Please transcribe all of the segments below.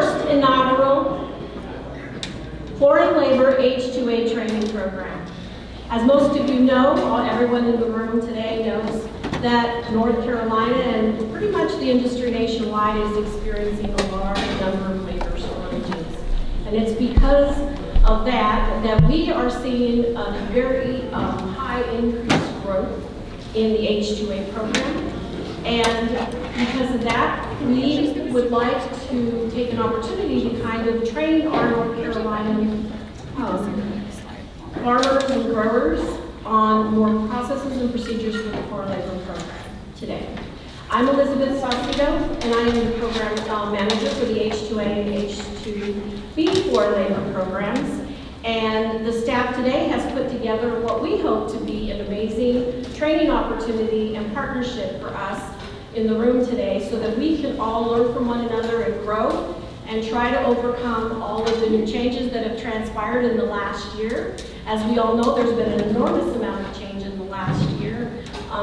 first inaugural Foreign Labor H-2A training program. As most of you know, everyone in the room today knows that North Carolina and pretty much the industry nationwide is experiencing a large number of labor shortages. And it's because of that we are seeing a very high increased growth in the H-2A program. And because of that, we would like to take an opportunity to kind of train our North Carolina farmers and growers on more processes and procedures for the foreign labor program today. I'm Elizabeth Saucedo, and I am the program manager for the H-2A and H-2B foreign labor programs. And the staff today has put together what we hope to be an amazing training opportunity and partnership for us in the room today so that we can all learn from one another and grow and try to overcome all of the new changes that have transpired in the last year. As we all know, there's been an enormous amount of change in the last year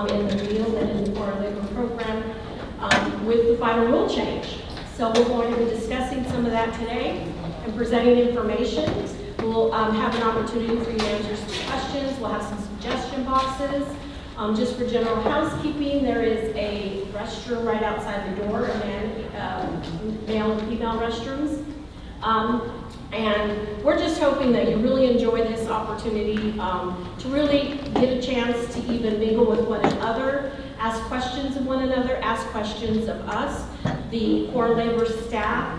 in the field and in the foreign labor program with the final rule change. So we're going to be discussing some of that today and presenting information. We'll have an opportunity for you to answer some questions. We'll have some suggestion boxes. Just for general housekeeping, there is a restroom right outside the door, male and female restrooms. And we're just hoping that you really enjoy this opportunity to really get a chance to even mingle with one another, ask questions of one another, ask questions of us. The foreign labor staff,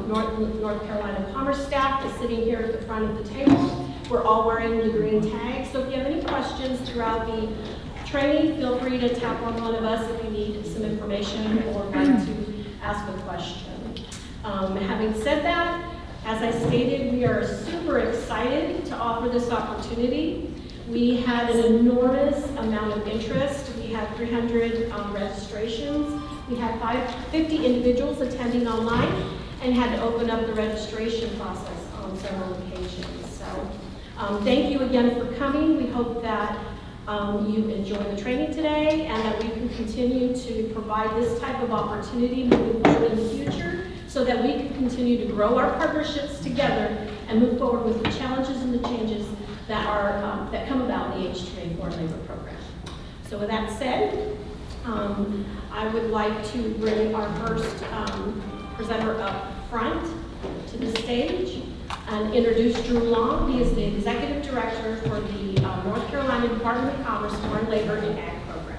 North Carolina Commerce staff is sitting here at the front of the table. We're all wearing the green tags, so if you have any questions throughout the training, feel free to tap on one of us if you need some information or like to ask a question. Having said that, as I stated, we are super excited to offer this opportunity. We had an enormous amount of interest. We had 300 registrations. We had 50 individuals attending online and had to open up the registration process on several occasions. So thank you again for coming. We hope that you enjoy the training today and that we can continue to provide this type of opportunity moving forward in the future so that we can continue to grow our partnerships together and move forward with the challenges and the changes that are that come about in the H-2A foreign labor program. So with that said, I would like to bring our first presenter up front to the stage and introduce Drew Long. He is the Executive Director for the North Carolina Department of Commerce Foreign Labor and Ag Program.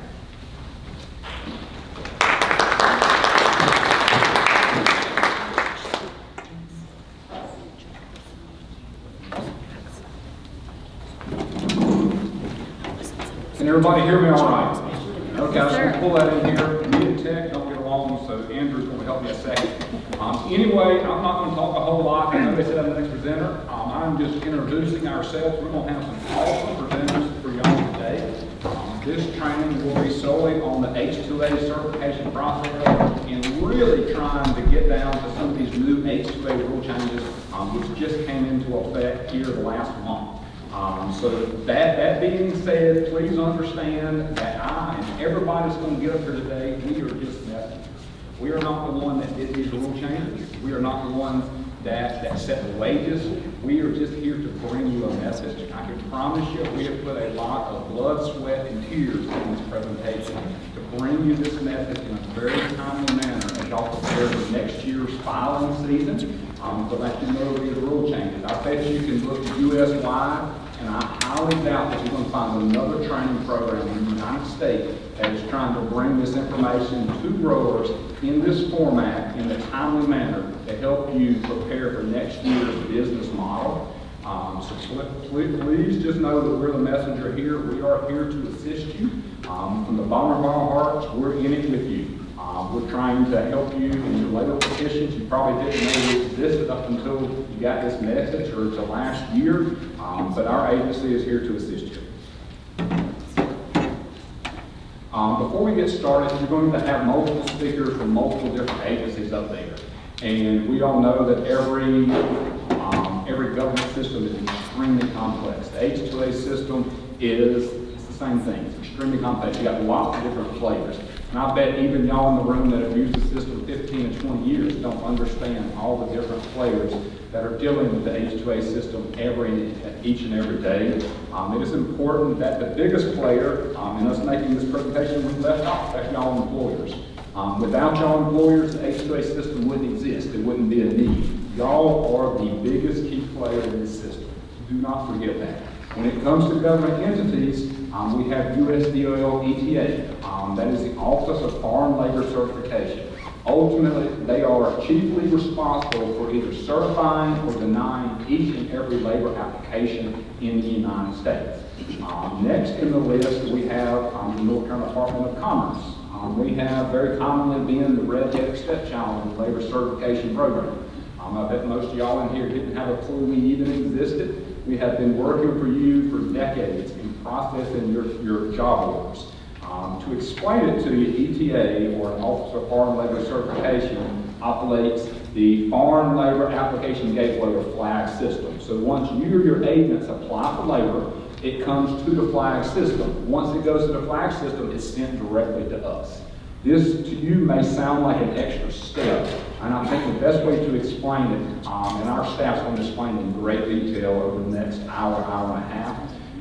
Can everybody hear me all right? Okay, I'm just going to pull that in here. Me and Tech don't get along, so Andrew's going to help me a second. Anyway, I'm not going to talk a whole lot. I know they said I'm the next presenter. I'm just introducing ourselves. We're going to have some awesome presenters for y'all today. This training will be solely on the H-2A certification process and really trying to get down to some of these new H-2A rule changes which just came into effect here the last month. So that being said, please understand that I and everybody that's going to get up here today, we are just messengers. We are not the one that did these rule changes. We are not the ones that set the wages. We are just here to bring you a message. I can promise you we have put a lot of blood, sweat, and tears in this presentation to bring you this message in a very timely manner as y'all prepare for next year's filing season. So that you know these rule changes. I bet you can look US-wide, and I highly doubt that you're going to find another training program in the United States that is trying to bring this information to growers in this format in a timely manner to help you prepare for next year's business model. So please just know that we're the messenger here. We are here to assist you. From the bottom of our hearts, we're in it with you. We're trying to help you in your labor petitions. You probably didn't know we existed up until you got this message or to last year, but our agency is here to assist you. Before we get started, we're going to have multiple speakers from multiple different agencies up there. And we all know that every government system is extremely complex. The H-2A system is same thing. It's extremely complex. You got lots of different flavors. And I bet even y'all in the room that have used the system 15 and 20 years don't understand all the different flavors that are dealing with the H-2A system each and every day. It is important that the biggest player in us making this presentation was left off, that's y'all employers. Without y'all employers, the H-2A system wouldn't exist. It wouldn't be a need. Y'all are the biggest key player in this system. Do not forget that. When it comes to government entities, we have USDOL ETA. That is the Office of Foreign Labor Certification. Ultimately, they are chiefly responsible for either certifying or denying each and every labor application in the United States. Next in the list, we have the North Carolina Department of Commerce. We have very commonly been the redheaded stepchild in the labor certification program. I bet most of y'all in here didn't have a clue we even existed. We have been working for you for decades in processing your job orders. To explain it to you, ETA, or an Office of Foreign Labor Certification, operates the Foreign Labor Application Gateway or FLAG system. So once you or your agents apply for labor, it comes to the FLAG system. Once it goes to the FLAG system, it's sent directly to us. This to you may sound like an extra step, and I think the best way to explain it, and our staff's going to explain it in great detail over the next hour, hour and a half,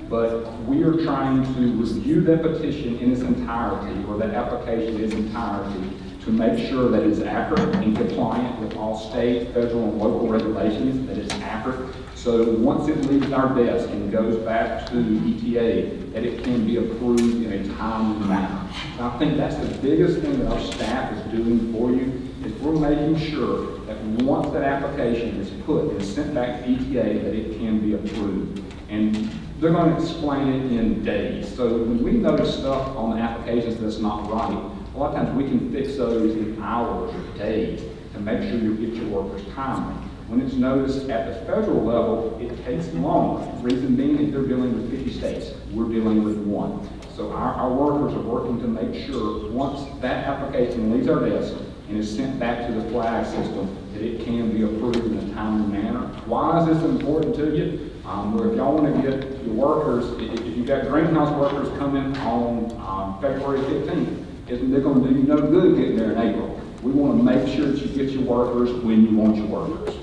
but we are trying to review that petition in its entirety, or that application in its entirety, to make sure that it's accurate and compliant with all state, federal, and local regulations, that it's accurate. So once it leaves our desk and goes back to ETA, that it can be approved in a timely manner. And I think that's the biggest thing that our staff is doing for you, is we're making sure that once that application is put and sent back to ETA, that it can be approved. And they're going to explain it in days. So when we notice stuff on the applications that's not right, a lot of times we can fix those in hours or days to make sure you get your workers timely. When it's noticed at the federal level, it takes longer. Reason being, if they're dealing with 50 states, we're dealing with one. So our workers are working to make sure once that application leaves our desk and is sent back to the FLAG system, that it can be approved in a timely manner. Why is this important to you? Where if y'all want to get your workers, if you've got greenhouse workers coming on February 15th, they're going to do you no good getting there in April. We want to make sure that you get your workers when you want your workers.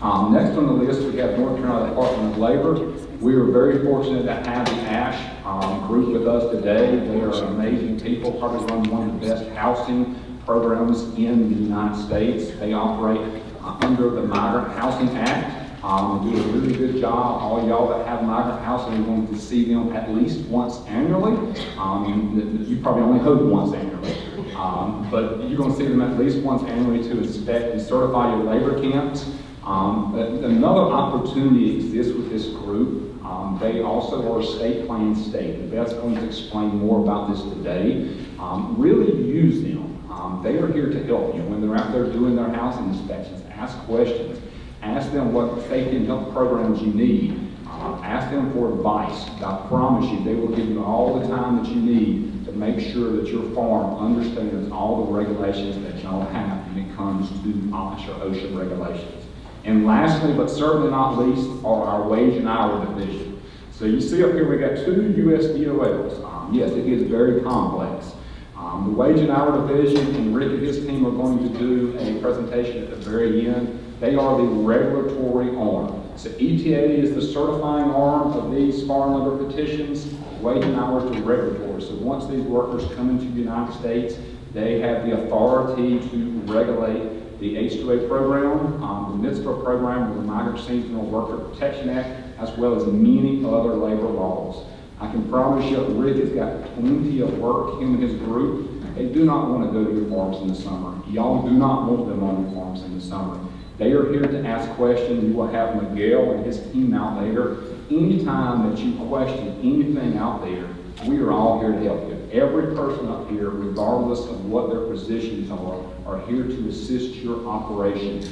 Next on the list, we have North Carolina Department of Labor. We are very fortunate to have the ASH group with us today. They are amazing people, probably run one of the best housing programs in the United States. They operate under the Migrant Housing Act. They do a really good job. All y'all that have migrant housing are going to see them at least once annually. You probably only hope once annually. But you're going to see them at least once annually to inspect and certify your labor camps. Another opportunity exists with this group. They also are a state plan state. And Beth's going to explain more about this today. Really use them. They are here to help you when they're out there doing their housing inspections. Ask questions. Ask them what safety and health programs you need. Ask them for advice. I promise you, they will give you all the time that you need to make sure that your farm understands all the regulations that y'all have when it comes to OSH or OSHA regulations. And lastly, but certainly not least, are our wage and hour division. So you see up here, we got two USDOLs. Yes, it is very complex. The wage and hour division, and Rick and his team are going to do a presentation at the very end. They are the regulatory arm. So ETA is the certifying arm of these foreign labor petitions. Wage and hours are regulatory. So once these workers come into the United States, they have the authority to regulate the H-2A program, the NITSPA program, or the Migrant Seasonal Worker Protection Act, as well as many other labor laws. I can promise you, Rick has got plenty of work, him and his group. They do not want to go to your farms in the summer. Y'all do not want them on your farms in the summer. They are here to ask questions. You will have Miguel and his team out there. Anytime that you question anything out there, we are all here to help you. Every person up here, regardless of what their positions are here to assist your operation.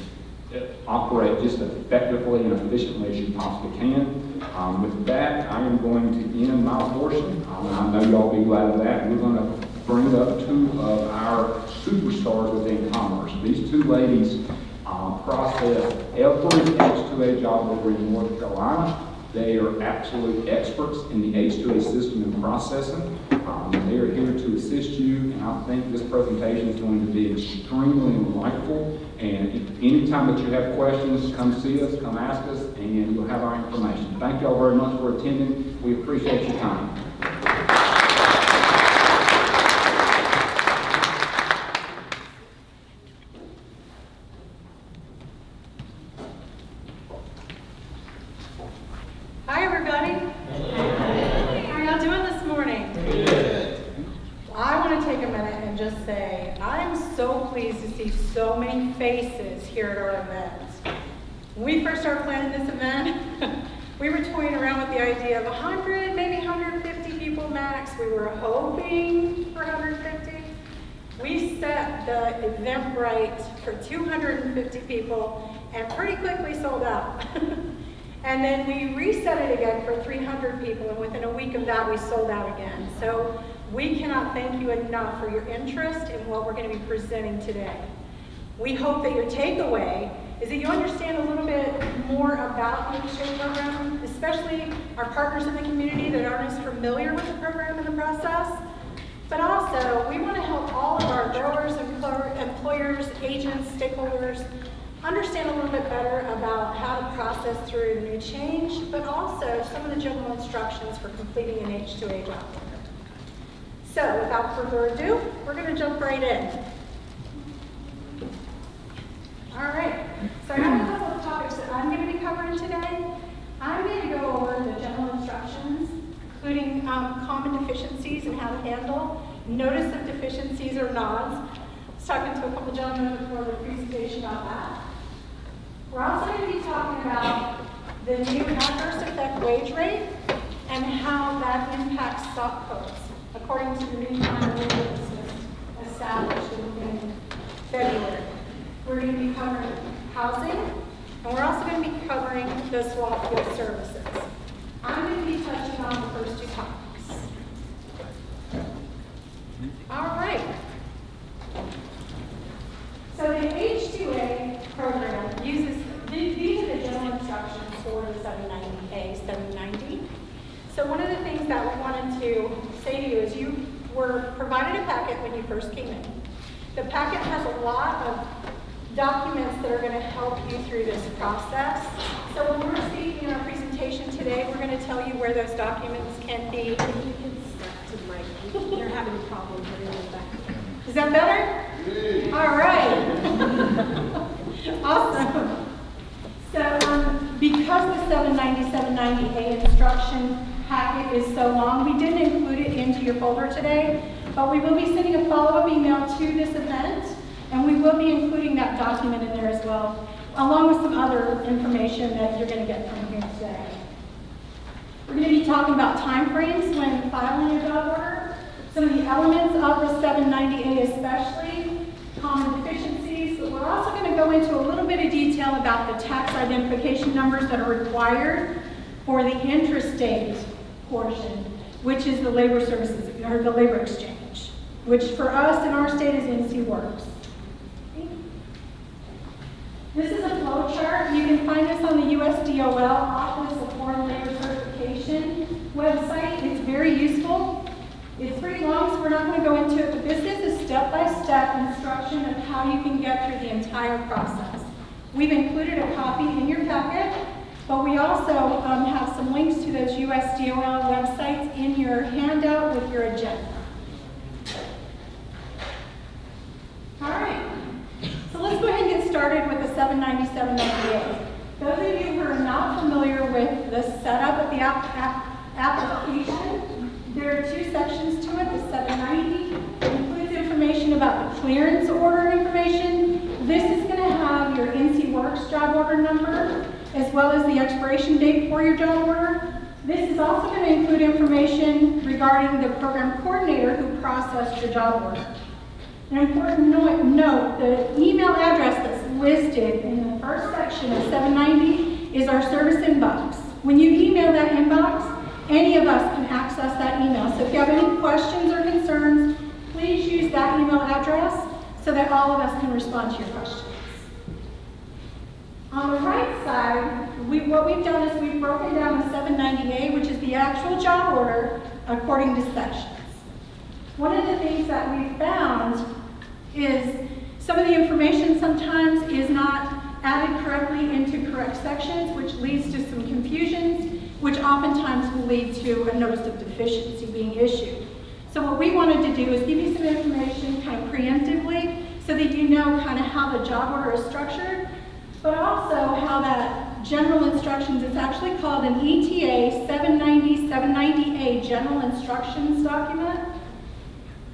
Operate just as effectively and efficiently as you possibly can. With that, I am going to end my portion. And I know y'all will be glad of that. We're going to bring up two of our superstars within commerce. These two ladies process every H-2A job over in North Carolina. They are absolute experts in the H-2A system and processing. They are here to assist you, and I think this presentation is going to be extremely enlightful. And anytime that you have questions, come see us, come ask us, and you'll have our information. Thank you all very much for attending. We appreciate your time. Hi, everybody. How are y'all doing this morning? I want to take a minute and just say I'm so pleased to see so many faces here at our event. When we first started planning this event, we were toying around with the idea of 100, maybe 150 people max. We were hoping for 150. We set the Eventbrite for 250 people and pretty quickly sold out. And then we reset it again for 300 people, and within a week of that, we sold out again. So we cannot thank you enough for your interest in what we're going to be presenting today. We hope that your takeaway is that you understand a little bit more about the H-2A program, especially our partners in the community that aren't as familiar with the program and the process. But also, we want to help all of our growers, employers, agents, stakeholders understand a little bit better about how to process through the new change, but also some of the general instructions for completing an H-2A job. So without further ado, we're going to jump right in. All right, so I have a couple of topics that I'm going to be covering today. I'm going to go over the general instructions, including common deficiencies and how to handle, notice of deficiencies or nods. I was talking to a couple gentlemen before the presentation about that. We're also going to be talking about the new adverse effect wage rate and how that impacts stock codes, according to the new time rule that was established in February. We're going to be covering housing, and we're also going to be covering the swap field services. I'm going to be touching on the first two topics. All right. So the H-2A program uses, these are the general instructions for the 790A, 790. So one of the things that we wanted to say to you is you were provided a packet when you first came in. The packet has a lot of documents that are going to help you through this process. So when we're speaking in our presentation today, we're going to tell you where those documents can be. You can step to the mic. You're having a problem putting it back. Is that better? All right. Awesome. So because the 790, 790A instruction packet is so long, we didn't include it into your folder today, but we will be sending a follow-up email to this event, and we will be including that document in there as well, along with some other information that you're going to get from here today. We're going to be talking about timeframes when filing a job order, some of the elements of the 790A especially, common deficiencies. We're also going to go into a little bit of detail about the tax identification numbers that are required for the intrastate portion, which is the labor services, or the labor exchange, which for us in our state is NC Works. This is a flow chart. You can find this on the USDOL Office of Foreign Labor Certification website. It's very useful. It's pretty long, so we're not going to go into it, but this is a step-by-step instruction of how you can get through the entire process. We've included a copy in your packet, but we also have some links to those USDOL websites in your handout with your agenda. All right, so let's go ahead and get started with the 790, 798. Those of you who are not familiar with the setup of the application, there are two sections to it. The 790 includes information about the clearance order information. This is going to have your NC Works job order number, as well as the expiration date for your job order. This is also going to include information regarding the program coordinator who processed your job order. An important note, the email address that's listed in the first section of 790 is our service inbox. When you email that inbox, any of us can access that email. So if you have any questions or concerns, please use that email address so that all of us can respond to your questions. On the right side, what we've done is we've broken down the 790A, which is the actual job order, according to sections. One of the things that we've found is some of the information sometimes is not added correctly into correct sections, which leads to some confusions, which oftentimes will lead to a notice of deficiency being issued. So what we wanted to do is give you some information kind of preemptively so that you know kind of how the job order is structured, but also how that general instructions, it's actually called an ETA 790A General Instructions document.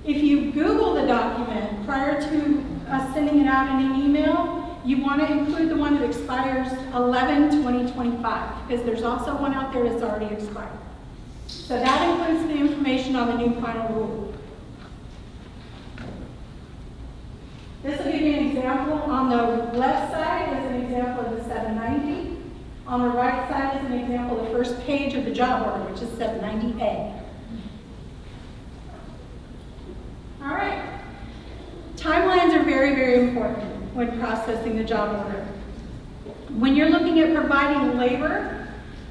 If you Google the document prior to us sending it out in an email, you want to include the one that expires 11/2025, because there's also one out there that's already expired. So that includes the information on the new final rule. This will give you an example. On the left side is an example of the 790. On the right side is an example of the first page of the job order, which is 790A. All right. Timelines are very, very important when processing the job order. When you're looking at providing labor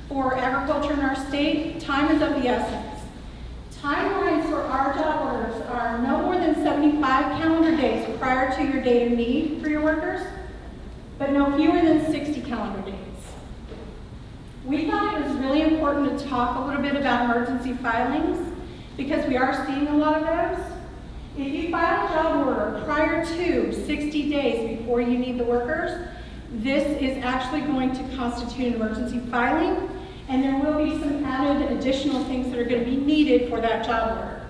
for agriculture in our state, time is of the essence. Timelines for our job orders are no more than 75 calendar days prior to your date of need for your workers, but no fewer than 60 calendar days. We thought it was really important to talk a little bit about emergency filings because we are seeing a lot of those. If you file a job order prior to 60 days before you need the workers, this is actually going to constitute an emergency filing, and there will be some added additional things that are going to be needed for that job order.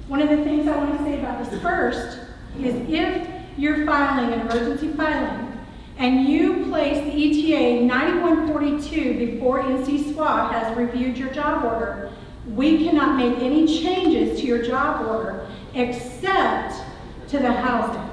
One of the things I want to say about this first is if you're filing an emergency filing and you place the ETA 9142 before NC-SWA has reviewed your job order, we cannot make any changes to your job order except to the housing.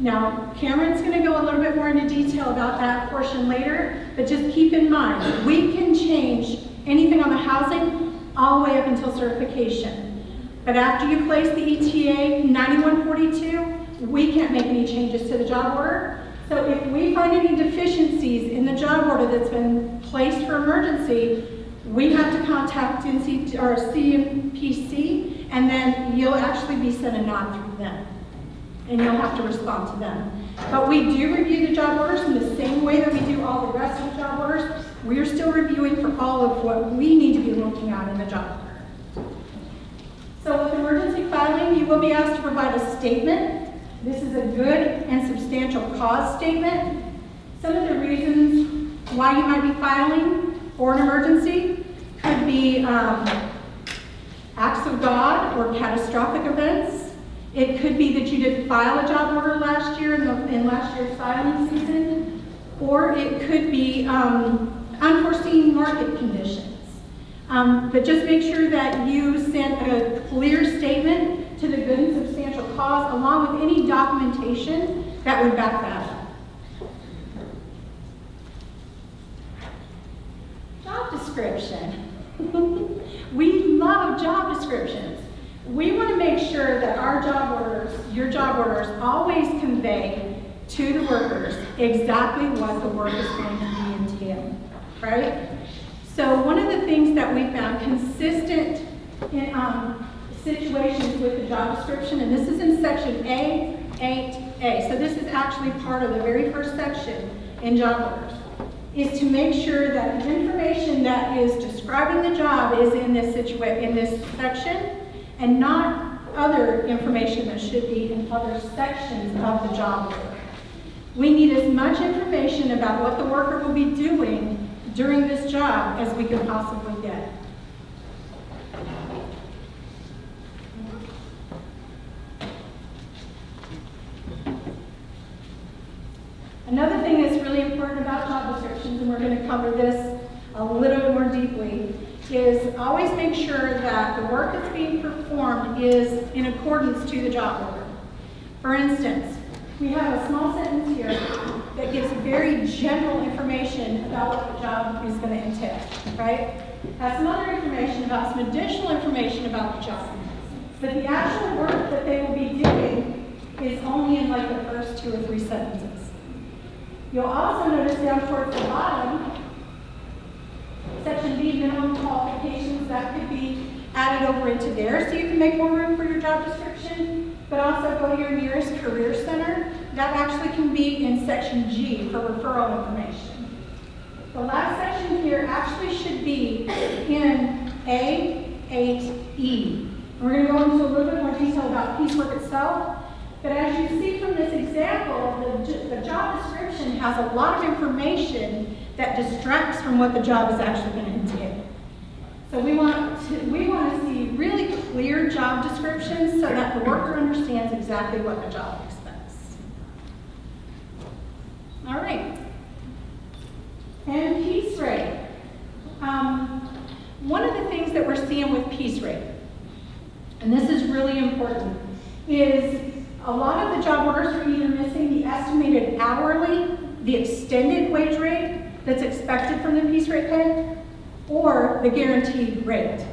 Now, Cameron's going to go a little bit more into detail about that portion later, but just keep in mind, we can change anything on the housing all the way up until certification. But after you place the ETA 9142, we can't make any changes to the job order. So if we find any deficiencies in the job order that's been placed for emergency, we have to contact CMPC, and then you'll actually be sent a nod through them. And you'll have to respond to them. But we do review the job orders in the same way that we do all the rest of the job orders. We are still reviewing for all of what we need to be looking at in the job order. So with emergency filing, you will be asked to provide a statement. This is a good and substantial cause statement. Some of the reasons why you might be filing for an emergency could be acts of God or catastrophic events. It could be that you didn't file a job order last year in last year's filing season, or it could be unforeseen market conditions. But just make sure that you send a clear statement to the good and substantial cause along with any documentation that would back that up. Job description. We love job descriptions. We want to make sure that our job orders, your job orders, always convey to the workers exactly what the work is going to be entailed, right? So one of the things that we found consistent in situations with the job description, and this is in section A8A, so this is actually part of the very first section in job orders, is to make sure that the information that is describing the job is in this section, and not other information that should be in other sections of the job order. We need as much information about what the worker will be doing during this job as we can possibly get. Another thing that's really important about job descriptions, and we're going to cover this a little bit more deeply, is always make sure that the work that's being performed is in accordance to the job order. For instance, we have a small sentence here that gives very general information about what the job is going to entail, right? Has some other information about some additional information about the job. But the actual work that they will be doing is only in like the first 2 or 3 sentences. You'll also notice down towards the bottom, section B, minimum qualifications, that could be added over into there so you can make more room for your job description, but also go to your nearest career center. That actually can be in section G for referral information. The last section here actually should be in A8E. We're going to go into a little bit more detail about piecework itself, but as you see from this example, the job description has a lot of information that distracts from what the job is actually going to entail. So we want to see really clear job descriptions so that the worker understands exactly what the job expects. All right. And piece rate. One of the things that we're seeing with piece rate, and this is really important, is a lot of the job orders are either missing the estimated hourly, the extended wage rate that's expected from the piece rate pay, or the guaranteed rate,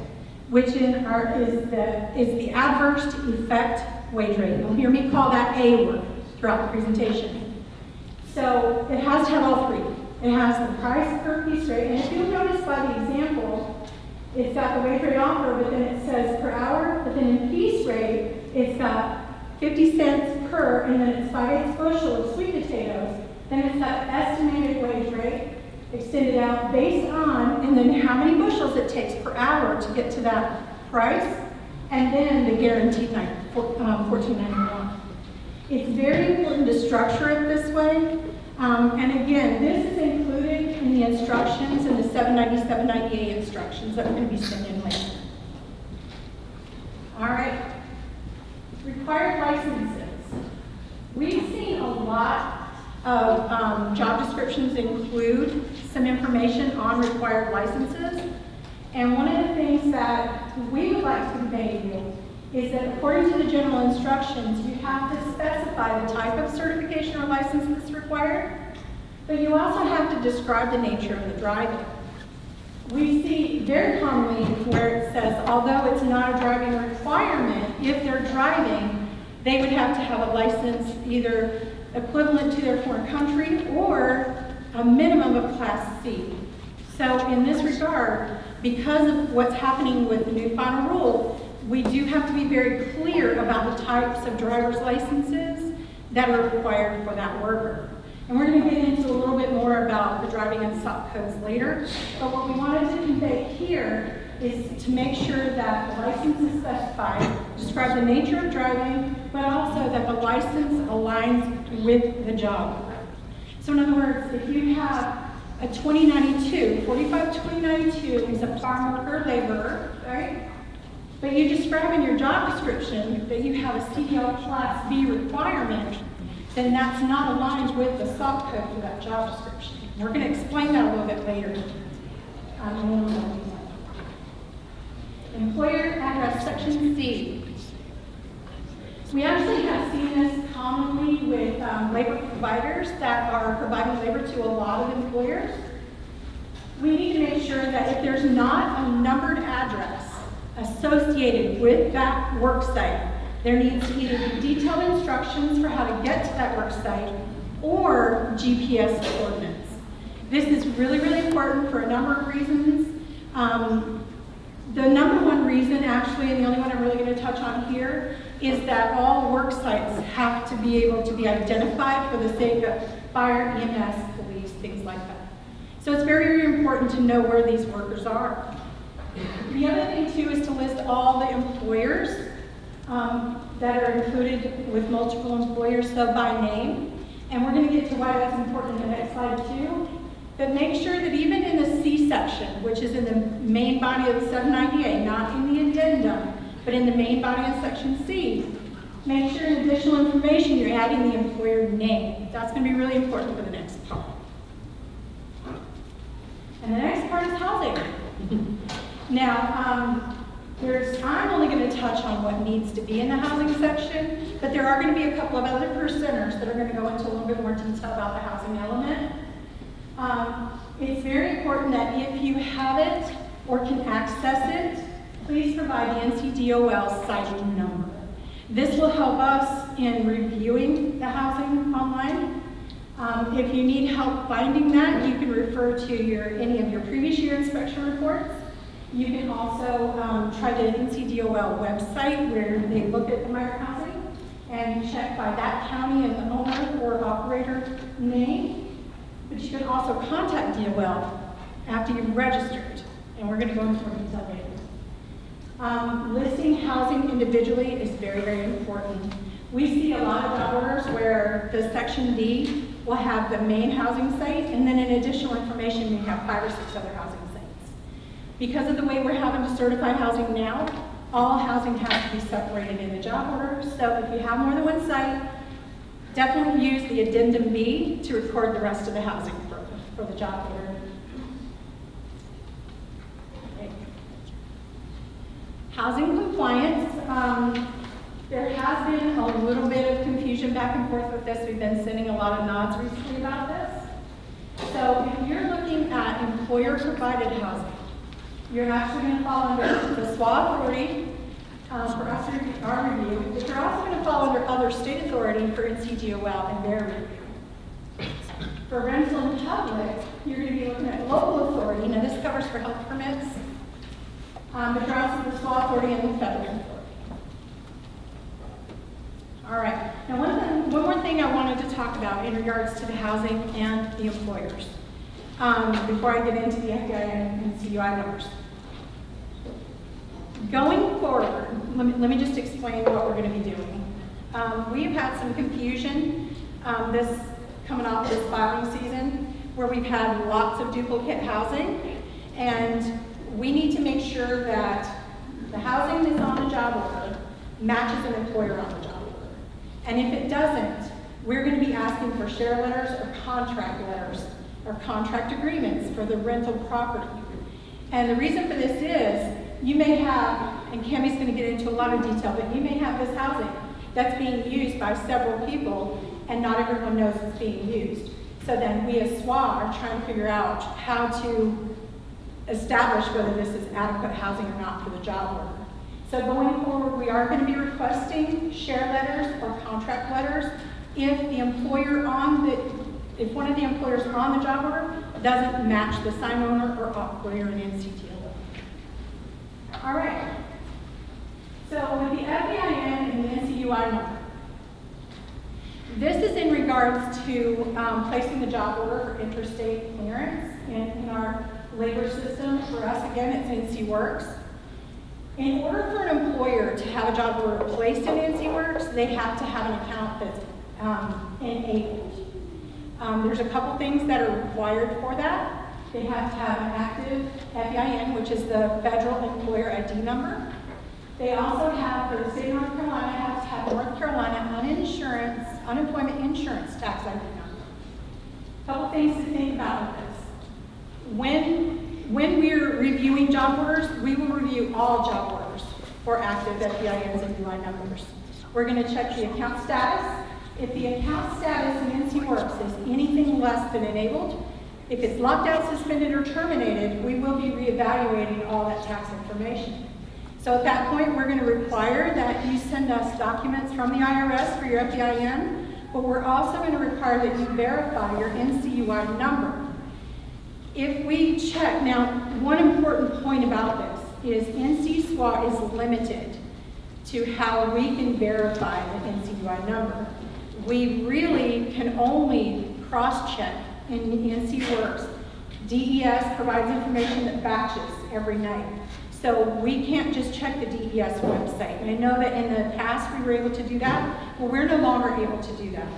which is the adverse effect wage rate. You'll hear me call that A word throughout the presentation. So it has to have all three. It has the price per piece rate, and if you'll notice by the example, it's got the wage rate offer, but then it says per hour, but then in piece rate, it's got 50 cents per, and then it's 5/8 bushel of sweet potatoes. Then it's got estimated wage rate, extended out based on, and then how many bushels it takes per hour to get to that price, and then the guaranteed $14.91. It's very important to structure it this way. And again, this is included in the instructions in the 790, 798 instructions that we're going to be sending later. All right. Required licenses. We've seen a lot of job descriptions include some information on required licenses. And one of the things that we would like to convey to you is that according to the general instructions, you have to specify the type of certification or license that's required, but you also have to describe the nature of the driving. We see very commonly where it says, although it's not a driving requirement, if they're driving, they would have to have a license either equivalent to their foreign country or a minimum of Class C. So in this regard, because of what's happening with the new final rule, we do have to be very clear about the types of driver's licenses that are required for that worker. And we're going to get into a little bit more about the driving and stop codes later. But what we wanted to convey here is to make sure that the license is specified, describe the nature of driving, but also that the license aligns with the job. So in other words, if you have a 2092, 45 2092 is a farm worker laborer, right? But you describe in your job description that you have a CDL Class B requirement, then that's not aligned with the SOC code for that job description. We're going to explain that a little bit later. Employer address, section C. We actually have seen this commonly with labor providers that are providing labor to a lot of employers. We need to make sure that if there's not a numbered address associated with that work site, there needs to either be detailed instructions for how to get to that work site or GPS coordinates. This is really, really important for a number of reasons. The number one reason, actually, and the only one I'm really going to touch on here, is that all work sites have to be able to be identified for the sake of fire, EMS, police, things like that. So it's very, very important to know where these workers are. The other thing, too, is to list all the employers that are included with multiple employers, so by name. And we're going to get to why that's important in the next slide, too. But make sure that even in the C section, which is in the main body of the 798, not in the addendum, but in the main body of section C, make sure in additional information you're adding the employer name. That's going to be really important for the next part. And the next part is housing. Now, I'm only going to touch on what needs to be in the housing section, but there are going to be a couple of other presenters that are going to go into a little bit more detail about the housing element. It's very important that if you have it or can access it, please provide the NCDOL site number. This will help us in reviewing the housing online. If you need help finding that, you can refer to any of your previous year inspection reports. You can also try the NCDOL website where they look at the Meyer housing and check by that county and the owner or operator name. But you can also contact DOL after you've registered, and we're going to go into more detail later. Listing housing individually is very, very important. We see a lot of job orders where the section D will have the main housing site, and then in additional information, we have 5 or 6 other housing sites. Because of the way we're having to certify housing now, all housing has to be separated in the job order. So if you have more than one site, definitely use the addendum B to record the rest of the housing for the job order. Okay. Housing compliance. There has been a little bit of confusion back and forth with this. We've been sending a lot of nods recently about this. So if you're looking at employer-provided housing, you're actually going to fall under the SWA authority for us to our review, but you're also going to fall under other state authority for NCDOL and their review. For rental and public, you're going to be looking at local authority. Now this covers for health permits, but you're also the SWA authority and the federal authority. All right. Now, one more thing I wanted to talk about in regards to the housing and the employers before I get into the FDIN and CUI numbers. Going forward, let me just explain what we're going to be doing. We've had some confusion this coming off this filing season where we've had lots of duplicate housing, and we need to make sure that the housing that's on the job order matches an employer on the job order. And if it doesn't, we're going to be asking for share letters or contract agreements for the rental property. And the reason for this is you may have, and Cammie's going to get into a lot of detail, but you may have this housing that's being used by several people and not everyone knows it's being used. So then we as SWA are trying to figure out how to establish whether this is adequate housing or not for the job order. So going forward, we are going to be requesting share letters or contract letters if if one of the employers on the job order doesn't match the sign owner or operator in NCTL. All right. So with the FEIN and the NCUI number, this is in regards to placing the job order for interstate clearance in our labor system. For us, again, it's NC Works. In order for an employer to have a job order placed in NC Works, they have to have an account that's enabled. There's a couple things that are required for that. They have to have an active FEIN, which is the Federal Employer ID number. They also have, for the state of North Carolina, have to have North Carolina unemployment insurance tax ID number. A couple things to think about with this. When we're reviewing job orders, we will review all job orders for active FEINs and UI numbers. We're going to check the account status. If the account status in NC Works is anything less than enabled, if it's locked out, suspended, or terminated, we will be reevaluating all that tax information. So at that point, we're going to require that you send us documents from the IRS for your FEIN, but we're also going to require that you verify your NCUI number. If we check, now, one important point about this is NC SWA is limited to how we can verify the NCUI number. We really can only cross-check in NC Works. DES provides information that batches every night. So we can't just check the DES website. And I know that in the past we were able to do that, but we're no longer able to do that.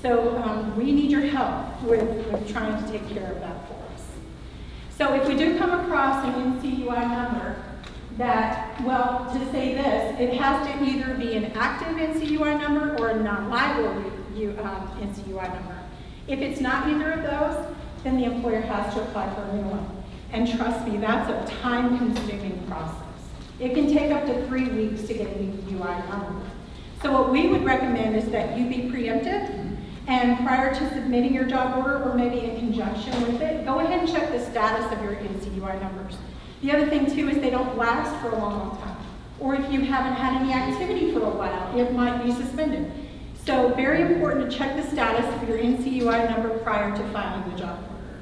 So we need your help with trying to take care of that for us. So if we do come across an NCUI number that, well, to say this, it has to either be an active NCUI number or a non-liable NCUI number. If it's not either of those, then the employer has to apply for a new one. And trust me, that's a time-consuming process. It can take up to 3 weeks to get a new UI number. So what we would recommend is that you be preemptive, and prior to submitting your job order, or maybe in conjunction with it, go ahead and check the status of your NCUI numbers. The other thing too is they don't last for a long, long time. Or if you haven't had any activity for a while, it might be suspended. So very important to check the status of your NCUI number prior to filing the job order.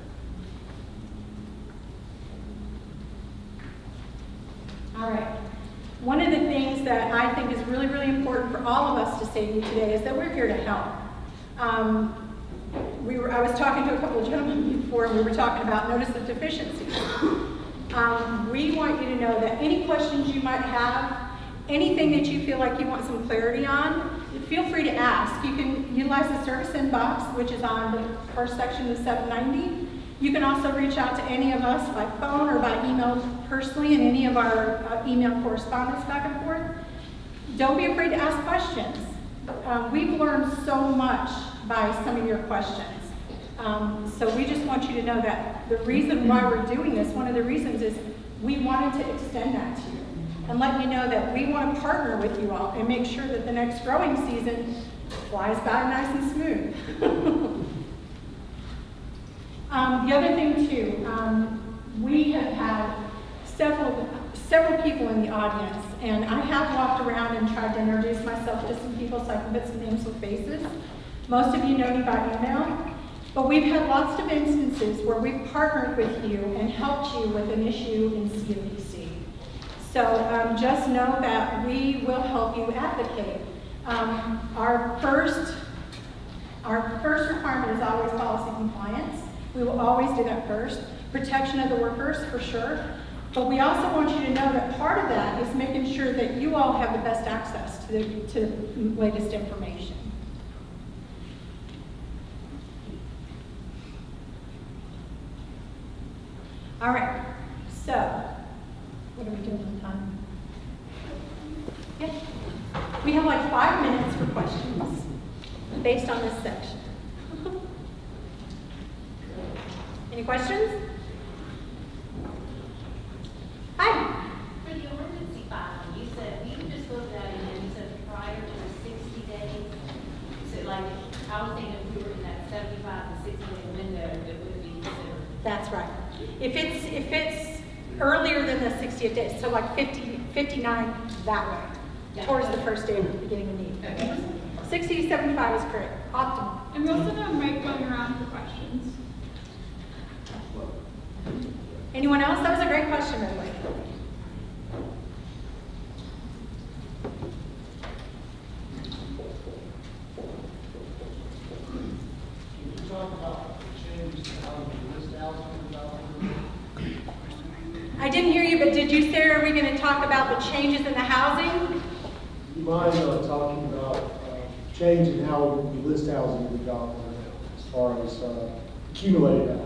All right. One of the things that I think is really, really important for all of us to say to you today is that we're here to help. I was talking to a couple of gentlemen before, and we were talking about notice of deficiencies. We want you to know that any questions you might have, anything that you feel like you want some clarity on, feel free to ask. You can utilize the service inbox, which is on the first section of 790. You can also reach out to any of us by phone or by email personally in any of our email correspondence back and forth. Don't be afraid to ask questions. We've learned so much by some of your questions. So we just want you to know that the reason why we're doing this, one of the reasons is we wanted to extend that to you and let you know that we want to partner with you all and make sure that the next growing season flies by nice and smooth. The other thing too, we have had several people in the audience, and I have walked around and tried to introduce myself to some people so I can put some names with faces. Most of you know me by email, but we've had lots of instances where we've partnered with you and helped you with an issue in CFPC. So just know that we will help you advocate. Our first requirement is always policy compliance. We will always do that first. Protection of the workers, for sure. But we also want you to know that part of that is making sure that you all have the best access to the latest information. All right, so what are we doing on time? Yeah. We have like 5 minutes for questions based on this section. Any questions? Hi. For the emergency filing, you said, you just looked at it and you said prior to the 60 days. So like, I was thinking if we were in that 75 to 60 day window, it would be considered. That's right. If it's earlier than the 60th day, so like 59 that way, Yeah. towards the first day of the beginning of need. Okay. 60 to 75 is correct. Optimal. And we also have a mic going around for questions. Anyone else? That was a great question, by the way. Can you talk about the change to how the list housing development? I didn't hear you, but did you say, are we going to talk about the changes in the housing? You mind talking about change in how we list housing in development as far as accumulated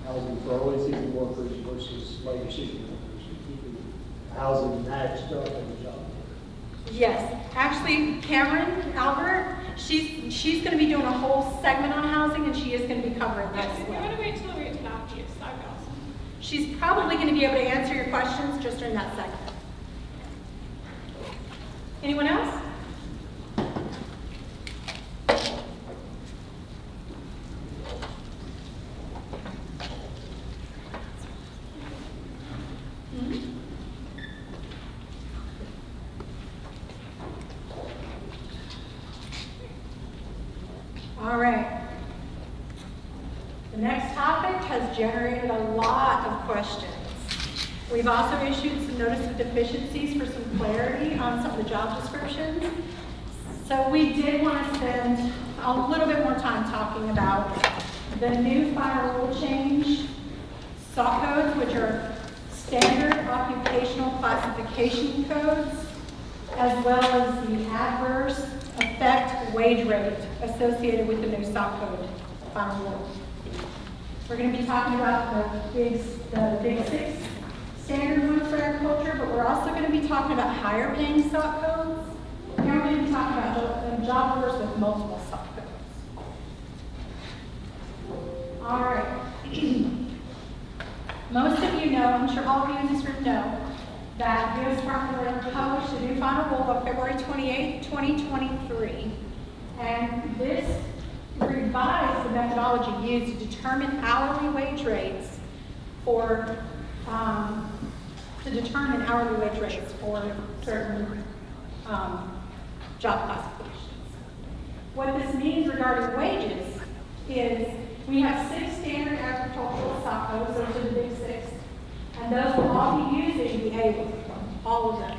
housing for early season workers versus later season workers, keeping housing matched up in the job. Yes. Actually, Cameron Albert, she's going to be doing a whole segment on housing, and she is going to be covering that Yes, as if you well. want to wait till we get to that piece, that'd be awesome. She's probably going to be able to answer your questions just during that segment. Anyone else? All right. The next topic has generated a lot of questions. We've also issued some notice of deficiencies for some clarity on some of the job descriptions. So we did want to spend a little bit more time talking about the new final rule change, SAW codes, which are standard occupational classification codes, as well as the adverse effect wage rate associated with the new SAW code final rule. We're going to be talking about the big six standard ones for agriculture, but we're also going to be talking about higher paying SAW codes, and we're going to be talking about job orders with multiple SAW codes. All right. Most of you know, I'm sure all of you in this room know, that U.S. Department of Labor published a new final rule on February 28, 2023. And this revised the methodology used to determine hourly wage rates for, certain job classifications. What this means regarding wages is we have 6 standard agricultural stock codes, those are the big 6, and those will all be using the A1, all of those.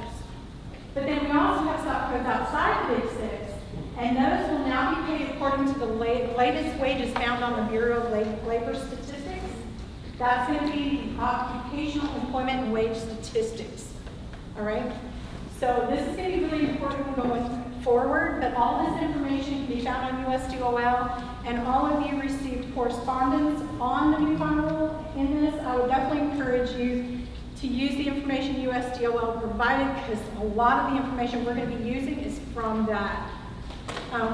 But then we also have stock codes outside the big 6, and those will now be paid according to the latest wages found on the Bureau of Labor Statistics. That's going to be the occupational employment and wage statistics. All right? So this is going to be really important going forward, but all this information can be found on USDOL, and all of you received correspondence on the new final rule in this. I would definitely encourage you to use the information USDOL provided, because a lot of the information we're going to be using is from that.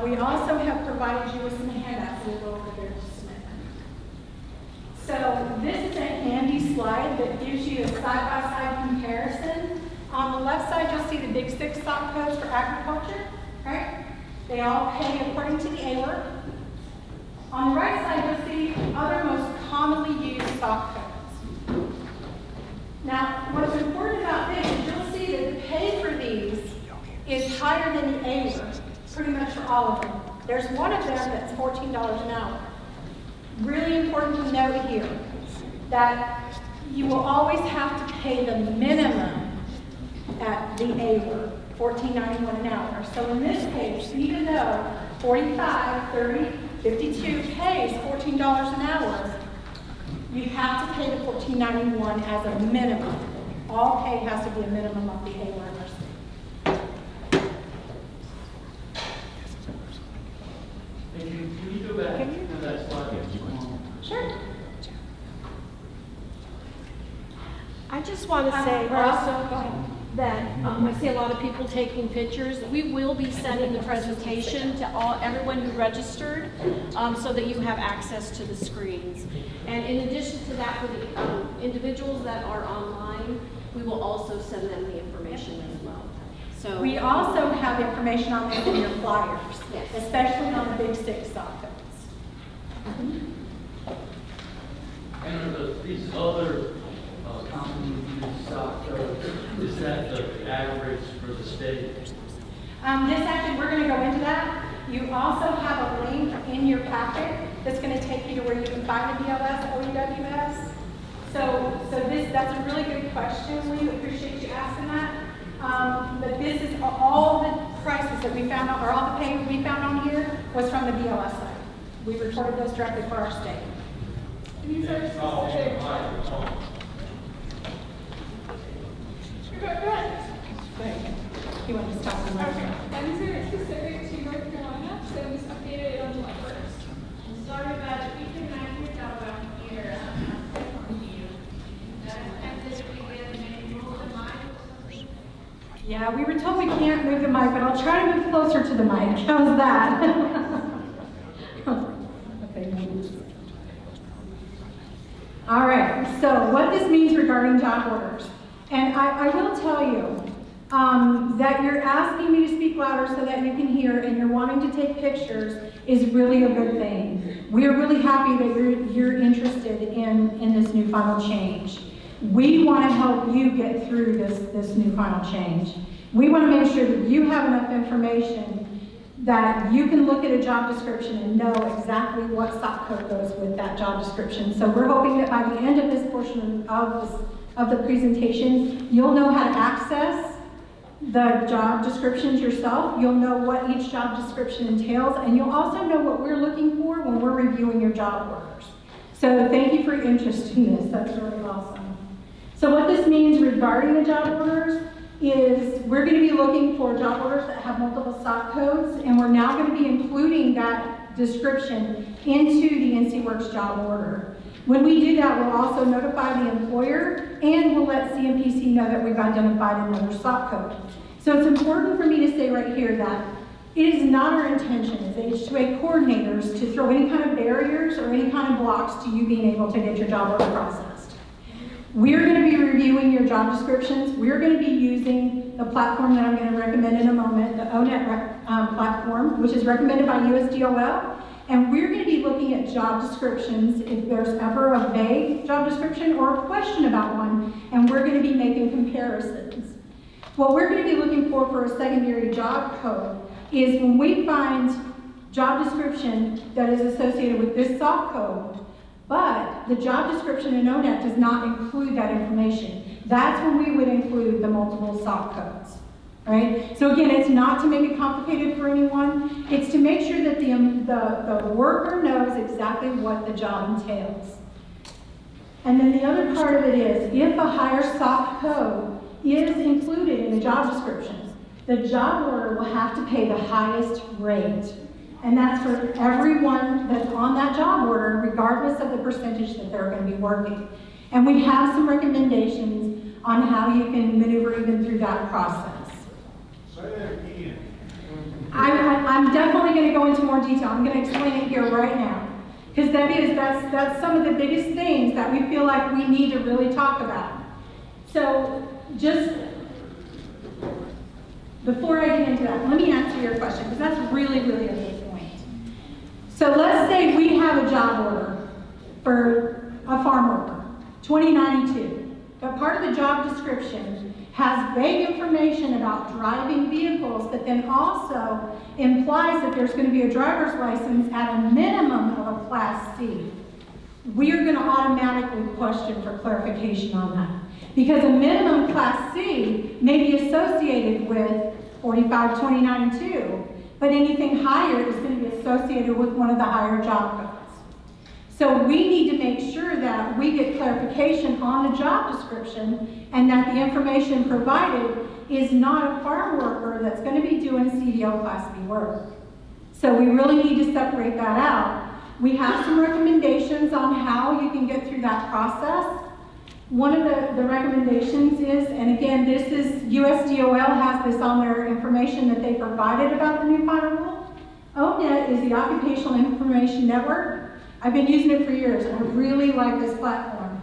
We also have provided you with some handouts that will go over there just a minute. So this is a handy slide that gives you a side-by-side comparison. On the left side, you'll see the big 6 stock codes for agriculture, right? They all pay according to the A-work. On the right side, you'll see other most commonly used stock codes. Now, what's important about this is you'll see that the pay for these is higher than the A-work, pretty much for all of them. There's one of them that's $14 an hour. Really important to note here that you will always have to pay the minimum at the A-work, $14.91 an hour. So in this case, even though 45, 30, 52 pays $14 an hour, you have to pay the $14.91 as a minimum. All pay has to be a minimum of the A-workers. Can you go back to that slide? Sure. I just want to say also that I see a lot of people taking pictures. We will be sending the presentation to everyone who registered so that you have access to the screens. And in addition to that, for the individuals that are online, we will also send them the information as well. So We also have information on this in your flyers, Yes. especially on the big 6 stock codes. And are these other commonly used stock codes, is that the average for the state? This actually, we're going to go into that. You also have a link in your packet that's going to take you to where you can find the BLS, OEWS. That's a really good question. We appreciate you asking that. But this is all the prices that we found out, or all the payment we found on here was from the BLS site. We reported those directly for our state. These are specific. Go ahead. You want to just talk to them? Okay. And these are specific to North Carolina, so it was updated on July 1st. Sorry about it, we can actually talk about here, from you. And this weekend, maybe move the mic or something. Yeah, we were told we can't move the mic, but I'll try to move closer to the mic. How's that? Okay. All right, so what this means regarding job orders. And I will tell you that you're asking me to speak louder so that you can hear, and you're wanting to take pictures is really a good thing. We are really happy that you're interested in this new final change. We want to help you get through this new final change. We want to make sure that you have enough information that you can look at a job description and know exactly what stock code goes with that job description. So we're hoping that by the end of this portion of the presentation, you'll know how to access the job descriptions yourself. You'll know what each job description entails, and you'll also know what we're looking for when we're reviewing your job orders. So thank you for your interest in this. That's really awesome. So what this means regarding the job orders is we're going to be looking for job orders that have multiple stock codes, and we're now going to be including that description into the NC Works job order. When we do that, we'll also notify the employer, and we'll let CMPC know that we've identified another stock code. So it's important for me to say right here that it is not our intention as H-2A coordinators to throw any kind of barriers or any kind of blocks to you being able to get your job order processed. We're going to be reviewing your job descriptions. We're going to be using the platform that I'm going to recommend in a moment, the ONET platform, which is recommended by USDOL. And we're going to be looking at job descriptions if there's ever a vague job description or a question about one, and we're going to be making comparisons. What we're going to be looking for a secondary job code is when we find job description that is associated with this SOC code, but the job description in ONET does not include that information. That's when we would include the multiple SOC codes, right? So again, it's not to make it complicated for anyone. It's to make sure that the worker knows exactly what the job entails. And then the other part of it is, if a higher SOC code is included in the job description, the job order will have to pay the highest rate. And that's for everyone that's on that job order, regardless of the percentage that they're going to be working. And we have some recommendations on how you can maneuver even through that process. Say that again. I'm definitely going to go into more detail. I'm going to explain it here right now. Because that's some of the biggest things that we feel like we need to really talk about. So just before I get into that, let me answer your question, because that's really, really a big point. So let's say we have a job order for a farm worker, 2092. But part of the job description has vague information about driving vehicles, but then also implies that there's going to be a driver's license at a minimum of a Class C. We are going to automatically question for clarification on that. Because a minimum Class C may be associated with 452092, but anything higher is going to be associated with one of the higher job codes. So we need to make sure that we get clarification on the job description and that the information provided is not a farm worker that's going to be doing CDL Class B work. So we really need to separate that out. We have some recommendations on how you can get through that process. One of the recommendations is, and again, this is, USDOL has this on their information that they provided about the new final rule. ONET is the Occupational Information Network. I've been using it for years, and I really like this platform.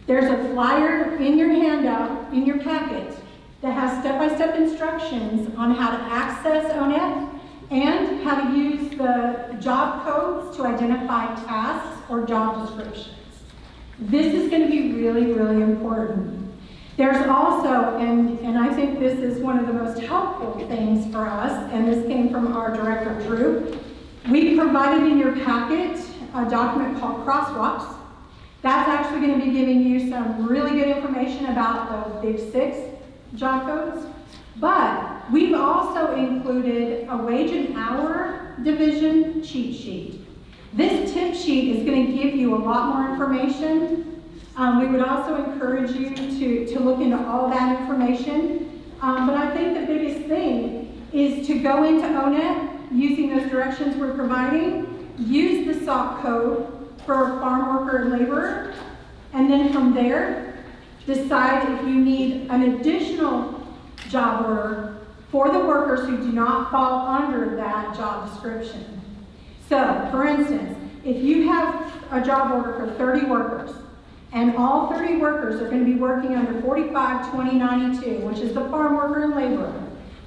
There's a flyer in your handout, in your packet, that has step-by-step instructions on how to access ONET and how to use the job codes to identify tasks or job descriptions. This is going to be really, really important. There's also, and I think this is one of the most helpful things for us, and this came from our director, Drew. We provided in your packet a document called Crosswalks. That's actually going to be giving you some really good information about the Big 6 job codes. But we've also included a wage and hour division cheat sheet. This tip sheet is going to give you a lot more information. We would also encourage you to look into all that information. But I think the biggest thing is to go into ONET using those directions we're providing, use the SOC code for farm worker and laborer, and then from there, decide if you need an additional job order for the workers who do not fall under that job description. So, for instance, if you have a job order for 30 workers, and all 30 workers are going to be working under 452092, which is the farm worker and laborer,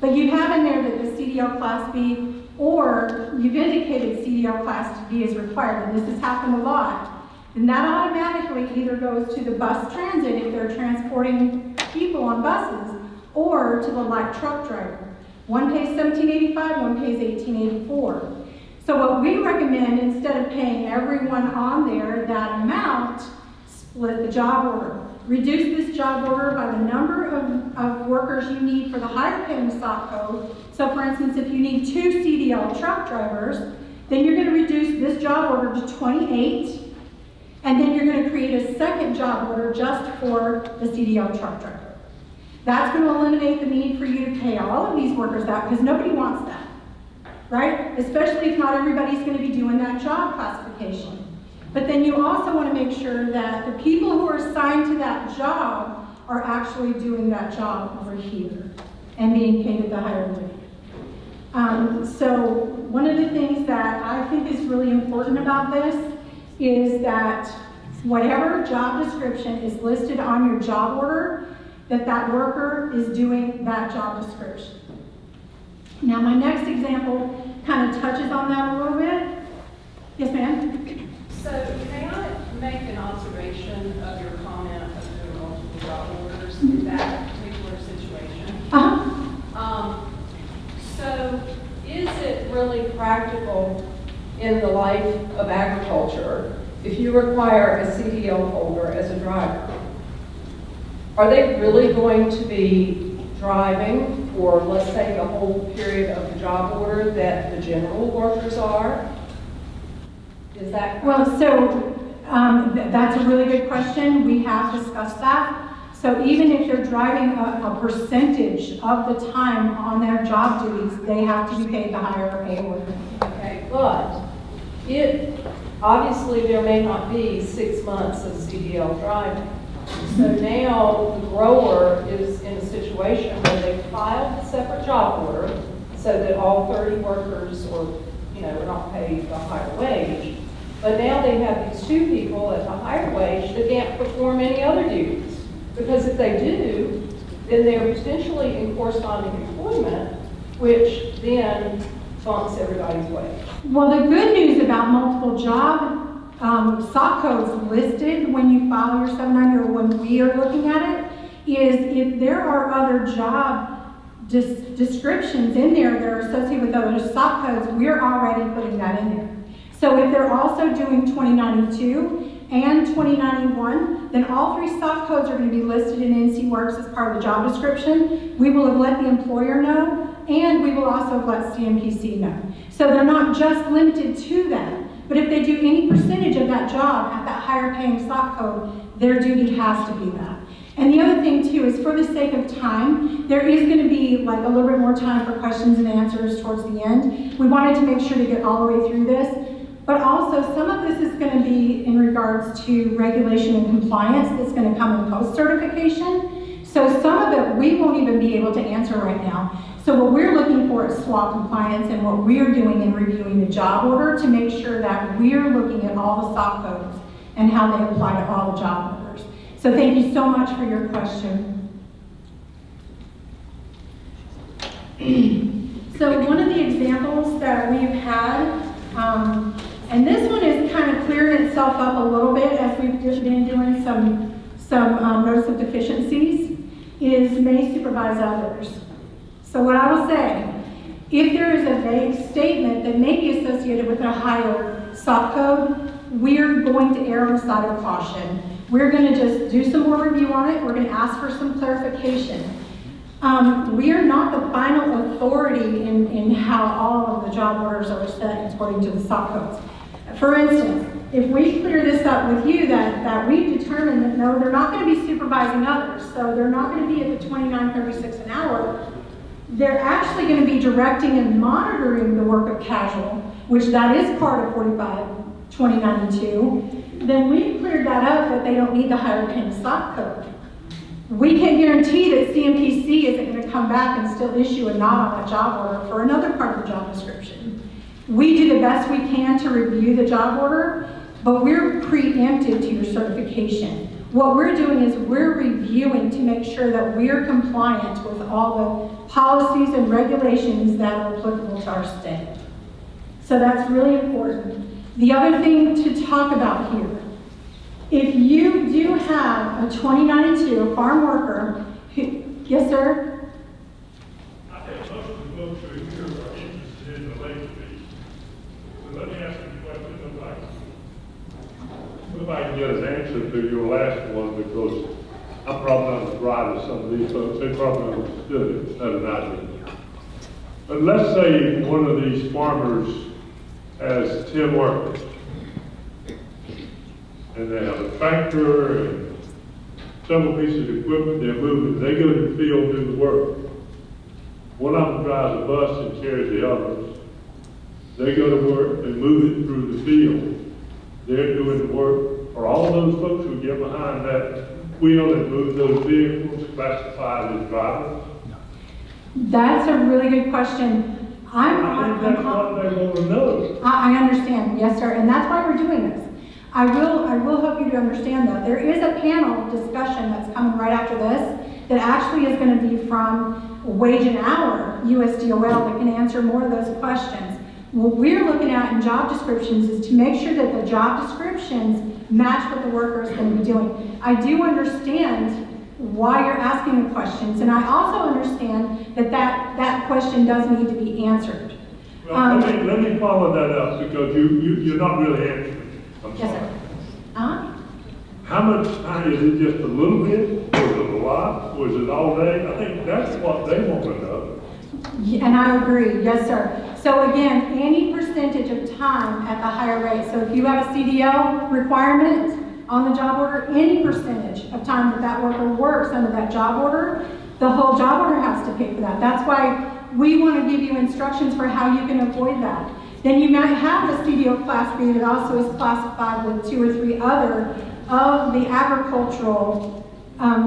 but you have in there that the CDL Class B or you've indicated CDL Class B is required, and this has happened a lot, then that automatically either goes to the bus transit if they're transporting people on buses, or to the light truck driver. One pays $17.85, one pays $18.84. So what we recommend, instead of paying everyone on there that amount, split the job order. Reduce this job order by the number of workers you need for the higher paying SOC code. So for instance, if you need 2 CDL truck drivers, then you're going to reduce this job order to 28, and then you're going to create a second job order just for the CDL truck driver. That's going to eliminate the need for you to pay all of these workers that, because nobody wants that, right? Especially if not everybody's going to be doing that job classification. But then you also want to make sure that the people who are assigned to that job are actually doing that job over here and being paid at the higher rate. So one of the things that I think is really important about this is that whatever job description is listed on your job order, that worker is doing that job description. Now my next example kind of touches on that a little bit. Yes, ma'am? So may I make an observation of your comment of doing multiple job orders in that particular situation? Uh-huh. So is it really practical in the life of agriculture if you require a CDL holder as a driver? Are they really going to be driving for, let's say, the whole period of the job order that the general workers are? Is that? Well, so that's a really good question. We have discussed that. So even if they're driving a percentage of the time on their job duties, they have to be paid the higher pay order. Okay, but obviously there may not be 6 months of CDL driving. So now the grower is in a situation where they filed a separate job order so that all 30 workers are not paid the higher wage. But now they have these 2 people at the higher wage that can't perform any other duties. Because if they do, then they're potentially in corresponding employment, which then bumps everybody's wage. Well, the good news about multiple job SOC codes listed when you file your 790 or when we are looking at it is if there are other job descriptions in there that are associated with other SOC codes, we're already putting that in there. So if they're also doing 2092 and 2091, then all 3 SOC codes are going to be listed in NC Works as part of the job description. We will have let the employer know, and we will also have let CMPC know. So they're not just limited to that, but if they do any percentage of that job at that higher paying SOC code, their duty has to be that. And the other thing too is for the sake of time, there is going to be like a little bit more time for questions and answers towards the end. We wanted to make sure to get all the way through this. But also, some of this is going to be in regards to regulation and compliance that's going to come in post-certification. So some of it we won't even be able to answer right now. So what we're looking for is SWAT compliance and what we're doing in reviewing the job order to make sure that we're looking at all the SOC codes and how they apply to all the job orders. So thank you so much for your question. So one of the examples that we've had, and this one is kind of clearing itself up a little bit as we've just been doing some notice of deficiencies, is may supervise others. So what I will say, if there is a vague statement that may be associated with a higher SOC code, we're going to err on the side of caution. We're going to just do some more review on it. We're going to ask for some clarification. We are not the final authority in how all of the job orders are set according to the SOC codes. For instance, if we clear this up with you that we've determined that no, they're not going to be supervising others, so they're not going to be at the $29.36 an hour, they're actually going to be directing and monitoring the work of casual, which that is part of 45-2092, then we've cleared that up that they don't need the higher paying SOC code. We can't guarantee that CMPC isn't going to come back and still issue a nod on that job order for another part of the job description. We do the best we can to review the job order, but we're preempted to your certification. What we're doing is we're reviewing to make sure that we're compliant with all the policies and regulations that are applicable to our state. So that's really important. The other thing to talk about here, if you do have a 2092, a farm worker, who, yes sir? I think most of the folks who are here are interested in the late fee. So let me ask you a question if I can get an answer to your last one, because I'm probably not as bright as some of these folks. They probably understood it better than I did. But let's say one of these farmers has 10 workers, and they have a tractor and several pieces of equipment they're moving. They go to the field and do the work. One of them drives a bus and carries the others. They go to work and move it through the field. They're doing the work. Are all those folks who get behind that wheel and move those vehicles classified as drivers? That's a really good question. I think that's what they want to know. I understand, yes sir, and that's why we're doing this. I will help you to understand though. There is a panel discussion that's coming right after this that actually is going to be from Wage and Hour, USDOL, that can answer more of those questions. What we're looking at in job descriptions is to make sure that the job descriptions match what the worker is going to be doing. I do understand why you're asking the questions, and I also understand that question does need to be answered. Well, let me follow that up, because you're not really answering. I'm Yes, sorry. sir. Uh-huh. How much time, is it just a little bit, was it a lot, was it all day? I think that's what they want to know. Yeah, and I agree, yes, sir. So again, any percentage of time at the higher rate, so if you have a CDL requirement on the job order, any percentage of time that that worker works under that job order, the whole job order has to pay for that. That's why we want to give you instructions for how you can avoid that. Then you might have a CDL Class B that also is classified with 2 or 3 other of the agricultural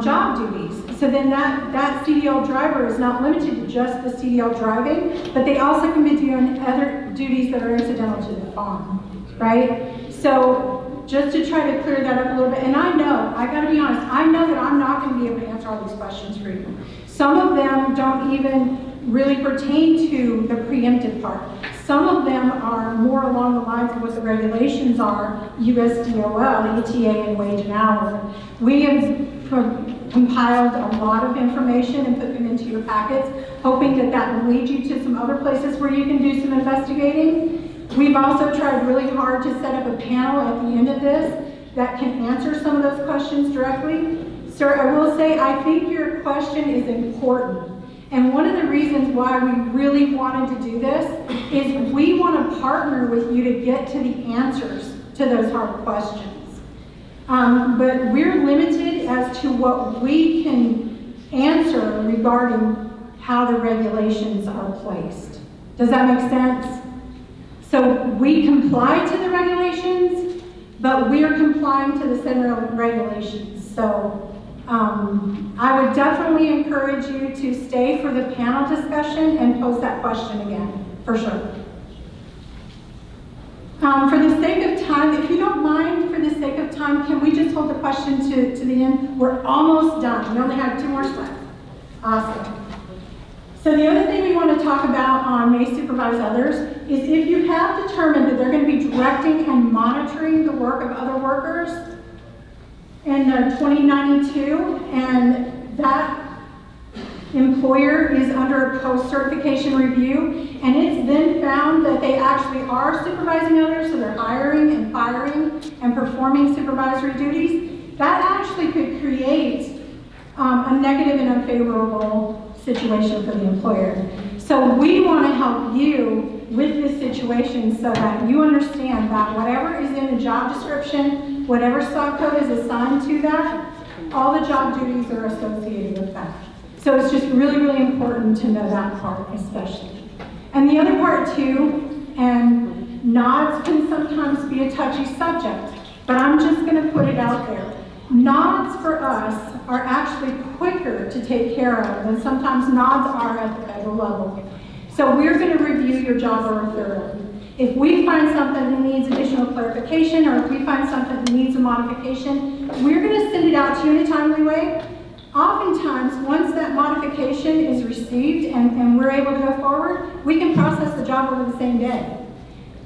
job duties. So then that CDL driver is not limited to just the CDL driving, but they also can be doing other duties that are incidental to the farm, right? So just to try to clear that up a little bit, and I know, I gotta be honest, I know that I'm not gonna be able to answer all these questions for you. Some of them don't even really pertain to the preemptive part. Some of them are more along the lines of what the regulations are, USDOL, ETA, and wage and hour. We have compiled a lot of information and put them into your packets, hoping that that will lead you to some other places where you can do some investigating. We've also tried really hard to set up a panel at the end of this that can answer some of those questions directly. Sir, I will say, I think your question is important. And one of the reasons why we really wanted to do this is we want to partner with you to get to the answers to those hard questions. But we're limited as to what we can answer regarding how the regulations are placed. Does that make sense? So we comply to the regulations, but we're complying to the center regulations. So I would definitely encourage you to stay for the panel discussion and pose that question again, for sure. For the sake of time, if you don't mind, for the sake of time, can we just hold the question to the end? We're almost done. We only have 2 more slides. Awesome. So the other thing we want to talk about on may supervise others is if you have determined that they're going to be directing and monitoring the work of other workers in 2092, and that employer is under a post-certification review, and it's then found that they actually are supervising others, so they're hiring and firing and performing supervisory duties, that actually could create a negative and unfavorable situation for the employer. So we want to help you with this situation so that you understand that whatever is in the job description, whatever stock code is assigned to that, all the job duties are associated with that. So it's just really, really important to know that part especially. And the other part too, and nods can sometimes be a touchy subject, but I'm just going to put it out there. Nods for us are actually quicker to take care of than sometimes nods are at the federal level. So we're going to review your job order thoroughly. If we find something that needs additional clarification, or if we find something that needs a modification, we're going to send it out to you in a timely way. Oftentimes, once that modification is received and we're able to go forward, we can process the job order the same day.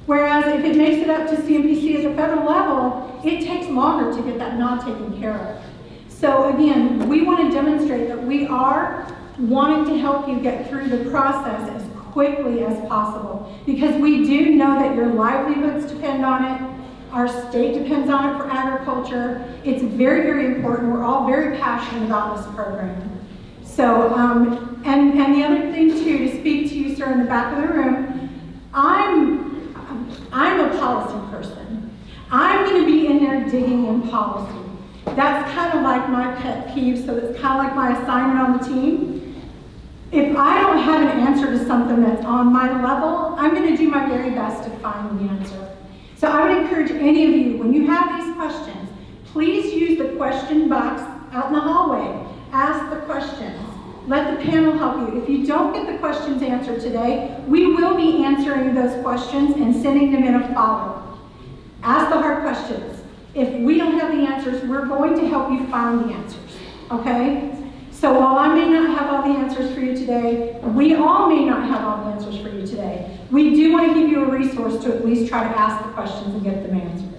Whereas if it makes it up to CMPC at the federal level, it takes longer to get that nod taken care of. So again, we want to demonstrate that we are wanting to help you get through the process as quickly as possible, because we do know that your livelihoods depend on it. Our state depends on it for agriculture. It's very, very important. We're all very passionate about this program. So, and the other thing too, to speak to you, sir, in the back of the room, I'm a policy person. I'm going to be in there digging in policy. That's kind of like my pet peeve, so it's kind of like my assignment on the team. If I don't have an answer to something that's on my level, I'm going to do my very best to find the answer. So I would encourage any of you, when you have these questions, please use the question box out in the hallway. Ask the questions. Let the panel help you. If you don't get the questions answered today, we will be answering those questions and sending them in a follow-up. Ask the hard questions. If we don't have the answers, we're going to help you find the answers, okay? So while I may not have all the answers for you today, we all may not have all the answers for you today, we do want to give you a resource to at least try to ask the questions and get them answered.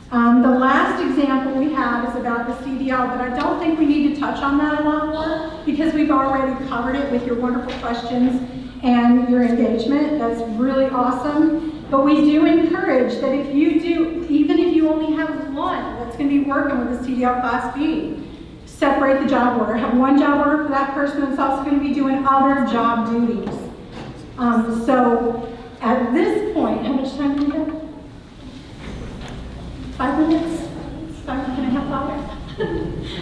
The last example we have is about the CDL, but I don't think we need to touch on that a lot more because we've already covered it with your wonderful questions and your engagement. That's really awesome. But we do encourage that if you do, even if you only have one that's going to be working with the CDL Class B, separate the job order. Have one job order for that person that's also going to be doing other job duties. So at this point, how much time do we have? 5 minutes? Can I have 5?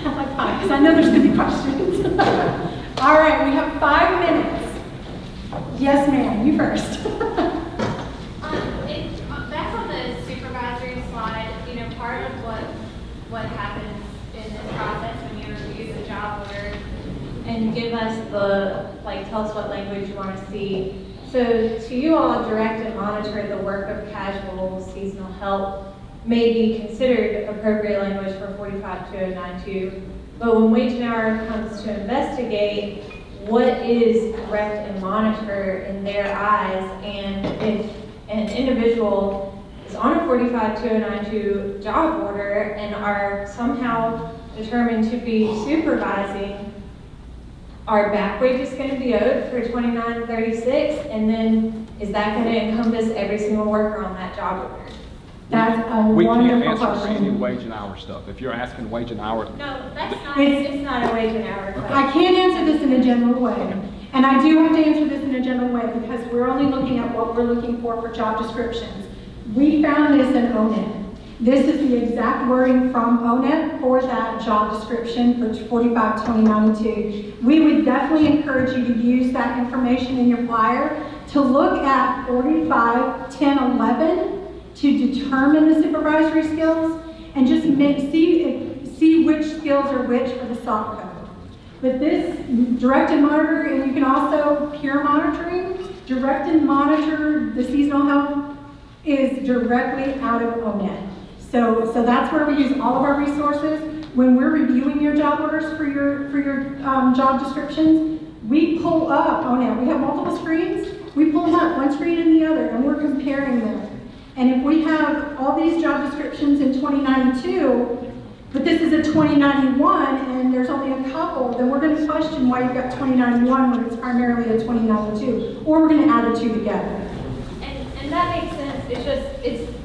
I'd like 5, because I know there's going to be questions. All right, we have 5 minutes. Yes, ma'am, you first. Back on the supervisory slide, you know, part of what happens in this process when you review the job order and give us tell us what language you want to see. So to you all, direct and monitor the work of casual seasonal help may be considered appropriate language for 452092, but when wage and hour comes to investigate, what is direct and monitor in their eyes, and if an individual is on a 452092 job order and are somehow determined to be supervising, are back wages going to be owed for 2936, and then is that going to encompass every single worker on that job order? That's a We can't wonderful answer for any question. wage and hour stuff. If you're asking wage and hour, No, it's not a wage and hour question. I can't answer this in a general way. And I do have to answer this in a general way because we're only looking at what we're looking for job descriptions. We found this in ONET. This is the exact wording from ONET for that job description for 452092. We would definitely encourage you to use that information in your flyer to look at 451011 to determine the supervisory skills and just see which skills are which for the SOC code. But this direct and monitor, and you can also peer monitoring, direct and monitor the seasonal help is directly out of ONET. So that's where we use all of our resources. When we're reviewing your job orders for your job descriptions, we pull up ONET. We have multiple screens. We pull them up, one screen and the other, and we're comparing them. And if we have all these job descriptions in 2092, but this is a 2091 and there's only a couple, then we're going to question why you've got 2091 when it's primarily a 2092, or we're going to add the two together. And that makes sense. It's just,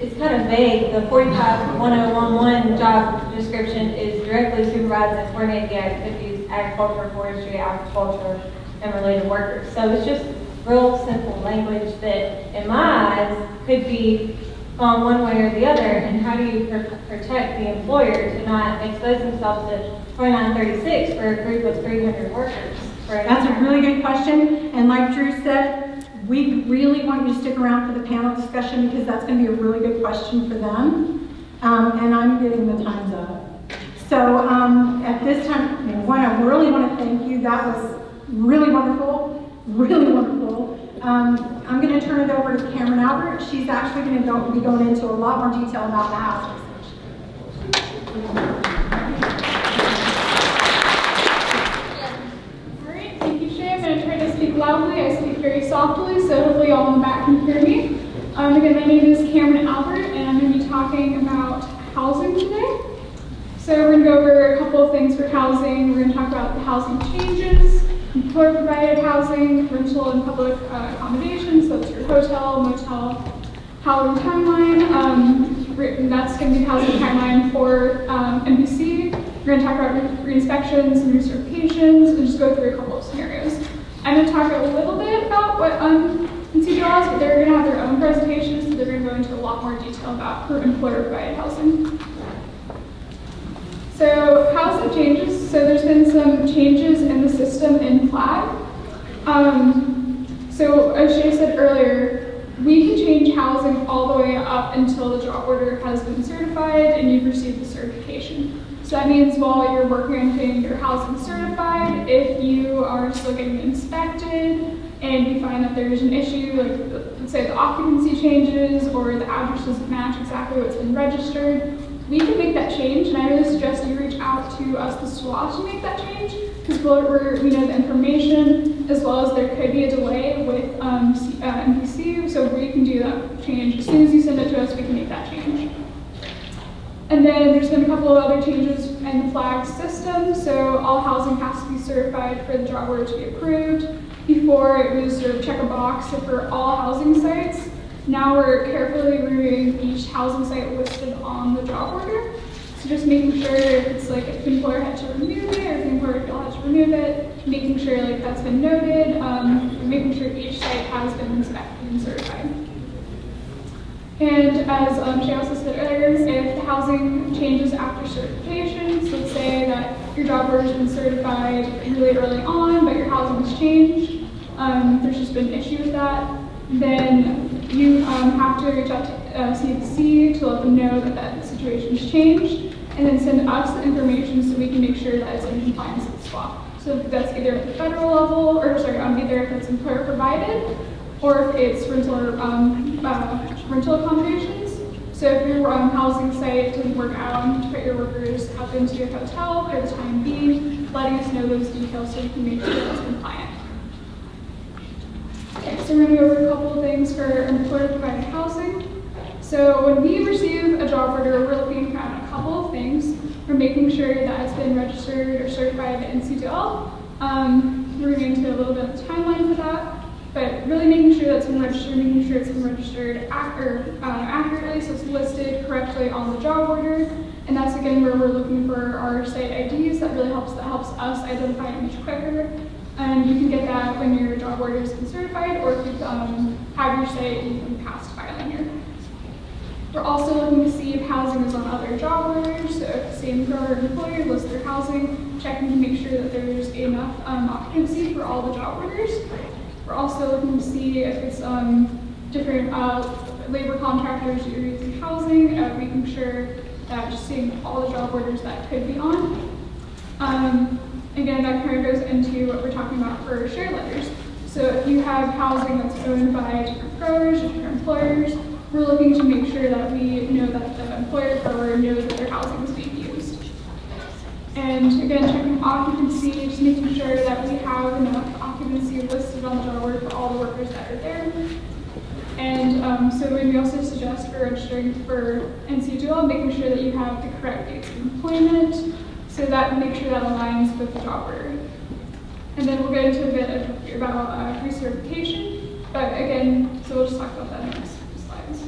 it's kind of vague. The 451011 job description is directly supervising and coordinating the activities, agriculture, forestry, agriculture, and related workers. So it's just real simple language that, in my eyes, could be one way or the other. And how do you protect the employer to not expose themselves to 2936 for a group of 300 workers? That's a really good question. And like Drew said, we really want you to stick around for the panel discussion because that's going to be a really good question for them. And I'm getting the time's up. So at this time, I really want to thank you. That was really wonderful, really wonderful. I'm going to turn it over to Cameron Albert. She's actually going to be going into a lot more detail about the housing. Alright, thank you, Shay. I'm going to try to speak loudly. I speak very softly, so hopefully y'all in the back can hear me. Again, my name is Cameron Albert, and I'm going to be talking about housing today. So we're going to go over a couple of things for housing. We're going to talk about the housing changes, employer-provided housing, rental and public accommodations, so that's your hotel, motel, housing timeline. That's going to be housing timeline for NBC. We're going to talk about re-inspections and recertifications and just go through a couple of scenarios. I'm going to talk a little bit about what CDLs, but they're going to have their own presentations, so they're going to go into a lot more detail about employer-provided housing. So housing changes. So there's been some changes in the system in FLAG. So as Shay said earlier, we can change housing all the way up until the job order has been certified and you've received the certification. So that means while you're working on getting your housing certified, if you are still getting inspected and you find that there's an issue, like let's say the occupancy changes or the address doesn't match exactly what's been registered, we can make that change, and I really suggest you reach out to us, the SWAT, to make that change, because we know the information, as well as there could be a delay with NPC, so we can do that change. As soon as you send it to us, we can make that change. And then there's been a couple of other changes in the FLAG system, so all housing has to be certified for the job order to be approved. Before it was sort of check a box for all housing sites. Now we're carefully reviewing each housing site listed on the job order. So just making sure if it's like if the employer had to remove it or if the employer had to remove it, making sure like that's been noted, making sure each site has been inspected and certified. And as she also said earlier, if the housing changes after certification, so let's say that your job order has been certified really early on, but your housing has changed, there's just been an issue with that, then you have to reach out to CDC to let them know that that situation has changed, and then send us the information so we can make sure that it's in compliance with the swap. So that's either at the federal level, or sorry, either if it's employer provided, or if it's rental accommodations. So if your housing site doesn't work out and you put your workers up into a hotel for the time being, letting us know those details so we can make sure that's compliant. Okay, so we're going to go over a couple of things for employer provided housing. So when we receive a job order, we're looking at a couple of things. We're making sure that it's been registered or certified at NCDL. We're going into a little bit of the timeline for that, but really making sure that's been registered, making sure it's been registered accurately, so it's listed correctly on the job order. And that's again where we're looking for our site IDs. That really helps us identify it much quicker. And you can get that when your job order has been certified, or if you have your site in past filing year. We're also looking to see if housing is on other job orders. So if the same grower or employer lists their housing, checking to make sure that there's enough occupancy for all the job orders. We're also looking to see if it's different labor contractors that are using housing, making sure that just seeing all the job orders that could be on. Again, that kind of goes into what we're talking about for shared letters. So if you have housing that's owned by different growers, different employers, we're looking to make sure that we know that the employer grower knows that their housing is being used. And again, checking occupancy, just making sure that we have enough occupancy listed on the job order for all the workers that are there. And so we also suggest for registering for NCDL, making sure that you have the correct dates of employment, so that make sure that aligns with the job order. And then we'll get into a bit about recertification, but again, so we'll just talk about that in the next few slides.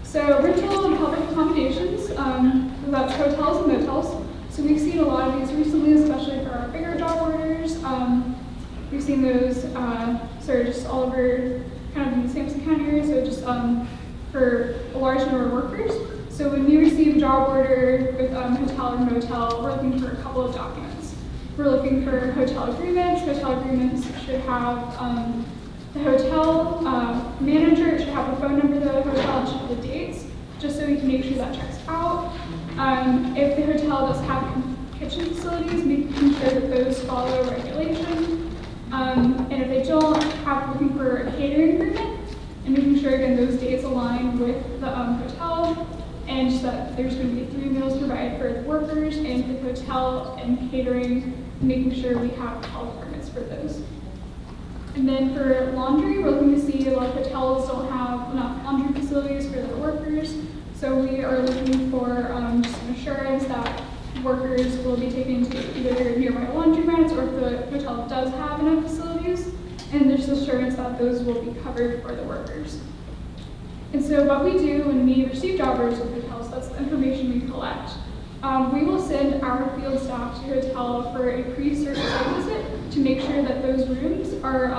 So rental and public accommodations, that's hotels and motels. So we've seen a lot of these recently, especially for our bigger job orders. We've seen those just all over kind of in the Sampson County area, so just for a large number of workers. So when we receive a job order with hotel or motel, we're looking for a couple of documents. We're looking for hotel agreements. Hotel agreements should have the hotel manager, it should have the phone number of the hotel, it should have the dates, just so we can make sure that checks out. If the hotel does have kitchen facilities, making sure that those follow regulation. And if they don't, looking for a catering agreement, and making sure, again, those dates align with the hotel, and just that there's going to be 3 meals provided for the workers, and for the hotel and catering, making sure we have health permits for those. And then for laundry, we're looking to see a lot of hotels don't have enough laundry facilities for their workers, so we are looking for just an assurance that workers will be taken to either nearby laundromats, or if the hotel does have enough facilities, and there's assurance that those will be covered for the workers. And so what we do when we receive job orders with hotels, that's the information we collect. We will send our field staff to a hotel for a pre-cert site visit to make sure that those rooms are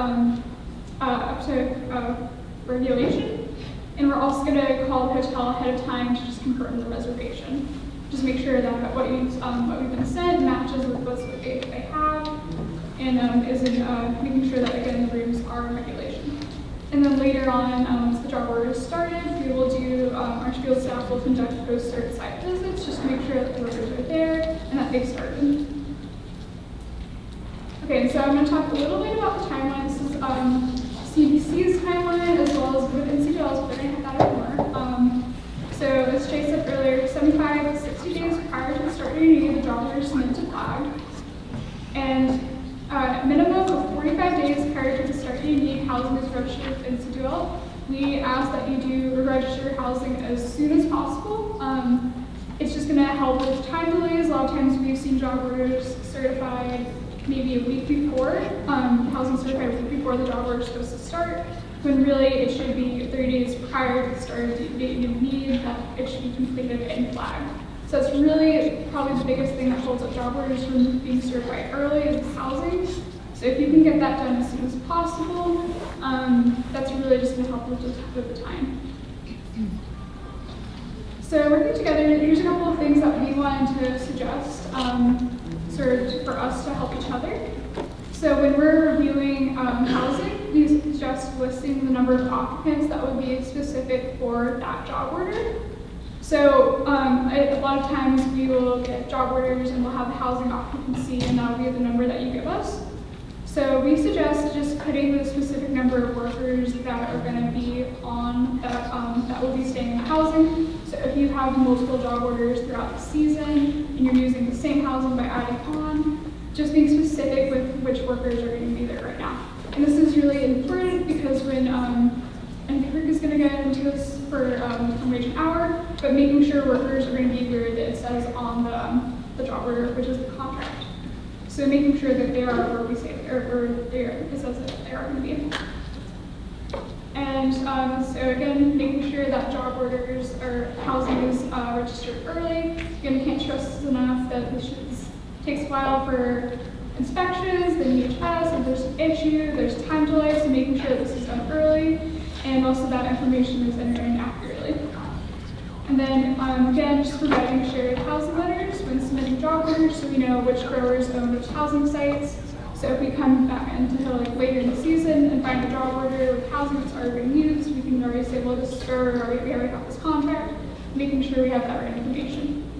up to regulation. And we're also going to call the hotel ahead of time to just confirm the reservation. Just make sure that what we've been sent matches with what they have, and is making sure that, again, the rooms are in regulation. And then later on, once the job order is started, we will do, our field staff will conduct post-cert site visits just to make sure that the workers are there and that they've started. Okay, so I'm going to talk a little bit about the timeline. This is CBC's timeline as well as with NCDL's, but we're going to have that more. So as Jay said earlier, 75 to 60 days prior to the start date, the job order is submitted to flag. And minimum of 45 days prior to the start date, you need housing is registered with NCDL. We ask that you do register housing as soon as possible. It's just going to help with time delays. A lot of times we've seen job orders certified maybe a week before, housing certified a week before the job order is supposed to start, when really it should be 30 days prior to the start date you need that it should be completed and flagged. So it's really probably the biggest thing that holds up job orders from being certified early is housing. So if you can get that done as soon as possible, that's really just going to help with the time. So working together, here's a couple of things that we wanted to suggest sort of for us to help each other. So when we're reviewing housing, we suggest listing the number of occupants that would be specific for that job order. So a lot of times we will get job orders and we'll have the housing occupancy and that'll be the number that you give us. So we suggest just putting the specific number of workers that are going to be on that will be staying in housing. So if you have multiple job orders throughout the season and you're using the same housing by adding on, just being specific with which workers are going to be there right now. And this is really important because when, and Kirk is going to get into this for wage and hour, but making sure workers are going to be where it says on the job order, which is the contract. So making sure that they are where we say, or it says that they are going to be. And so again, making sure that job orders or housing is registered early. Again, we can't stress this enough that this takes a while for inspections, then EHS, if there's an issue, there's time delay, so making sure this is done early, and also that information is entered in accurately. And then again, just providing shared housing letters when submitting job orders so we know which growers own which housing sites. So if we come back into like later in the season and find a job order with housing that's already been used, we can already say, well, this is grower, we already got this contract, making sure we have that right information.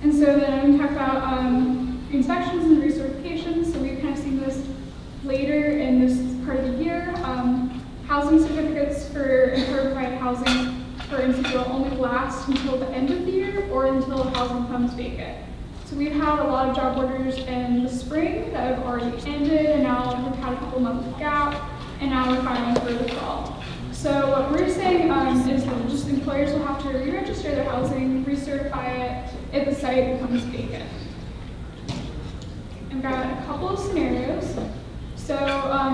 And so then I'm going to talk about inspections and recertifications. So we've kind of seen this later in this part of the year. Housing certificates for certified housing for instance will only last until the end of the year or until housing comes vacant. So we've had a lot of job orders in the spring that have already ended, and now we've had a couple months of gap, and now we're filing for the fall. So what we're saying is that just employers will have to re-register their housing, recertify it if the site becomes vacant. I've got a couple of scenarios. So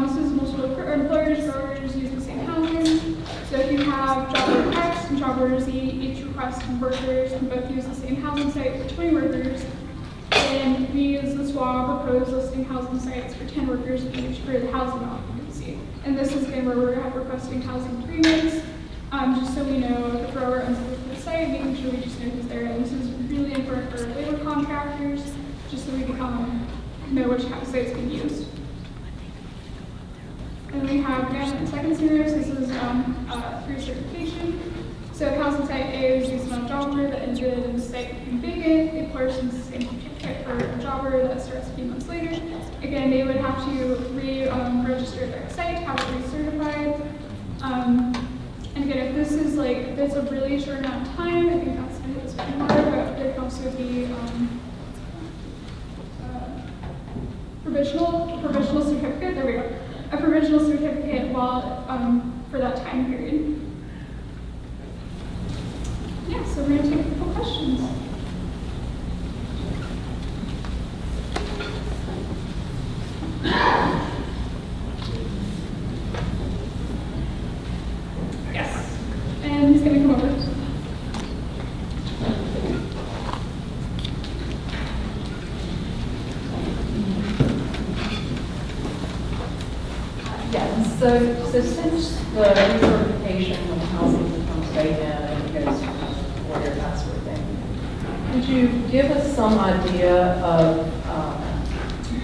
this is multiple employers, growers use the same housing. So if you have job order X and job order Z, each request from workers can both use the same housing site for 20 workers. And we use the SWA proposed listing housing sites for 10 workers each for the housing occupancy. And this is again where we're requesting housing agreements, just so we know the grower owns the site, making sure we just know who's there. And this is really important for labor contractors, just so we can know which house site's being used. And we have, again, the second scenario, so this is recertification. So if housing site A is used on a job order that ended and the site became vacant, the employer sends the same certificate for a job order that starts a few months later. Again, they would have to re-register their site, have it recertified. And again, if this is like, if it's a really short amount of time, I think that's going to be more, but there can also be provisional certificate, there we go. A provisional certificate while for that time period. Yeah, so we're going to take a couple questions. Yes. And he's going to come over. So since the recertification when housing becomes vacant and it goes to order, that sort of thing, could you give us some idea of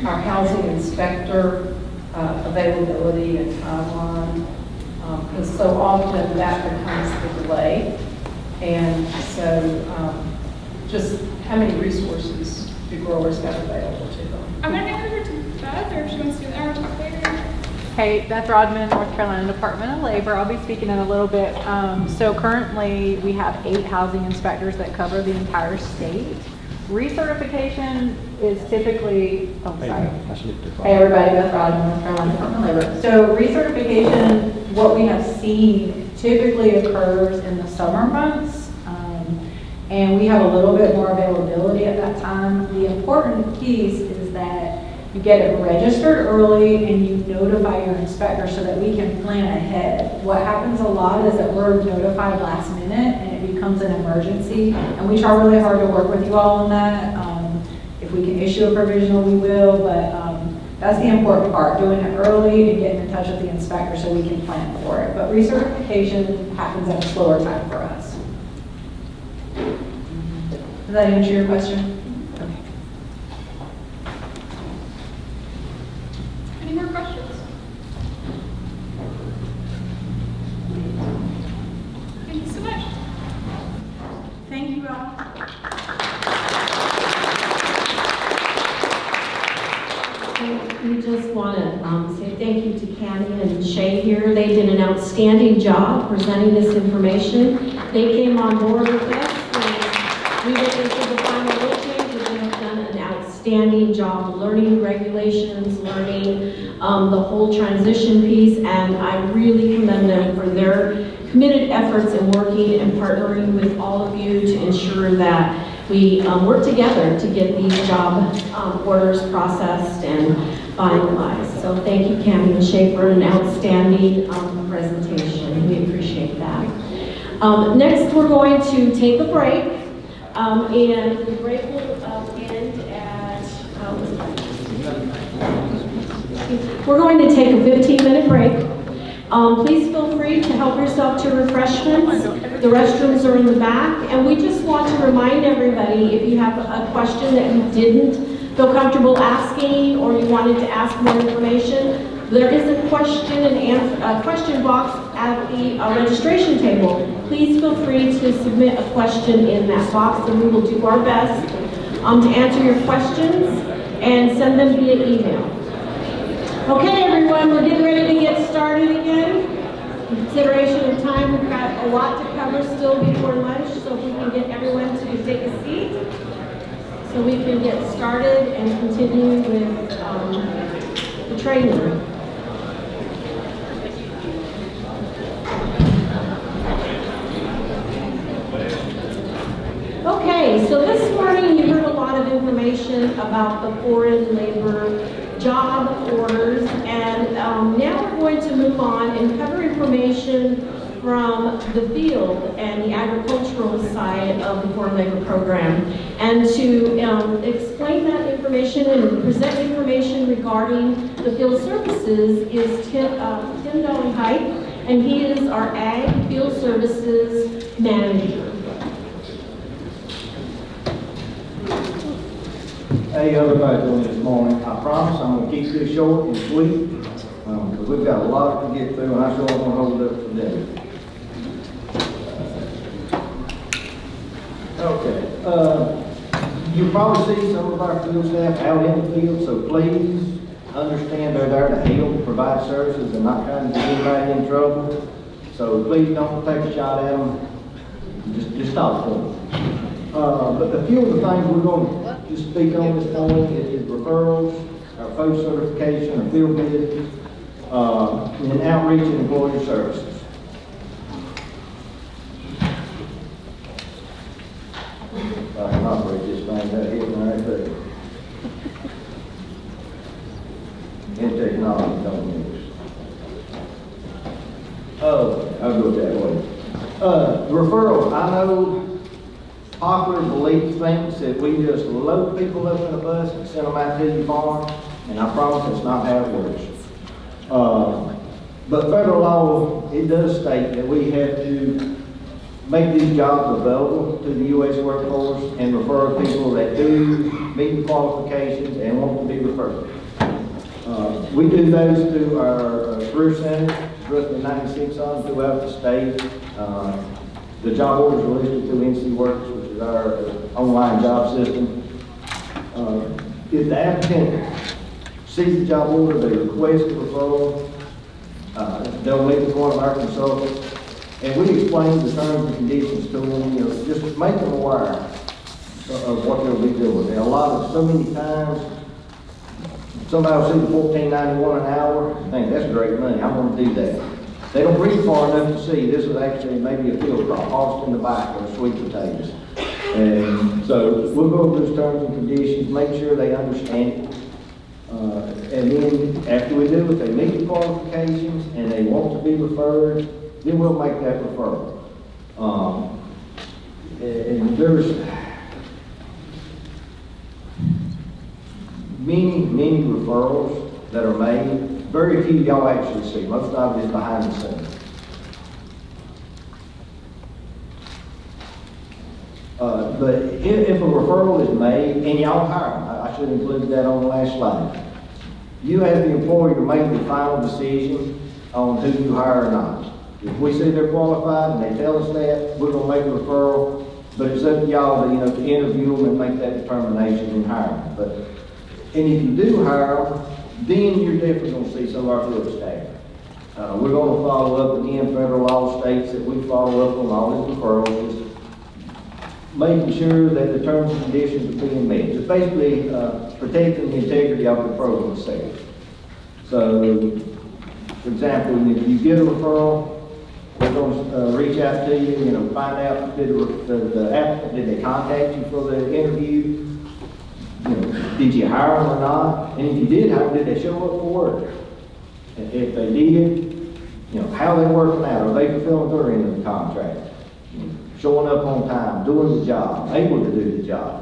our housing inspector availability and timeline? Because so often that becomes the delay. And so just how many resources do growers have available to them? I'm going to hand over to Beth, or if she wants to do that, or talk later. Hey, Beth Rodman, North Carolina Department of Labor. I'll be speaking in a little bit. So currently we have 8 housing inspectors that cover the entire state. Recertification is typically, Hey everybody, Beth Rodman, North Carolina Department of Labor. So recertification, what we have seen typically occurs in the summer months. And we have a little bit more availability at that time. The important piece is You get it registered early and you notify your inspector so that we can plan ahead. What happens a lot is that we're notified last minute and it becomes an emergency. And we try really hard to work with you all on that. If we can issue a provisional, we will, but that's the important part, doing it early and getting in touch with the inspector so we can plan for it. But recertification happens at a slower time for us. Does that answer your question? Okay. Any more questions? Thank you so much. Thank you all. We just want to say thank you to Candy and Shay here. They did an outstanding job presenting this information. They came on board with us. We went into the final rule change, and they have done an outstanding job learning regulations, learning the whole transition piece, and I really commend them for their committed efforts in working and partnering with all of you to ensure that we work together to get these job orders processed and finalized. So thank you, Candy and Shay, for an outstanding presentation. We appreciate that. Next, we're going to take a break, and the break will end at, we're going to take a 15-minute break. Please feel free to help yourself to refreshments. The restrooms are in the back, and we just want to remind everybody, if you have a question that you didn't feel comfortable asking or you wanted to ask more information, there is a question box at the registration table. Please feel free to submit a question in that box, and we will do our best to answer your questions and send them via email. Okay, everyone, we're getting ready to get started again. In consideration of time, we've got a lot to cover still before lunch, so if we can get everyone to take a seat so we can get started and continue with the training. Okay, so this morning you heard a lot of information about the foreign labor job orders, and now we're going to move on and cover information from the field and the agricultural side of the foreign labor program. And to explain that information and present information regarding the field services is Tim Dolly-Height, and he is our Ag Field Services Manager. Hey, everybody doing this morning. I promise I'm going to keep this short and sweet because we've got a lot to get through, and I sure want to hold it up for dinner. Okay. You probably see some of our field staff out in the field, so please understand they're there to help, provide services, and not trying to get anybody in trouble. So please don't take a shot at them. Just stop for them. But a few of the things we're going to speak on this morning is referrals, our post certification, our field visits, and outreach and employer services. I can operate this thing right here and right there. And technology don't mix. Oh, I'll go that way. Referral, I know popular belief thinks that we just load people up in a bus and send them out to the farm, and I promise that's not how it works. But federal law, it does state that we have to make these jobs available to the U.S. workforce and refer people that do meet the qualifications and want to be referred. We do those through our career center, roughly 96 of them throughout the state. The job orders are listed through NC Works, which is our online job system. If the applicant sees the job order, they request a referral. They'll meet with one of our consultants, and we explain the terms and conditions to them, just make them aware of what they'll be doing. And so many times, somebody will see the $14.91 an hour and think, that's great money, I'm going to do that. They don't read far enough to see this is actually maybe a field crop, Austin tobacco, or sweet potatoes. And so we'll go over those terms and conditions, make sure they understand it. And then after we do it, they meet the qualifications and they want to be referred, then we'll make that referral. And there's many referrals that are made. Very few y'all actually see. Most of it is behind the scenes. But if a referral is made, and y'all hire them, I should include that on the last slide. You as the employer make the final decision on who you hire or not. If we see they're qualified and they tell us that, we're gonna make a referral, but it's up to y'all to, to interview them and make that determination and hire them. And if you do hire them, then you're definitely gonna see some of our field staff. We're gonna follow up again, federal law states that we follow up on all these referrals, making sure that the terms and conditions are being met. It's basically protecting the integrity of the program itself. So, for example, if you get a referral, we're going to reach out to you, find out, did the applicant, did they contact you for the interview? Did you hire them or not? And if you did hire them, did they show up for work? And if they did, how are they working out? Are they fulfilling their end of the contract? Showing up on time, doing the job, able to do the job.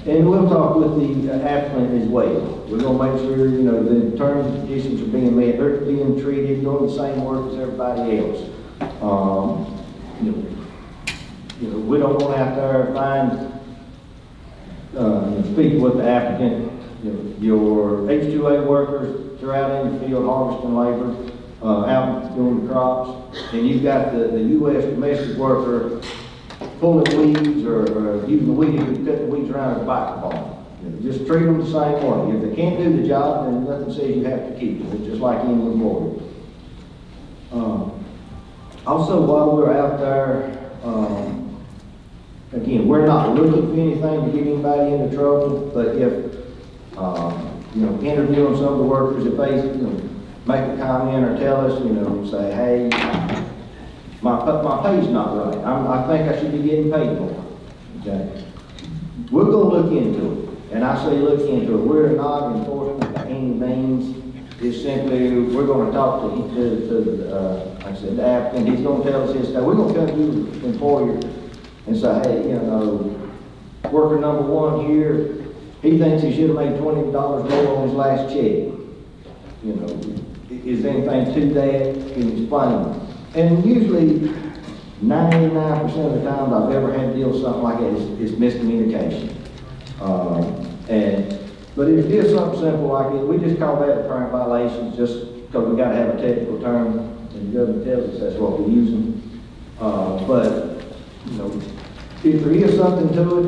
And we'll talk with the applicant as well. We're going to make sure, the terms and conditions are being met. They're being treated, doing the same work as everybody else. We don't want out there find, speak with the applicant, your H-2A workers, they're out in the field harvesting labor, out doing the crops, and you've got the U.S. domestic worker pulling weeds or using the weed eater to cut the weeds around his bike farm. Just treat them the same way. If they can't do the job, then nothing says you have to keep them. It's just like any employee. Also, while we're out there, again, we're not looking for anything to get anybody into trouble, but if, interviewing some of the workers, if they, make a comment or tell us, say, hey, my pay's not right. I think I should be getting paid more. Okay? We're going to look into it. And I say look into it. We're not enforcement by any means. It's simply, we're going to talk to like I said, the applicant. He's going to tell us his stuff. We're going to come to the employer and say, hey, worker number one here, he thinks he should have made $20 more on his last check. Is there anything to that? Can you explain it? And usually, 99% of the time I've ever had to deal with something like that is miscommunication. But if it is something simple like it, we just call that apparent violations just because we got to have a technical term, and the government tells us that's what we're using. If there is something to it,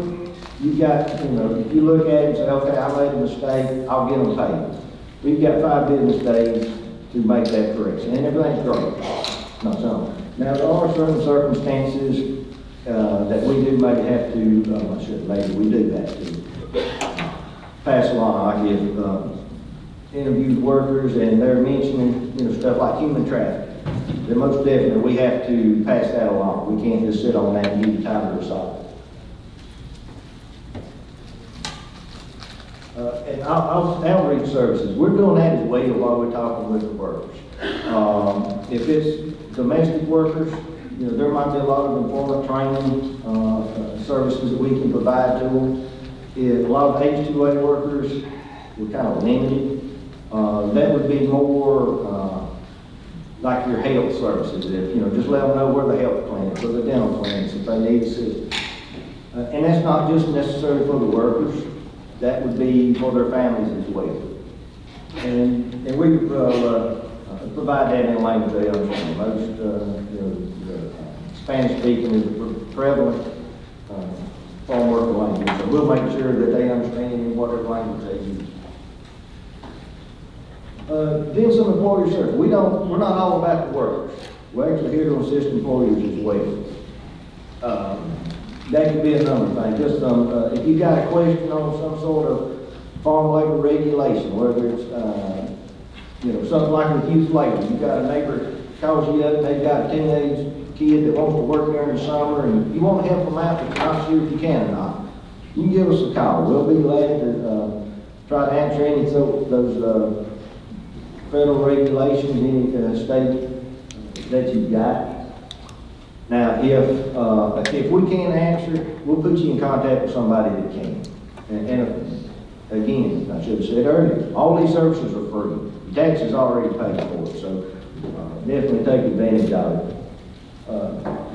you got, if you look at it and say, okay, I made a mistake, I'll get them paid. We've got 5 business days to make that correction, and everything's great. Not some. Now, there are certain circumstances that we do maybe have to, we do have to pass along, like if interviewed workers and they're mentioning, stuff like human trafficking. Then most definitely we have to pass that along. We can't just sit on that and give you time to resolve. And outreach services, we're doing that as well while we're talking with the workers. If it's domestic workers, there might be a lot of employment training services that we can provide to them. If a lot of H-2A workers, we're kind of limited. That would be more like your health services. If, just let them know where the health clinics or the dental clinics if they need assistance. And that's not just necessary for the workers. That would be for their families as well. And we provide that in language they understand. Most Spanish speaking is prevalent farm worker language, so we'll make sure that they understand in whatever language they use. Then some employer service. We're not all about the workers. We're actually here to assist employers as well. That could be a number of things. Just if you got a question on some sort of farm labor regulation, whether it's something like with youth labor. You got a neighbor calls you up, they've got a teenage kid that wants to work there in the summer, and you want to help them out, but you're not sure if you can or not. You can give us a call. We'll be glad to try to answer any of those federal regulations, any state that you've got. Now, if we can't answer, we'll put you in contact with somebody that can. And again, I should have said earlier, all these services are free. Your taxes already paid for it, so definitely take advantage of it.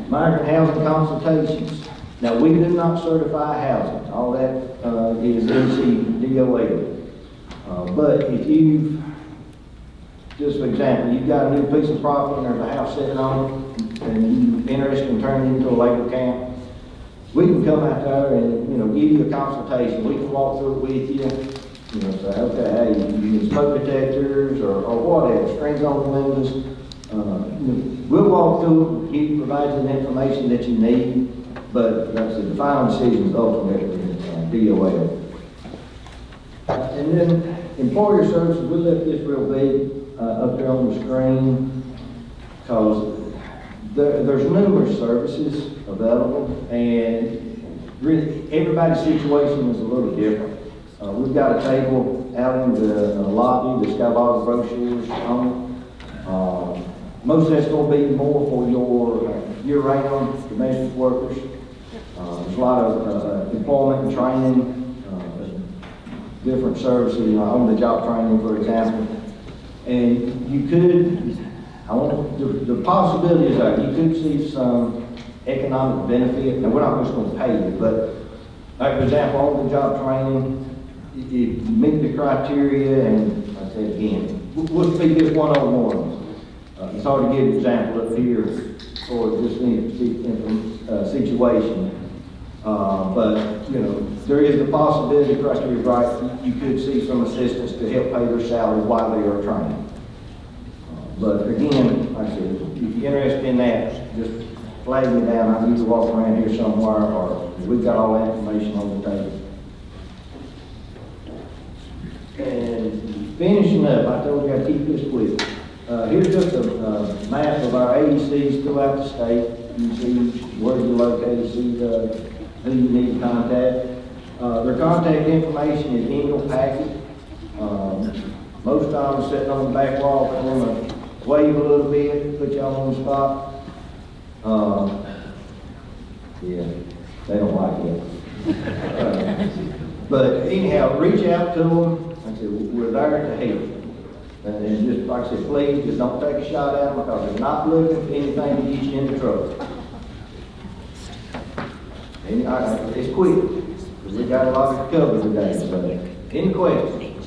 Migrant housing consultations. Now, we do not certify housing. All that is NCDOA. But if you've, just for example, you've got a new piece of property and there's a house sitting on it, and you're interested in turning it into a labor camp, we can come out there and, give you a consultation. We can walk through it with you, say, okay, hey, you need smoke detectors or whatever, strings on the windows. We'll walk through it, provide you the information that you need, but like I said, the final decision is ultimately DOL. And then employer services, we left this real big up there on the screen, because there's numerous services available, and really everybody's situation is a little different. We've got a table out in the lobby that's got a lot of brochures on it. Most of that's going to be more for your year-round domestic workers. There's a lot of employment and training, different services, on-the-job training, for example. And you could, the possibility is that you could see some economic benefit. Now, we're not just going to pay you, but like, for example, on-the-job training, if you meet the criteria, and I say again, we'll speak this 101. It's hard to give an example up here for just any situation. But, there is the possibility, criteria right, you could see some assistance to help pay their salary while they are training. But again, like I said, if you're interested in that, just flag me down. I need to walk around here somewhere, or we've got all that information on the table. And finishing up, I told you I'd keep this quick. Here's just a map of our AECs throughout the state. You can see where you're located, see who you need to contact. Their contact information is in your packet. Most times sitting on the back wall, I'm going to wave a little bit, put y'all on the spot. Yeah, they don't like it. But anyhow, reach out to them. Like I said, we're there to help. And just like I said, please, just don't take a shot at them, because they're not looking for anything to get you into trouble. And it's quick, because we got a lot to cover today. So, any questions?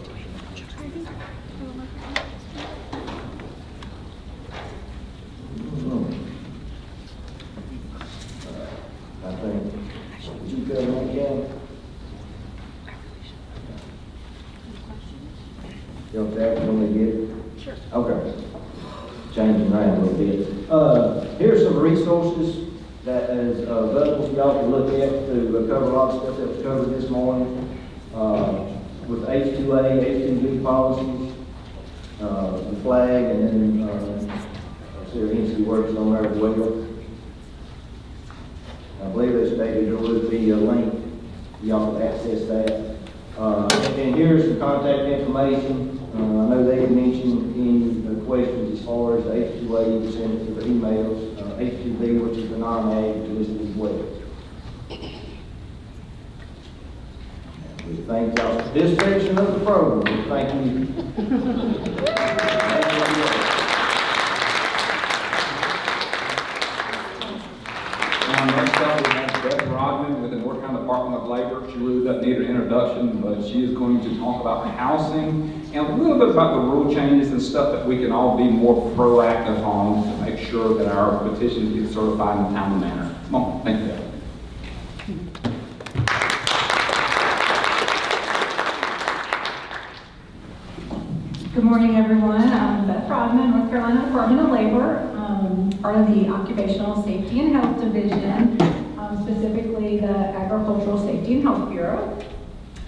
I think, did you cover that, Ken? You know, that when we get it? Sure. Okay. Changing around a little bit. Here's some resources that is available for y'all to look at to cover a lot of stuff that was covered this morning. With H-2A, H-2B policies, the flag, and then I see our NC works on there as well. I believe they stated there would be a link for y'all to access that. And here's the contact information. I know they had mentioned in the questions as far as the H-2A, you can send it to the emails. H-2B, which is the non-ag, is listed as well. We thank y'all for this section of the program. Thank you. Next up, we have Beth Rodman with the North Carolina Department of Labor. She really doesn't need an introduction, but she is going to talk about housing and a little bit about the rule changes and stuff that we can all be more proactive on to make sure that our petitions get certified in a timely manner. Come on, thank you, Beth. Good morning, everyone. I'm Beth Rodman, North Carolina Department of Labor, part of the Occupational Safety and Health Division, specifically the Agricultural Safety and Health Bureau.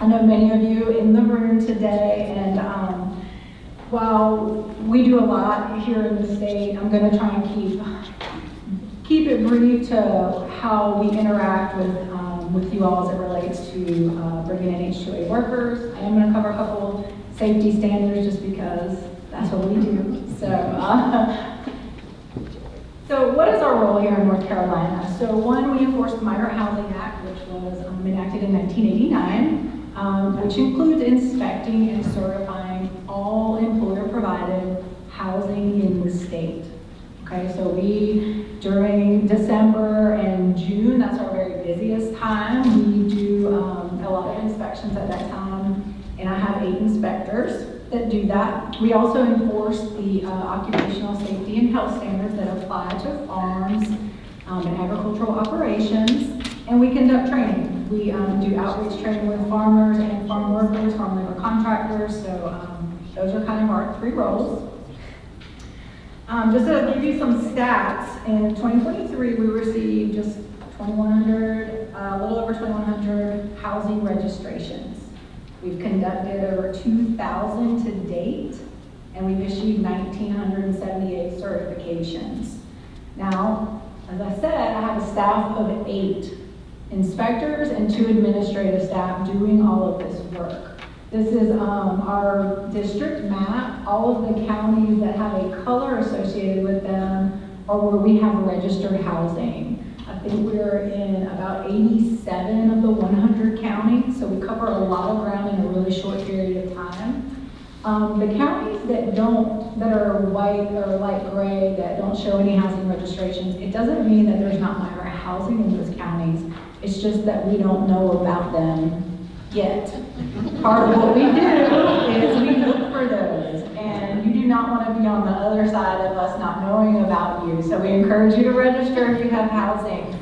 I know many of you in the room today, and while we do a lot here in the state, I'm going to try and keep it brief to how we interact with you all as it relates to bringing in H-2A workers. I am going to cover a couple safety standards just because that's what we do. So what is our role here in North Carolina? So one, we enforce the Migrant Housing Act, which was enacted in 1989, which includes inspecting and certifying all employer-provided housing in the state. Okay, so we, during December and June, that's our very busiest time, we do a lot of inspections at that time, and I have 8 inspectors that do that. We also enforce the occupational safety and health standards that apply to farms and agricultural operations, and we conduct training. We do outreach training with farmers and farm workers, farm labor contractors, so those are kind of our 3 roles. Just to give you some stats, in 2023 we received just 2,100, a little over 2,100 housing registrations. We've conducted over 2,000 to date, and we've issued 1,978 certifications. Now, as I said, I have a staff of 8 inspectors and 2 administrative staff doing all of this work. This is our district map. All of the counties that have a color associated with them are where we have registered housing. I think we're in about 87 of the 100 counties, so we cover a lot of ground in a really short period of time. The counties that are white or light gray, that don't show any housing registrations, it doesn't mean that there's not migrant housing in those counties. It's just that we don't know about them yet. Part of what we do is we look for those, and you do not want to be on the other side of us not knowing about you. So we encourage you to register if you have housing.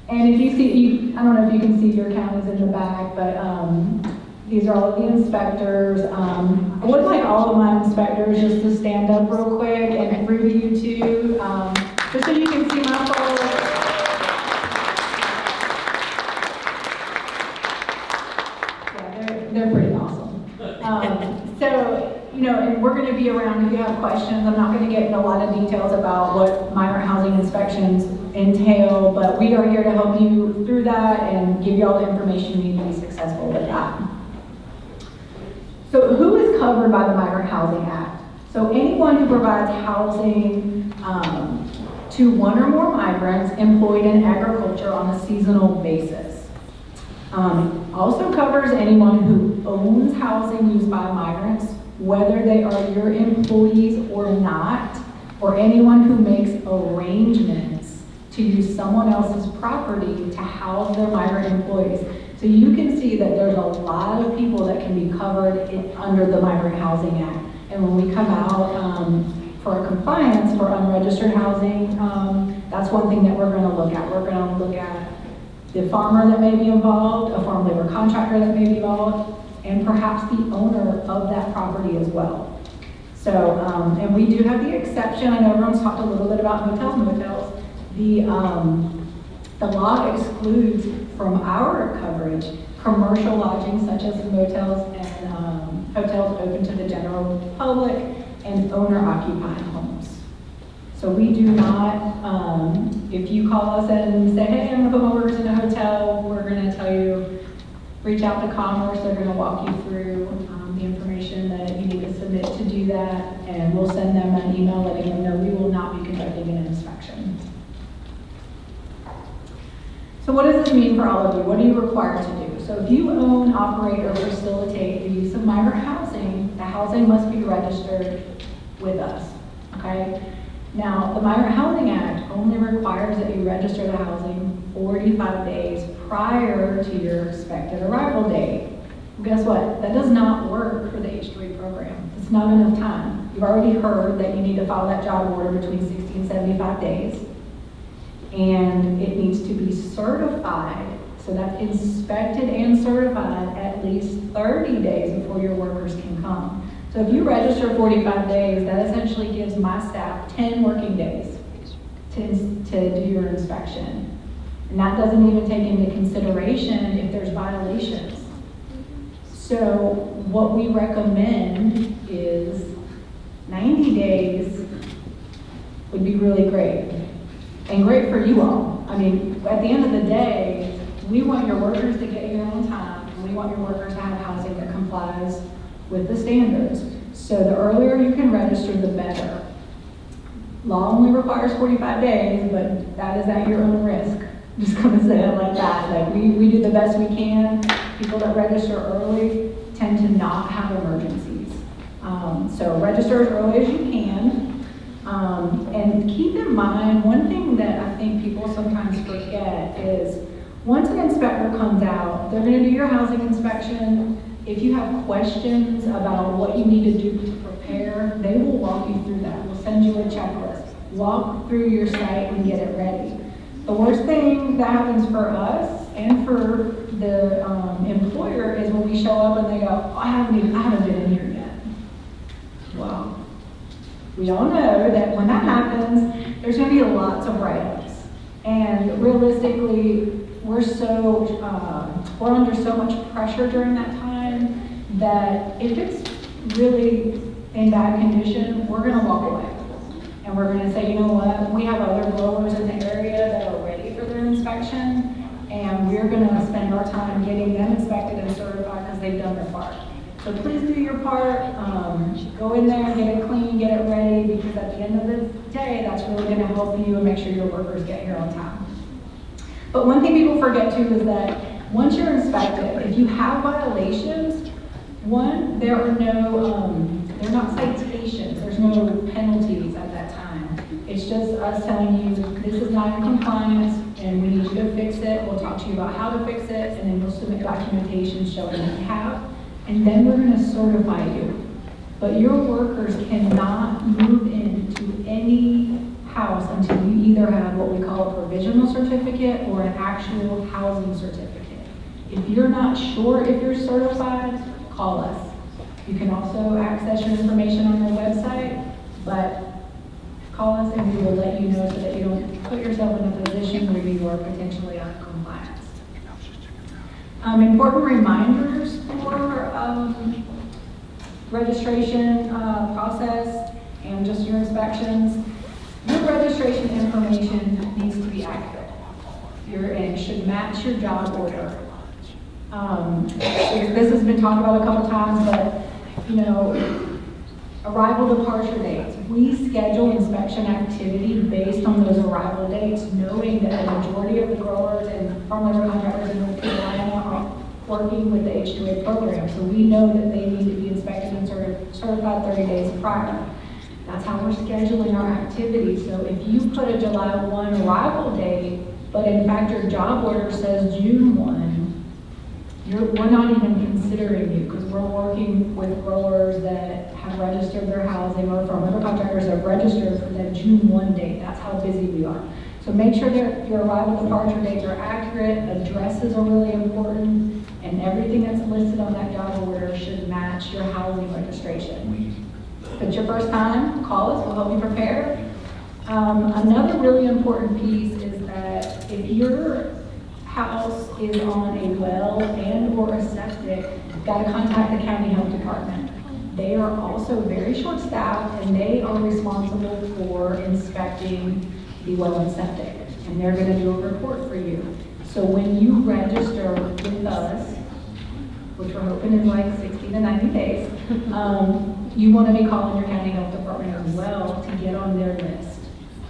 And if you see, I don't know if you can see your counties in the back, but these are all of the inspectors. I would like all of my inspectors just to stand up real quick and preview you too, just so you can see my photo. They're pretty awesome. So, and we're going to be around if you have questions. I'm not going to get into a lot of details about what migrant housing inspections entail, but we are here to help you through that and give you all the information you need to be successful with that. So who is covered by the Migrant Housing Act? So anyone who provides housing to 1 or more migrants employed in agriculture on a seasonal basis. Also covers anyone who owns housing used by migrants, whether they are your employees or not, or anyone who makes arrangements to use someone else's property to house their migrant employees. So you can see that there's a lot of people that can be covered under the Migrant Housing Act. And when we come out for compliance for unregistered housing, that's one thing that we're going to look at. We're going to look at the farmer that may be involved, a farm labor contractor that may be involved, and perhaps the owner of that property as well. So, and we do have the exception. I know everyone's talked a little bit about hotels and motels. The law excludes from our coverage commercial lodging such as motels and hotels open to the general public and owner-occupied homes. So we do not, if you call us and say, hey, I'm gonna put my workers in a hotel, we're gonna tell you, reach out to Commerce, they're gonna walk you through the information that you need to submit to do that, and we'll send them an email letting them know we will not be conducting an inspection. So what does this mean for all of you? What are you required to do? So if you own, operate, or facilitate the use of migrant housing, the housing must be registered with us, okay? Now, the Migrant Housing Act only requires that you register the housing 45 days prior to your expected arrival date. Well, guess what? That does not work for the H-2A program. It's not enough time. You've already heard that you need to file that job order between 60 and 75 days. And it needs to be certified, so that's inspected and certified at least 30 days before your workers can come. So if you register 45 days, that essentially gives my staff 10 working days to do your inspection. And that doesn't even take into consideration if there's violations. So what we recommend is 90 days would be really great. And great for you all. I mean, at the end of the day, we want your workers to get here on time, and we want your workers to have housing that complies with the standards. So the earlier you can register, the better. Law only requires 45 days, but that is at your own risk. Just gonna say it like that. Like we do the best we can. People that register early tend to not have emergencies. So register as early as you can. And keep in mind, one thing that I think people sometimes forget is once an inspector comes out, they're gonna do your housing inspection. If you have questions about what you need to do to prepare, they will walk you through that. We'll send you a checklist. Walk through your site and get it ready. The worst thing that happens for us and for the employer is when we show up and they go, I haven't been in here yet. Well, we all know that when that happens, there's going to be lots of write-ups. And realistically, we're under so much pressure during that time that if it's really in bad condition, we're going to walk away. And we're going to say, you know what, we have other growers in the area that are ready for their inspection, and we're going to spend our time getting them inspected and certified because they've done their part. So please do your part. Go in there, get it clean, get it ready, because at the end of the day, that's really going to help you and make sure your workers get here on time. But one thing people forget too is that once you're inspected, if you have violations, one, there are they're not citations, there's no penalties at that time. It's just us telling you, this is not in compliance, and we need you to fix it. We'll talk to you about how to fix it, and then we'll submit documentation showing that you have, and then we're gonna certify you. But your workers cannot move into any house until you either have what we call a provisional certificate or an actual housing certificate. If you're not sure if you're certified, call us. You can also access your information on our website, but call us and we will let you know so that you don't put yourself in a position where you are potentially out of compliance. Important reminders for registration process and just your inspections. Your registration information needs to be accurate. And it should match your job order. This has been talked about a couple times, but arrival departure dates. We schedule inspection activity based on those arrival dates, knowing that the majority of the growers and farm labor contractors in North Carolina are working with the H-2A program. So we know that they need to be inspected and certified 30 days prior. That's how we're scheduling our activity. So if you put a July 1 arrival date, but in fact your job order says June 1, we're not even considering you because we're working with growers that have registered their housing or farm labor contractors that have registered for that June 1 date. That's how busy we are. So make sure that your arrival departure dates are accurate, addresses are really important, and everything that's listed on that job order should match your housing registration. If it's your first time, call us, we'll help you prepare. Another really important piece is that if your house is on a well and or a septic, you've got to contact the county health department. They are also very short-staffed and they are responsible for inspecting the well and septic. And they're going to do a report for you. So when you register with us, which we're hoping is like 60 to 90 days, you want to be calling your county health department as well to get on their list.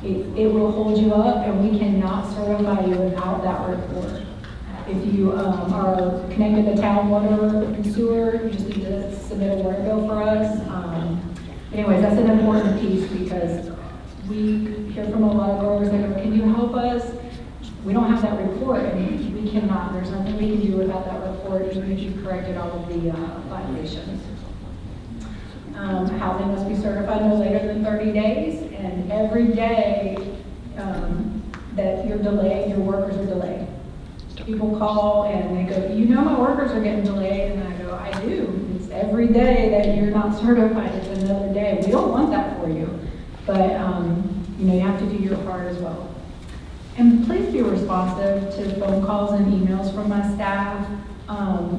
It will hold you up, and we cannot certify you without that report. If you are connected to town water and sewer, you just need to submit a water bill for us. Anyways, that's an important piece because we hear from a lot of growers that go, can you help us? We don't have that report, and we cannot. There's nothing we can do without that report, even if you've corrected all of the violations. Housing must be certified no later than 30 days, and every day that you're delayed, your workers are delayed. People call and they go, my workers are getting delayed, and I go, I do. It's every day that you're not certified, it's another day. We don't want that for you, but you have to do your part as well. And please be responsive to phone calls and emails from my staff.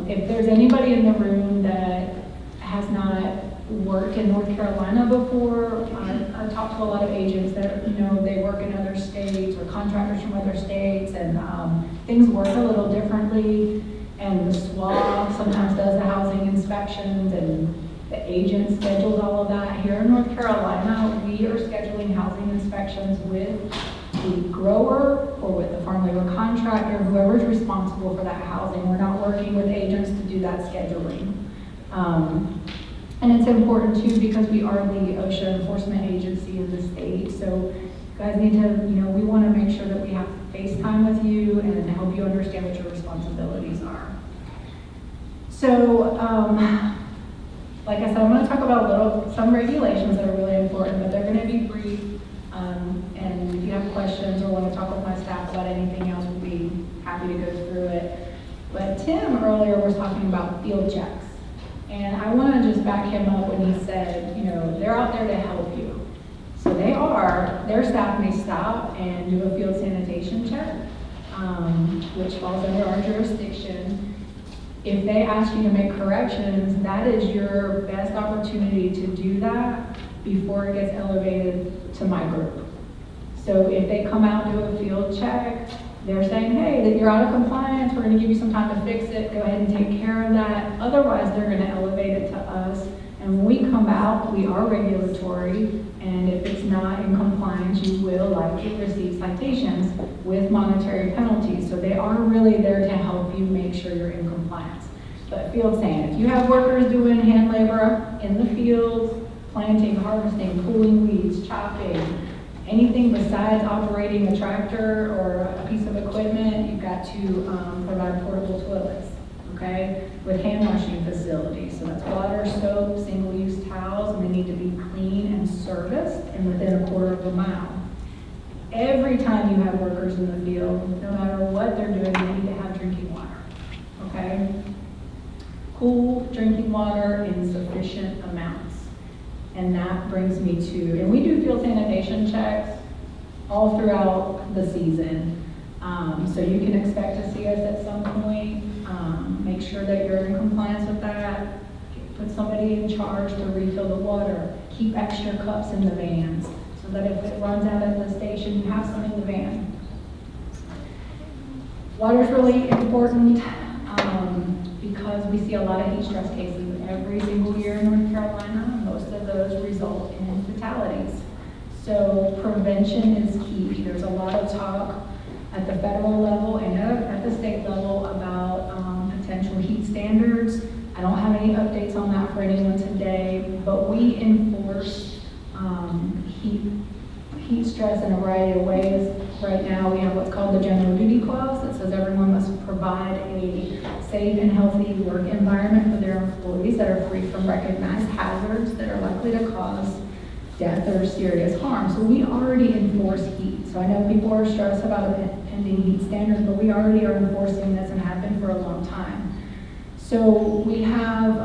If there's anybody in the room that has not worked in North Carolina before, I've talked to a lot of agents that, they work in other states or contractors from other states, and things work a little differently. And the SWA sometimes does the housing inspections, and the agent schedules all of that. Here in North Carolina, we are scheduling housing inspections with the grower or with the farm labor contractor, whoever's responsible for that housing. We're not working with agents to do that scheduling. And it's important too, because we are the OSHA enforcement agency in the state. So you guys need to, we want to make sure that we have FaceTime with you and help you understand what your responsibilities are. So, like I said, I'm going to talk about some regulations that are really important, but they're going to be brief. And if you have questions or want to talk with my staff about anything else, we'll be happy to go through it. But Tim earlier was talking about field checks. And I want to just back him up when he said, they're out there to help you. So they are. Their staff may stop and do a field sanitation check, which falls under our jurisdiction. If they ask you to make corrections, that is your best opportunity to do that before it gets elevated to my group. So if they come out and do a field check, they're saying, hey, that you're out of compliance, we're going to give you some time to fix it, go ahead and take care of that. Otherwise, they're going to elevate it to us. And when we come out, we are regulatory, and if it's not in compliance, you will likely receive citations with monetary penalties. So they are really there to help you make sure you're in compliance. But field sand, if you have workers doing hand labor in the field, planting, harvesting, pulling weeds, chopping, anything besides operating a tractor or a piece of equipment, you've got to provide portable toilets, okay, with hand washing facilities. So that's water, soap, single-use towels, and they need to be clean and serviced and within a quarter of a mile. Every time you have workers in the field, no matter what they're doing, they need to have drinking water, okay? Cool drinking water in sufficient amounts. And that brings me to, and we do field sanitation checks all throughout the season. So you can expect to see us at some point. Make sure that you're in compliance with that. Put somebody in charge to refill the water. Keep extra cups in the vans so that if it runs out at the station, you have some in the van. Water's really important because we see a lot of heat stress cases every single year in North Carolina. Most of those result in fatalities. So prevention is key. There's a lot of talk at the federal level and at the state level about potential heat standards. I don't have any updates on that for anyone today, but we enforce heat stress in a variety of ways. Right now, we have what's called the general duty clause that says everyone must provide a safe and healthy work environment for their employees that are free from recognized hazards that are likely to cause death or serious harm. So we already enforce heat. So I know people are stressed about pending heat standards, but we already are enforcing this and have been for a long time. So we have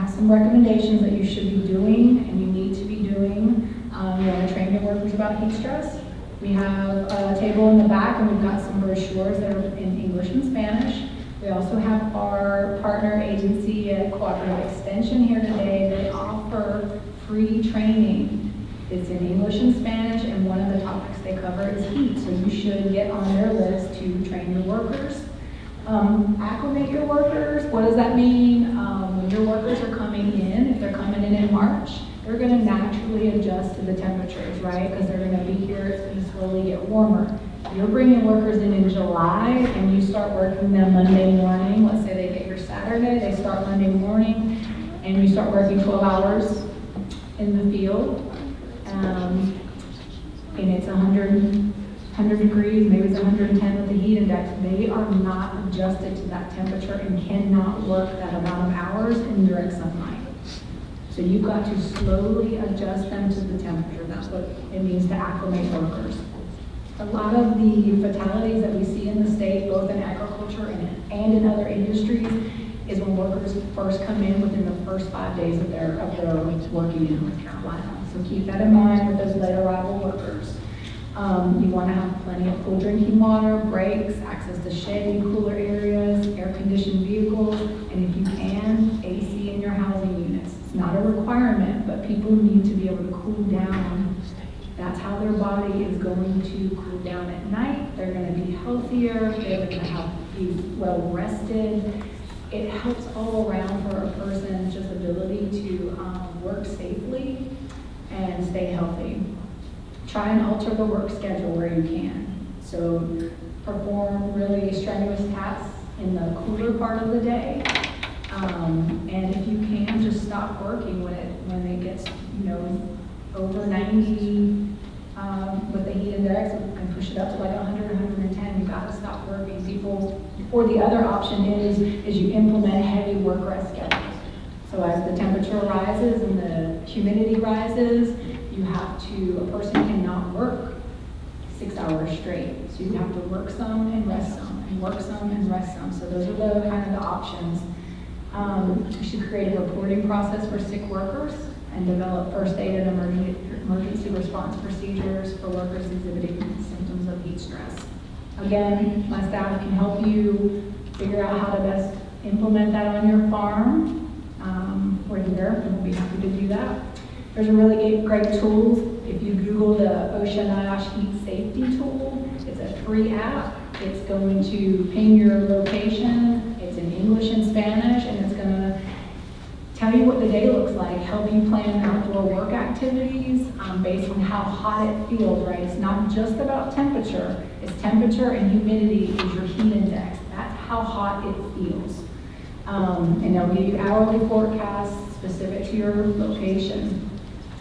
some recommendations that you should be doing and you need to be doing. You want to train your workers about heat stress. We have a table in the back, and we've got some brochures that are in English and Spanish. We also have our partner agency at Cooperative Extension here today. They offer free training. It's in English and Spanish, and one of the topics they cover is heat. So you should get on their list to train your workers. Acclimate your workers. What does that mean? When your workers are coming in, if they're coming in March, they're going to naturally adjust to the temperatures, right? Because they're going to be here, it's going to slowly get warmer. If you're bringing workers in July and you start working them Monday morning, let's say they get here Saturday, they start Monday morning, and you start working 12 hours in the field, and it's 100 degrees, maybe it's 110 with the heat index, they are not adjusted to that temperature and cannot work that amount of hours in direct sunlight. So you've got to slowly adjust them to the temperature. That's what it means to acclimate workers. A lot of the fatalities that we see in the state, both in agriculture and in other industries, is when workers first come in within the first 5 days of their working in North Carolina. So keep that in mind with those late arrival workers. You want to have plenty of cool drinking water, breaks, access to shade, cooler areas, air-conditioned vehicles, and if you can, AC in your housing units. It's not a requirement, but people need to be able to cool down. That's how their body is going to cool down at night. They're going to be healthier. They're going to be well rested. It helps all around for a person's just ability to work safely and stay healthy. Try and alter the work schedule where you can. So perform really strenuous tasks in the cooler part of the day. And if you can, just stop working when it gets, over 90 with the heat index, and push it up to like 100, 110. You've got to stop working. People, or the other option is you implement heavy work rest schedules. So as the temperature rises and the humidity rises, a person cannot work 6 hours straight. So you have to work some and rest some, and work some and rest some. So those are the kind of the options. We should create a reporting process for sick workers and develop first aid and emergency response procedures for workers exhibiting symptoms of heat stress. Again, my staff can help you figure out how to best implement that on your farm. We're here and we'll be happy to do that. There's a really great tool. If you Google the Ocean NIOSH Heat Safety Tool, it's a free app. It's going to ping your location. It's in English and Spanish, and it's going to tell you what the day looks like, help you plan outdoor work activities based on how hot it feels, right? It's not just about temperature. It's temperature and humidity is your heat index. That's how hot it feels. And they'll give you hourly forecasts specific to your location.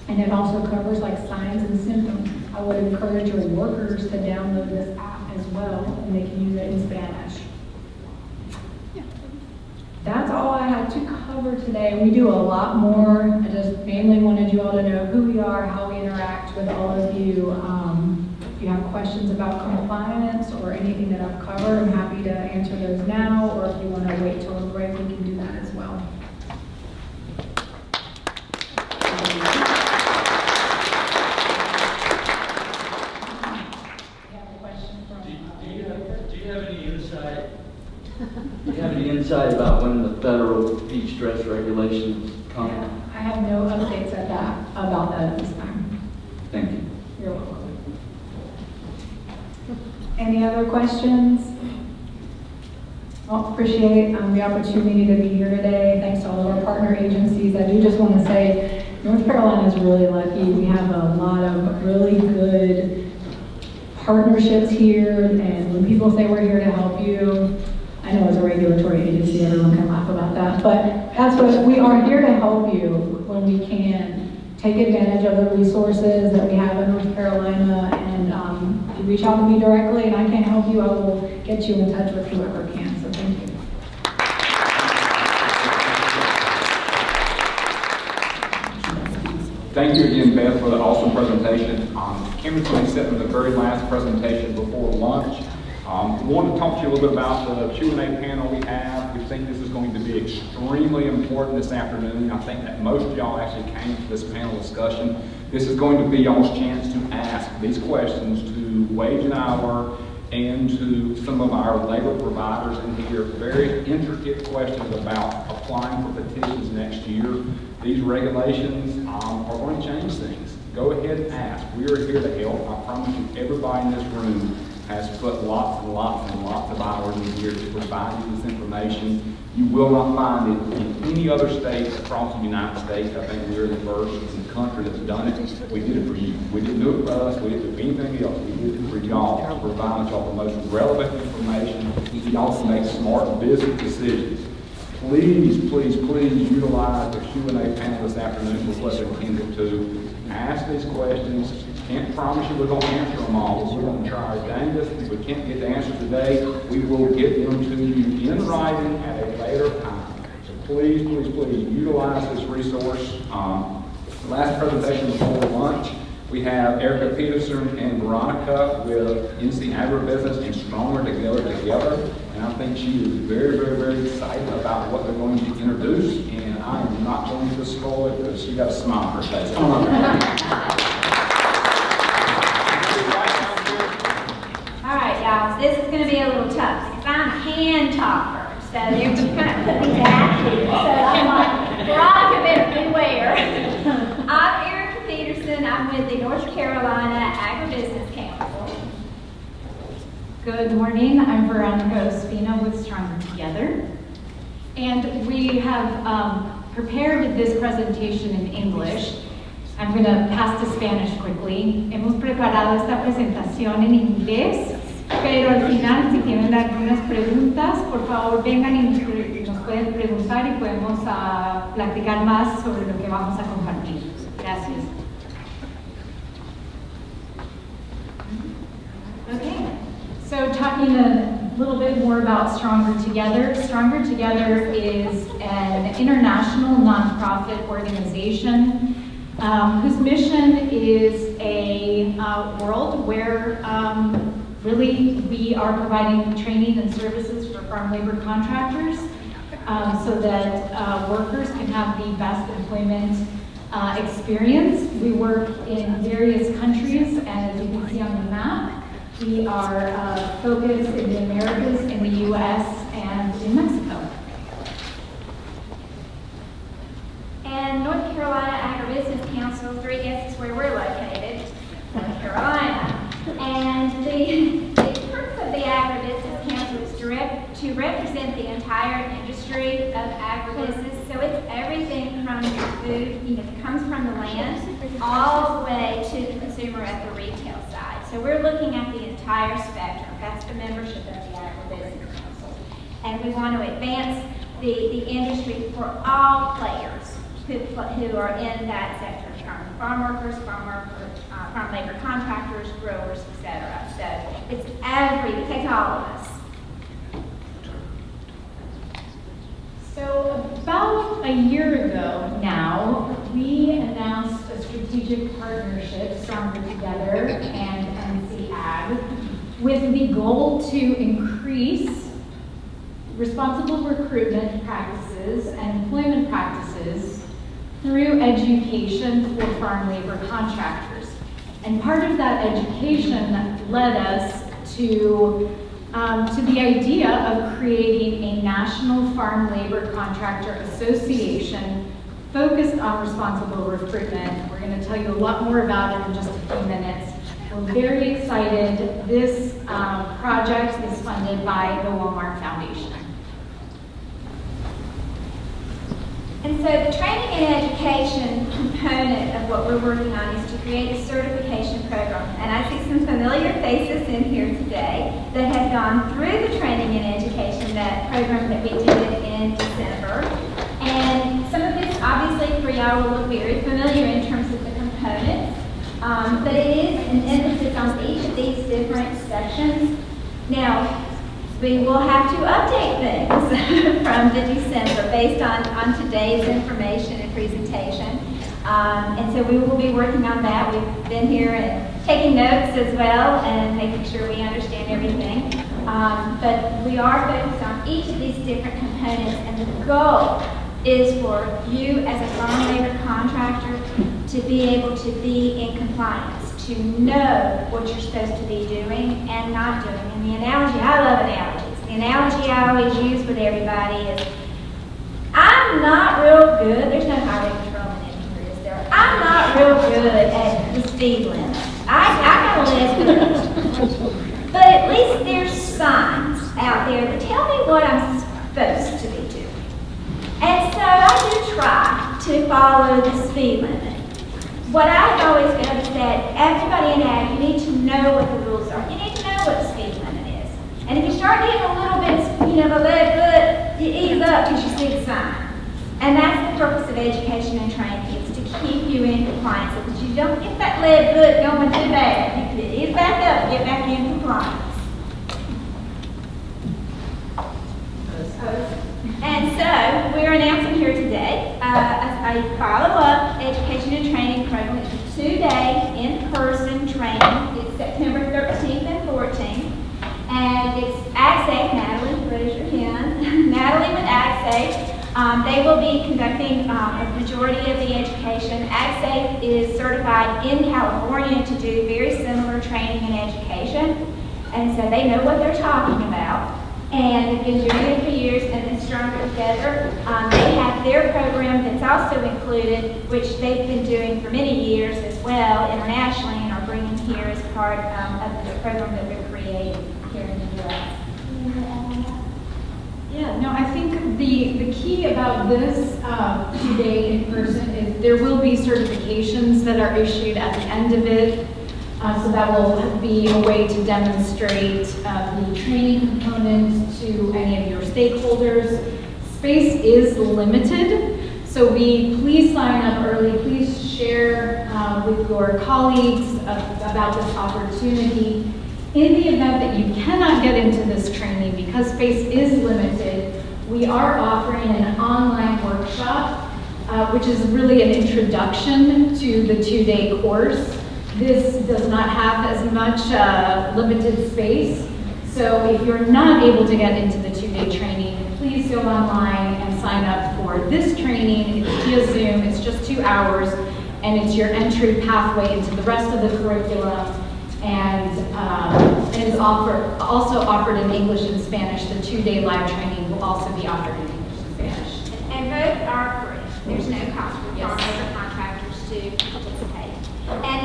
And it also covers like signs and symptoms. I would encourage your workers to download this app as well, and they can use it in Spanish. That's all I had to cover today. We do a lot more. I just mainly wanted you all to know who we are, how we interact with all of you. If you have questions about compliance or anything that I've covered, I'm happy to answer those now, or if you want to wait till a break, we can do that as well. Do you have any insight about when the federal heat stress regulations come? I have no updates about that at this time. Thank you. You're welcome. Any other questions? Well, appreciate the opportunity to be here today. Thanks to all of our partner agencies. I do just want to say North Carolina is really lucky. We have a lot of really good partnerships here, and when people say we're here to help you, I know as a regulatory agency, everyone can laugh about that, but that's what we are here to help you when we can. Take advantage of the resources that we have in North Carolina, and if you reach out to me directly and I can't help you, I will get you in touch with whoever can, so thank you. Thank you again, Beth, for the awesome presentation. Cameron's going to set with the very last presentation before lunch. I want to talk to you a little bit about the Q&A panel we have. We think this is going to be extremely important this afternoon. I think that most of y'all actually came to this panel discussion. This is going to be y'all's chance to ask these questions to Wage and Hour and to some of our labor providers in here. Very intricate questions about applying for petitions next year. These regulations are going to change things. Go ahead and ask. We are here to help. I promise you, everybody in this room has put lots and lots and lots of hours in here to provide you this information. You will not find it in any other state across the United States. I think we're the first in the country that's done it. We did it for you. We didn't do it for us. We didn't do anything else. We did it for y'all to provide y'all the most relevant information so y'all can make smart business decisions. Please, please, please utilize the Q&A panel this afternoon for what they're intended to. Ask these questions. Can't promise you we're going to answer them all, but we're going to try our dangest. If we can't get the answers today, we will get them to you in writing at a later time. So please, please, please utilize this resource. Last presentation before lunch, we have Erica Peterson and Veronica with NC Agribusiness and Stronger Together. And I think she is very, very, very excited about what they're going to introduce. And I am not going to spoil it because she got a smile on her face. All right, y'all, this is going to be a little tough because I'm a hand talker. So they're just kind of putting me back here. So I'm like, Veronica better beware. I'm Erica Peterson. morning. I'm Veronica Ospina with Stronger Together. And we have prepared this presentation in English. I'm going to pass to Spanish quickly. Hemos preparado esta presentación en inglés, pero al final, si tienen algunas preguntas, por favor vengan y nos pueden preguntar y podemos platicar más sobre lo que vamos a compartir. Gracias. Okay, so talking a little bit more about Stronger Together. Stronger Together is an international nonprofit organization whose mission is a world where really we are providing training and services for farm labor contractors so that workers can have the best employment experience. We work in various countries, and as you can see on the map, we are focused in the Americas, in the U.S., and in Mexico. And North Carolina Agribusiness Council, 3 guesses where we're located, North Carolina. And the purpose of the Agribusiness Council is to represent the entire industry of agribusiness. So it's everything from your food, that comes from the land, all the way to the consumer at the retail side. So we're looking at the entire spectrum. That's the membership of the Agribusiness Council. And we want to advance the industry for all players who are in that sector, from farm workers, farm labor contractors, growers, etc. So it's it takes all of us. So about a year ago now, we announced a strategic partnership, Stronger Together and NC Ag, with the goal to increase responsible recruitment practices and employment practices through education for farm labor contractors. And part of that education led us to the idea of creating a National Farm Labor Contractor Association focused on responsible recruitment. We're going to tell you a lot more about it in just a few minutes. We're very excited. This project is funded by the Walmart Foundation. And so the training and education component of what we're working on is to create a certification program. And I see some familiar faces in here today that have gone through the training and education, that program that we did in December. And some of this obviously for y'all will look very familiar in terms of the components, but it is an emphasis on each of these different sections. Now, we will have to update things from the December based on today's information and presentation. And so we will be working on that. We've been here and taking notes as well and making sure we understand everything. But we are focused on each of these different components, and the goal is for you as a farm labor contractor to be able to be in compliance, to know what you're supposed to be doing and not doing. And the analogy, I love analogies. The analogy I always use with everybody is, I'm not real good, there's no highway patrolman in here, is there? I'm not real good at the speed limit. I got a lead good. But at least there's signs out there that tell me what I'm supposed to be doing. And so I do try to follow the speed limit. What I've always found is that everybody in ag, you need to know what the rules are. You need to know what the speed limit is. And if you start getting a little bit, of a lead foot, you ease up because you see the sign. And that's the purpose of education and training, is to keep you in compliance so that you don't get that lead foot going too bad. You can ease back up and get back in compliance. And so we're announcing here today a follow-up education and training program. It's a 2-day in-person training. It's September 13th and 14th. And it's AgSafe. Natalie, raise your hand. Natalie with AgSafe. They will be conducting a majority of the education. AgSafe is certified in California to do very similar training and education. And so they know what they're talking about. And they've been doing it for years, and then Stronger Together, they have their program that's also included, which they've been doing for many years as well internationally, and are bringing here as part of this program that we're creating here in the U.S. Yeah, no, I think the key about this today in person is there will be certifications that are issued at the end of it. So that will be a way to demonstrate the training component to any of your stakeholders. Space is limited, so please sign up early. Please share with your colleagues about this opportunity. In the event that you cannot get into this training because space is limited, we are offering an online workshop, which is really an introduction to the 2-day course. This does not have as much limited space, so if you're not able to get into the 2-day training, please go online and sign up for this training. It's via Zoom, it's just 2 hours, and it's your entry pathway into the rest of the curriculum. And it is also offered in English and Spanish. The 2-day live training will also be offered in English and Spanish. And both are free. There's no cost for farm labor contractors to participate. And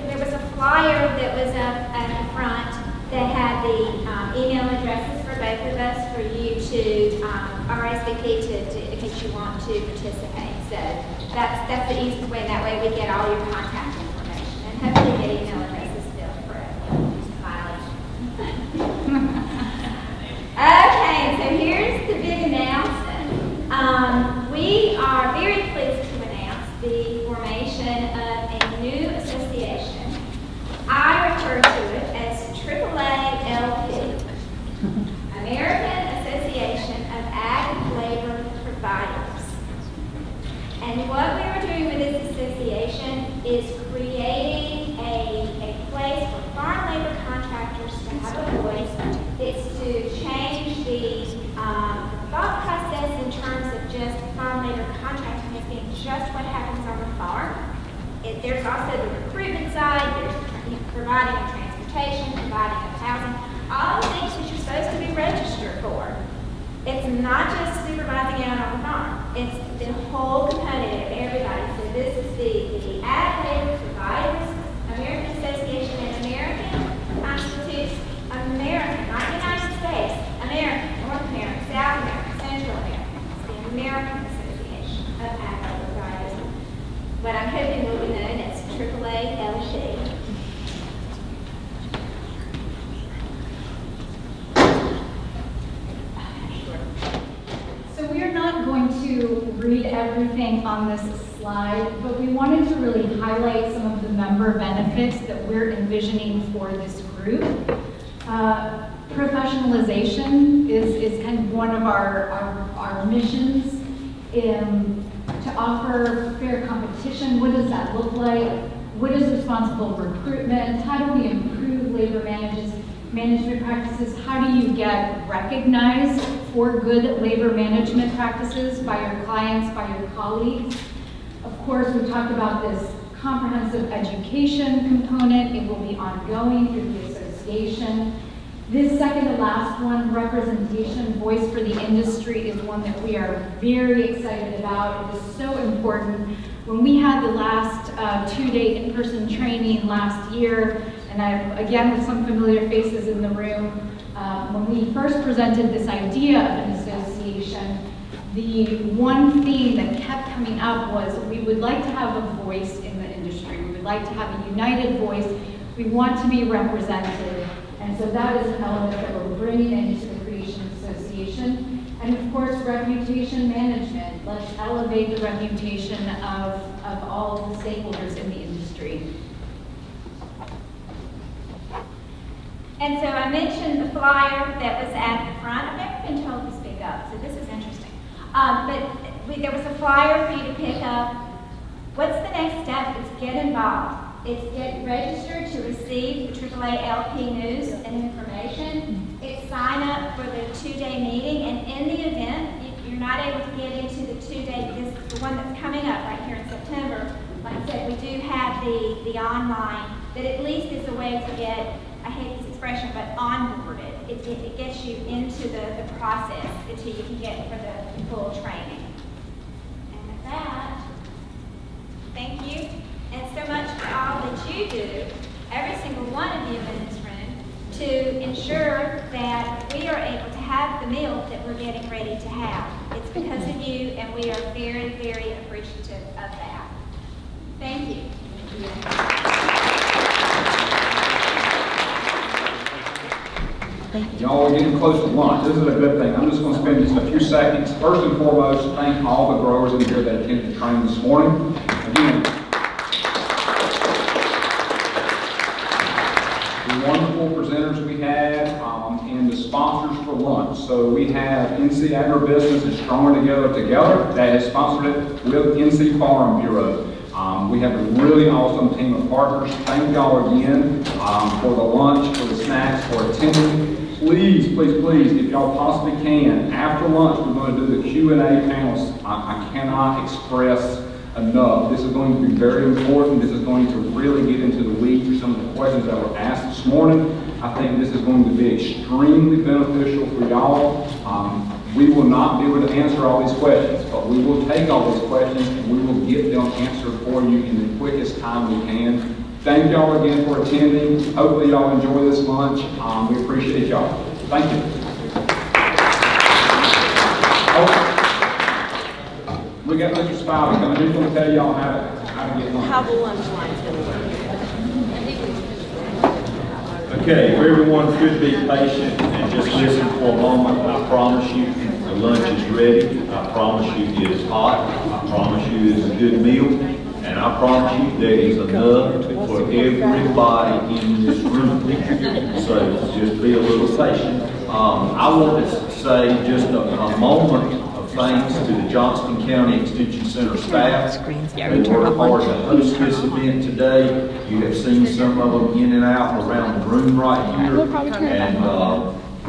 there was a flyer that was up at the front that had the email addresses for both of us for you to RSVP to in case you want to participate. So that's the easiest way. That way we get all your contact information and hopefully get email addresses. Okay, so here's the big announcement. We are very pleased to announce the formation of a new association. I refer to it as AAA LP, American Association of Ag Labor Providers. And what we are doing with this association is creating a place for farm labor contractors to have a voice. It's to change the thought process in terms of just farm labor contracting as being just what happens on the farm. There's also the recruitment side, there's providing of transportation, providing of housing, all the things that you're supposed to be registered for. It's not just supervising out on the farm. It's the whole component of everybody. So this is the Ag Labor Providers American Association, and American constitutes American, not United States, American, North America, South America, Central America. It's the American Association of Ag Labor Providers. What I'm hoping will be known as AAA LC. So we are not going to read everything on this slide, but we wanted to really highlight some of the member benefits that we're envisioning for this group. Professionalization is kind of one of our missions to offer fair competition. What does that look like? What is responsible recruitment? How do we improve labor management practices? How do you get recognized for good labor management practices by your clients, by your colleagues? Of course, we talked about this comprehensive education component. It will be ongoing through the association. This second to last one, representation, voice for the industry, is one that we are very excited about. It is so important. When we had the last 2-day in-person training last year, and again with some familiar faces in the room, when we first presented this idea of an association, the one theme that kept coming up was we would like to have a voice in the industry. We would like to have a united voice. We want to be represented. And so that is an element that we're bringing into the Creation Association. And of course, reputation management. Let's elevate the reputation of all the stakeholders in the industry. And so I mentioned the flyer that was at the front. I've never been told to speak up, so this is interesting. There was a flyer for you to pick up. What's the next step? It's get involved. It's get registered to receive the AAA LP news and information. It's sign up for the 2-day meeting, and in the event if you're not able to get into the 2-day, the one that's coming up right here in September, like I said, we do have the online that at least is a way to get, I hate this expression, but onboarded. It gets you into the process until you can get for the full training. And with that, thank you. And so much for all that you do, every single one of you in this room, to ensure the meal that we're getting ready to have. It's because of you, and we are very, very appreciative of that. Thank you. Y'all are getting close to lunch. This is a good thing. I'm just going to spend just a few seconds. First and foremost, thank all the growers in here that attended the training this morning. Again, the wonderful presenters we had, and the sponsors for lunch. So we have NC Agribusiness is Stronger Together that has sponsored it with NC Farm Bureau. We have a really awesome team of partners. Thank y'all again for the lunch, for the snacks, for attending. Please, please, please, if y'all possibly can, after lunch, we're going to do the Q&A panels. I cannot express enough. This is going to be very important. This is going to really get into the weeds of some of the questions that were asked this morning. I think this is going to be extremely beneficial for y'all. We will not be able to answer all these questions, but we will take all these questions and we will get them answered for you in the quickest time we can. Thank y'all again for attending. Hopefully y'all enjoy this lunch. We appreciate y'all. Thank you. We got Mr. Spivey coming. He's going to tell y'all how to get lunch. How the lunch line's going to work. Okay, if everyone could be patient and just listen for a moment, I promise you the lunch is ready. I promise you it is hot. I promise you it is a good meal. And I promise you there is enough for everybody in this room. So just be a little patient. I want to say just a moment of thanks to the Johnston County Extension Center staff. They worked hard to host this event today. You have seen some of them in and out around the room right here. And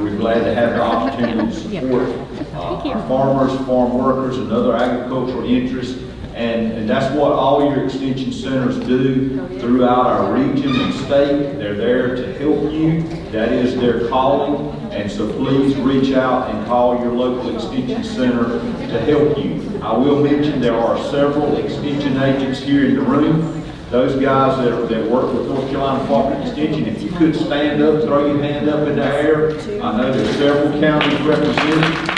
we're glad to have the opportunity to support our farmers, farm workers, and other agricultural interests. And that's what all your extension centers do throughout our region and state. They're there to help you. That is their calling. And so please reach out and call your local extension center to help you. I will mention there are several extension agents here in the room. Those guys that work with North Carolina Department of Extension, if you could stand up, throw your hand up in the air. I know there's several counties represented.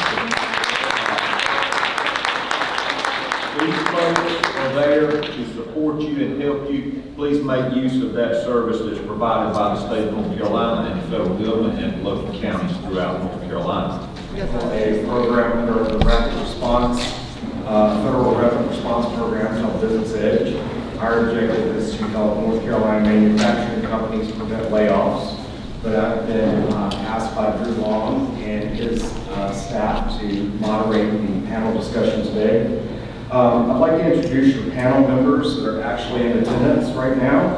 These folks are there to support you and help you. Please make use of that service that's provided by the state of North Carolina and the federal government and local counties throughout North Carolina. A program under the Rapid Response, Federal Rapid Response Program called Business Edge. Our objective is to help North Carolina manufacturing companies prevent layoffs. But I've been asked by Drew Long and his staff to moderate the panel discussion today. I'd like to introduce your panel members that are actually in attendance right now.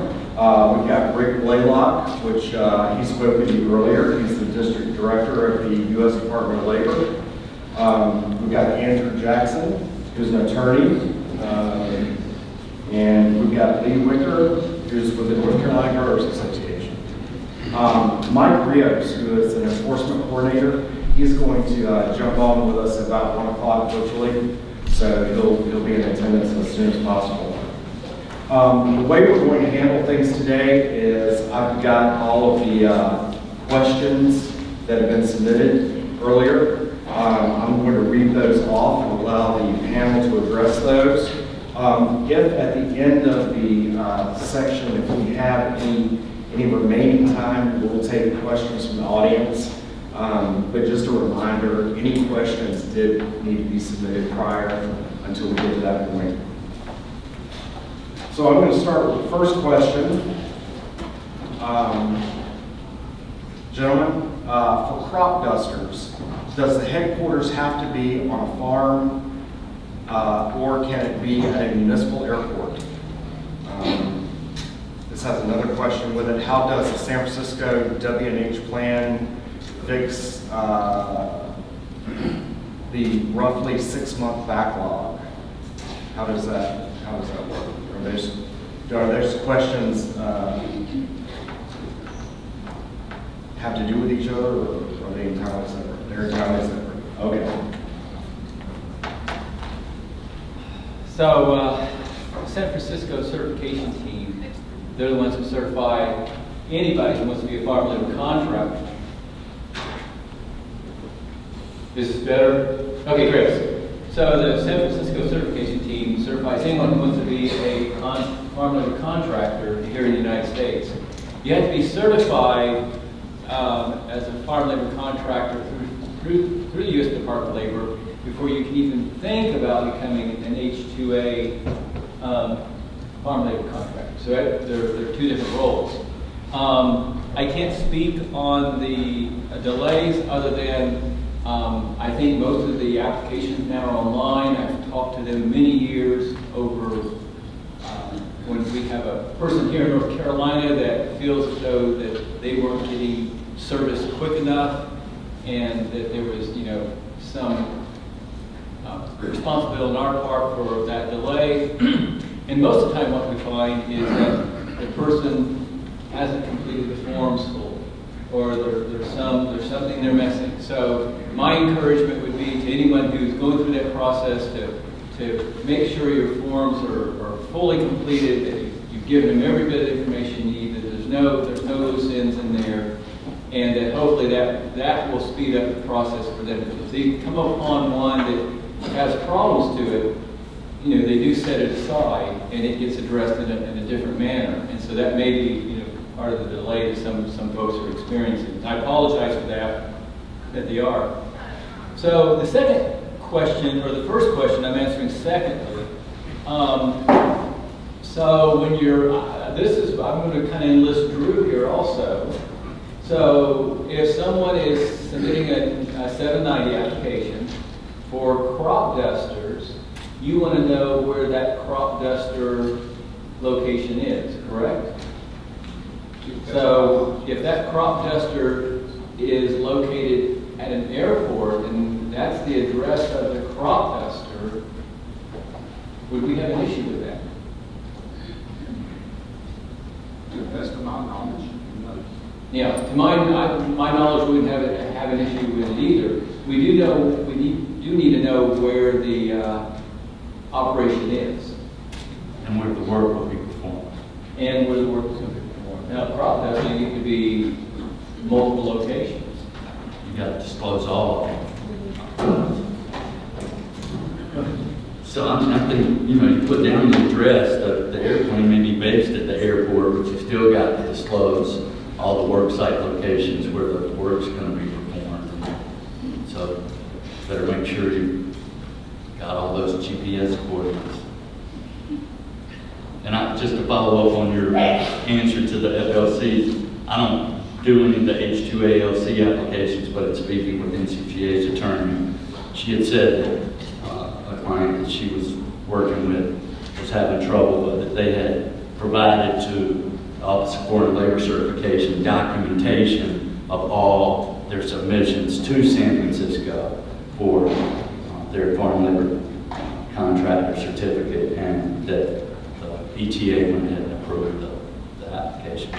We've got Rick Blaylock, which he spoke with you earlier. He's the District Director of the U.S. Department of Labor. We've got Andrew Jackson, who's an attorney. And we've got Lee Wicker, who's with the North Carolina Growers Association. Mike Rios, who is an enforcement coordinator, he's going to jump on with us about 1 o'clock virtually. So he'll be in attendance as soon as possible. The way we're going to handle things today is I've got all of the questions that have been submitted earlier. I'm going to read those off and allow the panel to address those. If at the end of the section, if we have any remaining time, we'll take questions from the audience. But just a reminder, any questions did need to be submitted prior until we get to that point. So I'm going to start with the first question. Gentlemen, for crop dusters, does the headquarters have to be on a farm or can it be at a municipal airport? This has another question with it. How does the San Francisco W&H plan fix the roughly 6-month backlog? How does that work? Are those questions have to do with each other, or are they entirely separate? They're entirely separate. Okay. So, San Francisco certification team, they're the ones who certify anybody who wants to be a farm labor contractor. Is this better? Okay, great. So the San Francisco certification team certifies anyone who wants to be a farm labor contractor here in the United States. You have to be certified as a farm labor contractor through the U.S. Department of Labor before you can even think about becoming an H-2A farm labor contractor. So there are two different roles. I can't speak on the delays other than I think most of the applications now are online. I've talked to them many years over when we have a person here in North Carolina that feels as though that they weren't getting service quick enough and that there was, some responsibility on our part for that delay. And most of the time what we find is that the person hasn't completed the forms fully, or there's something they're missing. So my encouragement would be to anyone who's going through that process to make sure your forms are fully completed, that you've given them every bit of information you need, that there's no loose ends in there, and that hopefully that will speed up the process for them. If they come upon one that has problems to it, they do set it aside and it gets addressed in a different manner. And so that may be, part of the delay that some folks are experiencing. I apologize for that they are. So the second question, or the first question I'm answering secondly. So when you're, I'm going to kind of enlist Drew here also. So if someone is submitting a 790 application for crop dusters, you want to know where that crop duster location is, correct? So if that crop duster is located at an airport and that's the address of the crop duster, would we have an issue with that? To the best of my knowledge, no. Yeah, to my knowledge, we wouldn't have an issue with it either. We do need to know where the operation is. And where the work will be performed. And where the work is going to be performed. Now, crop dusting, it could be multiple locations. You got to disclose all of them. So I think, you put down the address, the airplane may be based at the airport, but you still got to disclose all the work site locations where the work's going to be performed. So better make sure you got all those GPS coordinates. And just to follow up on your answer to the FLCs, I don't do any of the H-2A LC applications, but in speaking with NCGA's attorney, she had said that a client that she was working with was having trouble, but that they had provided to the Office of Foreign Labor Certification documentation of all their submissions to San Francisco for their Foreign Labor Contractor Certificate, and that the ETA went ahead and approved the application.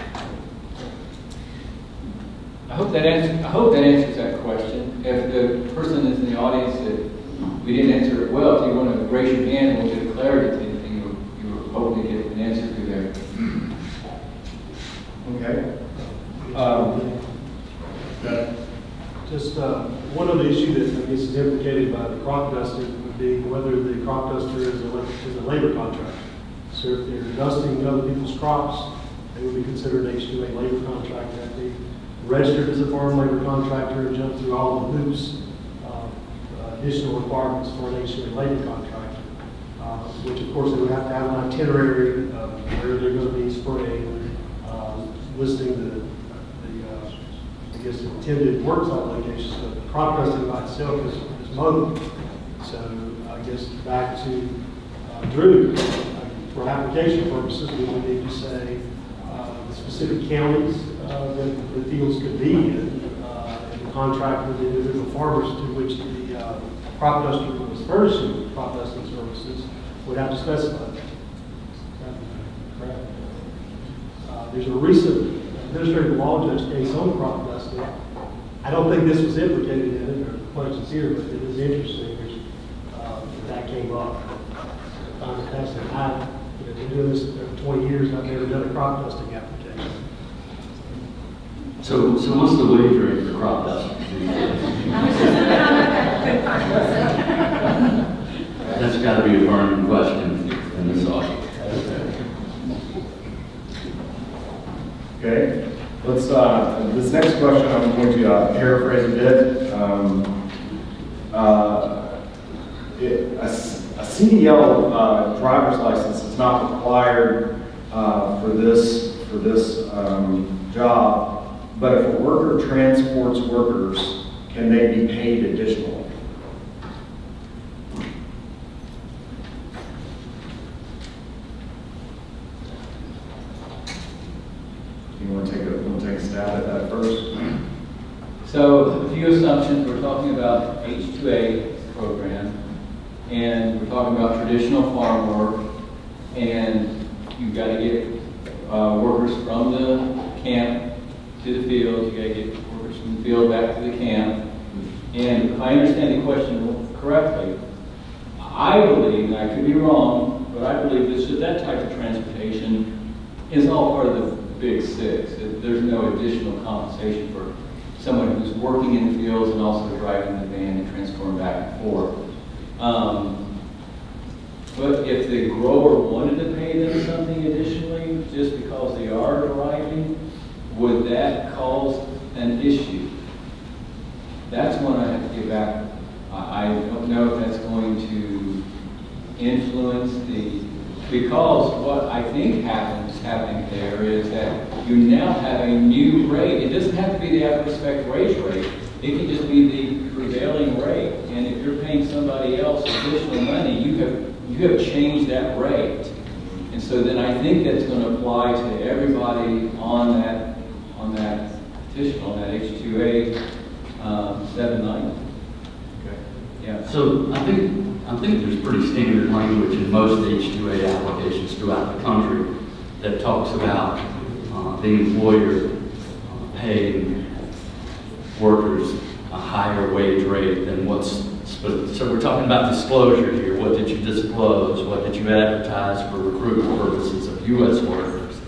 I hope that answers that question. If the person is in the audience that we didn't answer it well, if you want to raise your hand and we'll get clarity to anything you were hoping to get an answer to there. Okay. Just one of the issues that I guess is implicated by the crop duster would be whether the crop duster is a labor contract. So if they're dusting other people's crops, they would be considered an H-2A labor contractor. They'd be registered as a farm labor contractor and jump through all the hoops, additional requirements for an H-2A labor contractor, which of course they would have to have an itinerary of where they're going to be spraying, listing I guess, intended work site locations. So the crop dusting by itself is mobile. So I guess back to Drew, for application purposes, we would need to say the specific counties that the fields could be in, and the contract with the individual farmers to which the crop duster was furnishing crop dusting services would have to specify that. Correct. There's a recent administrative law judge case on crop dusting. I don't think this was implicated in it, or the questions here, but it is interesting that came up. I've been doing this for 20 years, and I've never done a crop dusting application. So what's the wage rate for crop dusting? gotta be a burning question in this audience. Okay, let's, this next question, I'm going to paraphrase a bit. A CDL driver's license is not required for this job, but if a worker transports workers, can they be paid additionally? You want to take a stab at that first? So a few assumptions. We're talking about H-2A program, and we're talking about traditional farm work, and you've got to get workers from the camp to the field. You got to get workers from the field back to the camp. And if I understand the question correctly, I believe, and I could be wrong, but I believe that type of transportation is all part of the Big Six. There's no additional compensation for someone who's working in the fields and also driving the van and transporting back and forth. But if the grower wanted to pay them something additionally just because they are driving, would that cause an issue? That's one I have to get back. I don't know if that's going to influence because what I think happening there is that you now have a new rate. It doesn't have to be the after-respect wage rate. It can just be the prevailing rate. And if you're paying somebody else additional money, you have changed that rate. And so then I think that's going to apply to everybody on that petition, on that H-2A 790. Okay. Yeah. So I think there's pretty standard language in most H-2A applications throughout the country that talks about the employer paying workers a higher wage rate than what's. So we're talking about disclosure here. What did you disclose? What did you advertise for recruitment purposes of U.S. workers?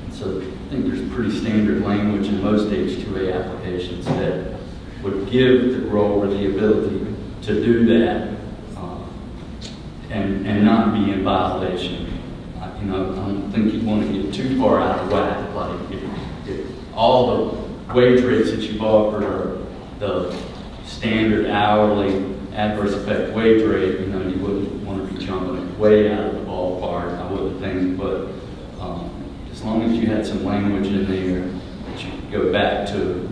And so I think there's pretty standard language in most H-2A applications that would give the grower the ability to do that and not be in violation. I don't think you want to get too far out of whack. Like if all the wage rates that you've offered are the standard hourly adverse effect wage rate, you wouldn't want to be jumping way out of the ballpark, I wouldn't think, but as long as you had some language in there that you could go back to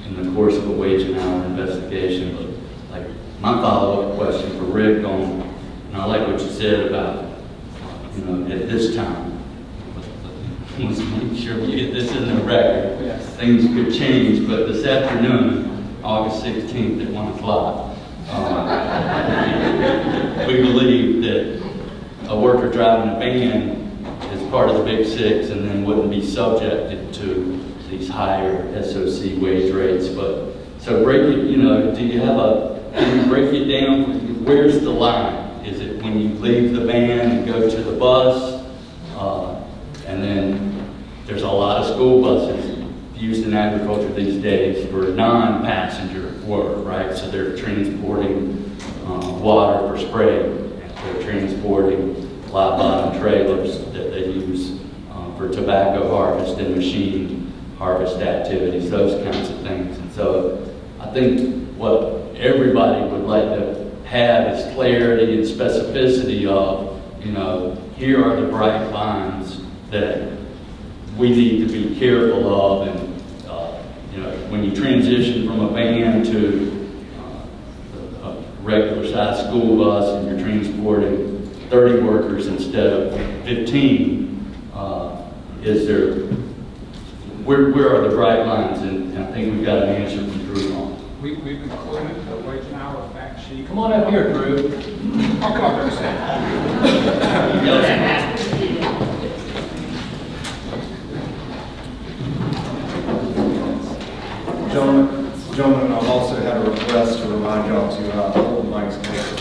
in the course of a wage and hour investigation. But like my follow-up question for Rick on, and I like what you said about, at this time, let's make sure we get this in the record. Yes. Things could change, but this afternoon, August 16th at 1 o'clock, we believe that a worker driving a van is part of the Big Six and then wouldn't be subjected to these higher SOC wage rates. But so break it, can you break it down? Where's the line? Is it when you leave the van and go to the bus? And then there's a lot of school buses used in agriculture these days for non-passenger work, right? So they're transporting water for spray. They're transporting live bottom trailers that they use for tobacco harvest and machine harvest activities, those kinds of things. And so I think what everybody would like to have is clarity and specificity of, here are the bright lines that we need to be careful of. And, when you transition from a van to a regular sized school bus and you're transporting 30 workers instead of 15, where are the bright lines? And I think we've got an answer from Drew on. We've included the wage and hour fact sheet. Come on up here, Drew. I'll come up there and say. Gentlemen, I've also had a request to remind y'all to hold the mics closer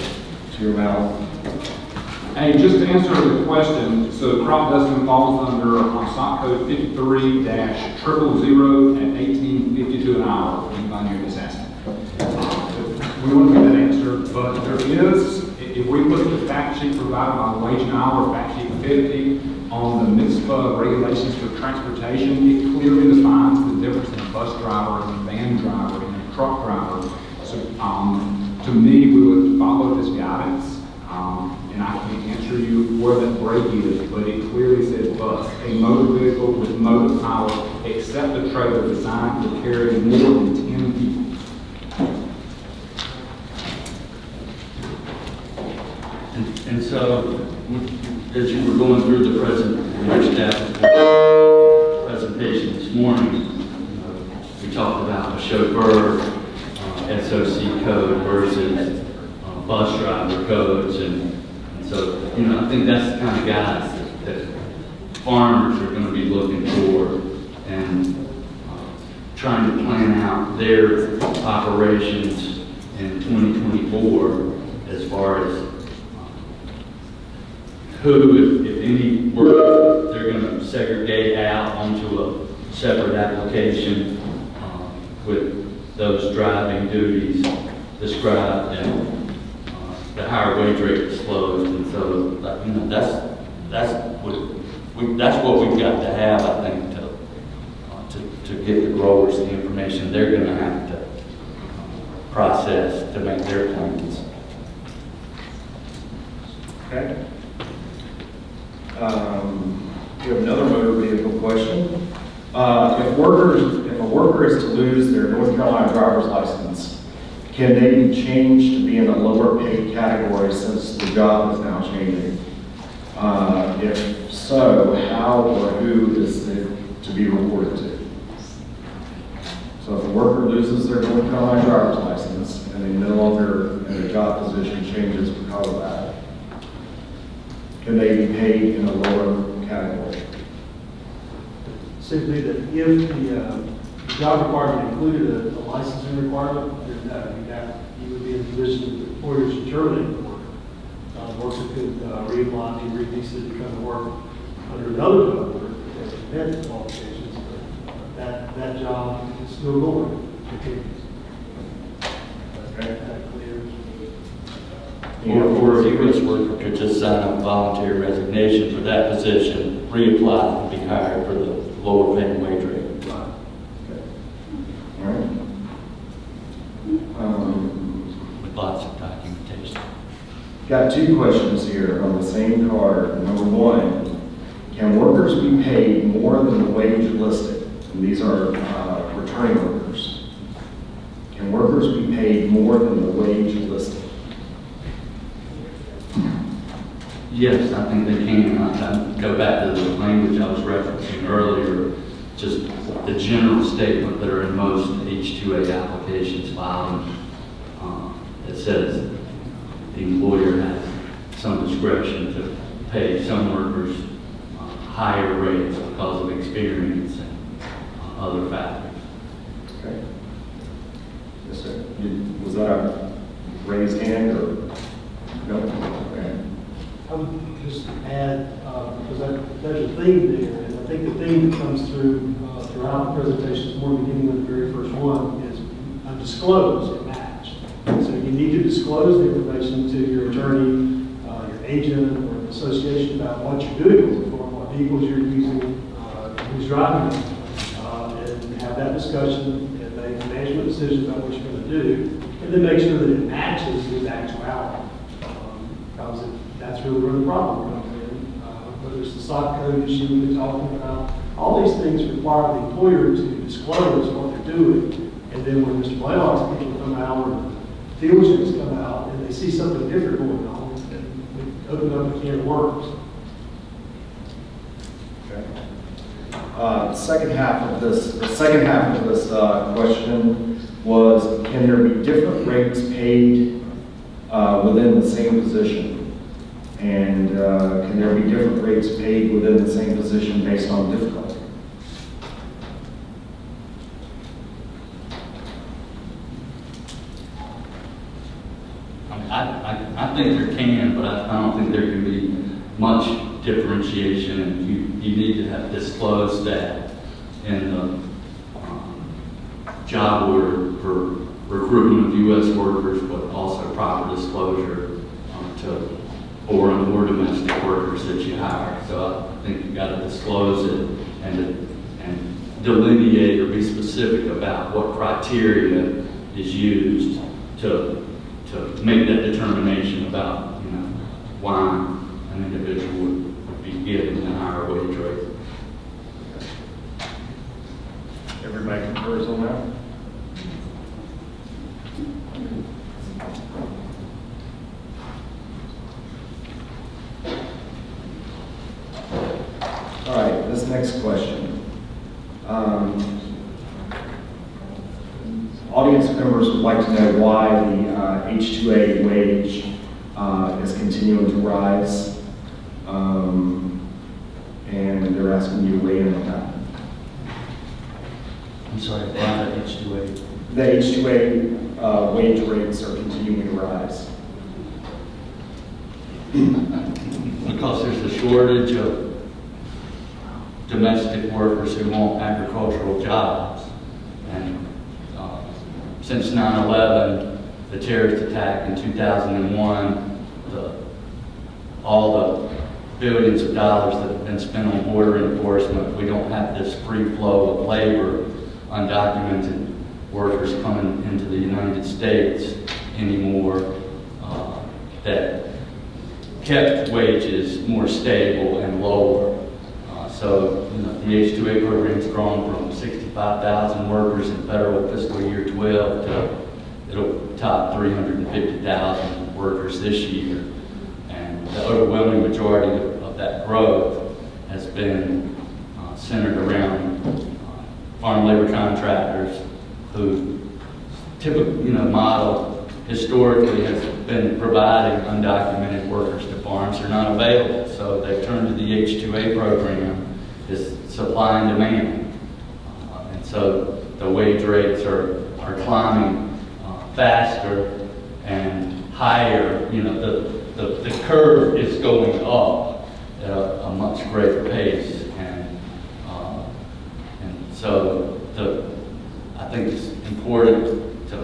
to your mouth. Hey, just to answer the question, so crop dusting falls under stock code 53-000 at 18.52 an hour. Anybody here that's asking? We want to get that answer, but there is, if we look at the fact sheet provided by Wage and Hour, fact sheet 50, on the NISPA regulations for transportation, it clearly defines the difference in a bus driver and a van driver and a truck driver. So, to me, we would follow this guidance, and I can answer you where that break is, but it clearly says bus, a motor vehicle with motive power, except a trailer designed to carry more than 10 people. And so, as you were going through the presentation this morning, we talked about a chauffeur, SOC code versus bus driver codes, and so, I think that's the kind of guys that farmers are going to be looking for, and trying to plan out their operations in 2024 as far as who, if any, work they're going to segregate out onto a separate application with those driving duties described and the higher wage rate disclosed. And so, that's what we've got to have, I think, to get the growers the information they're going to have to process to make their plans. Okay. We have another motor vehicle question. If a worker is to lose their North Carolina driver's license, can they be changed to be in a lower paid category since the job is now changing? If so, how or who is it to be reported to? So if a worker loses their North Carolina driver's license and they no longer in a job position changes because of that, can they be paid in a lower category? Simply that if the job requirement included a licensing requirement, then you would be in a position that the employer should terminate the worker. The worker could reapply, be released to come to work under another job order if they met the qualifications, but that job is still going. Okay. That clears. Or a U.S. worker could just sign a voluntary resignation for that position, reapply, and be hired for the lower paying wage rate. Right. Okay. All right. With lots of documentation. Got two questions here on the same card. Number one, can workers be paid more than the wage listed? And these are returning workers. Can workers be paid more than the wage listed? Yes, I think they can. I go back to the language I was referencing earlier, just the general statement that are in most H-2A applications filed. It says the employer has some discretion to pay some workers higher rates because of experience and other factors. Okay. Yes, sir. Was that a raised hand or no? Okay. I would just add, because there's a theme there, and I think the theme that comes through throughout the presentation, more beginning with the very first one, is disclose and match. So you need to disclose the information to your attorney, your agent, or an association about what you're doing with the form, what vehicles you're using, who's driving them, and have that discussion and make a management decision about what you're going to do, and then make sure that it matches with actuality. Because that's really where the problem comes in. Whether it's the SOC code issue we've been talking about, all these things require the employer to disclose what they're doing. And then when Mr. Blaylock's people come out, or field chiefs come out, and they see something different going on, then we open up a can of worms. Okay. The second half of this question was, can there be different rates paid within the same position? And can there be different rates paid within the same position based on difficulty? I think there can, but I don't think there can be much differentiation, and you need to have disclosed that in the job order for recruitment of U.S. workers, but also proper disclosure foreign or domestic workers that you hire. So I think you got to disclose it and delineate or be specific about what criteria is used to make that determination about, why an individual would be given a higher wage rate. Everybody concurs on that? All right, this next question. Audience members would like to know why the H-2A wage is continuing to rise. And they're asking you to weigh in on that. I'm sorry, why the H-2A? The H-2A wage rates are continuing to rise. Because there's a shortage of domestic workers who want agricultural jobs. And since 9/11, the terrorist attack in 2001, all the billions of dollars that have been spent on border enforcement, we don't have this free flow of labor, undocumented workers coming into the United States anymore, that kept wages more stable and lower. So the H-2A program's grown from 65,000 workers in federal fiscal year 12 to it'll top 350,000 workers this year. And the overwhelming majority of that growth has been centered around farm labor contractors who typically, model historically has been providing undocumented workers to farms. They're not available, so they've turned to the H-2A program as supply and demand. And so the wage rates are climbing faster and higher. The curve is going up at a much greater pace. And so I think it's important to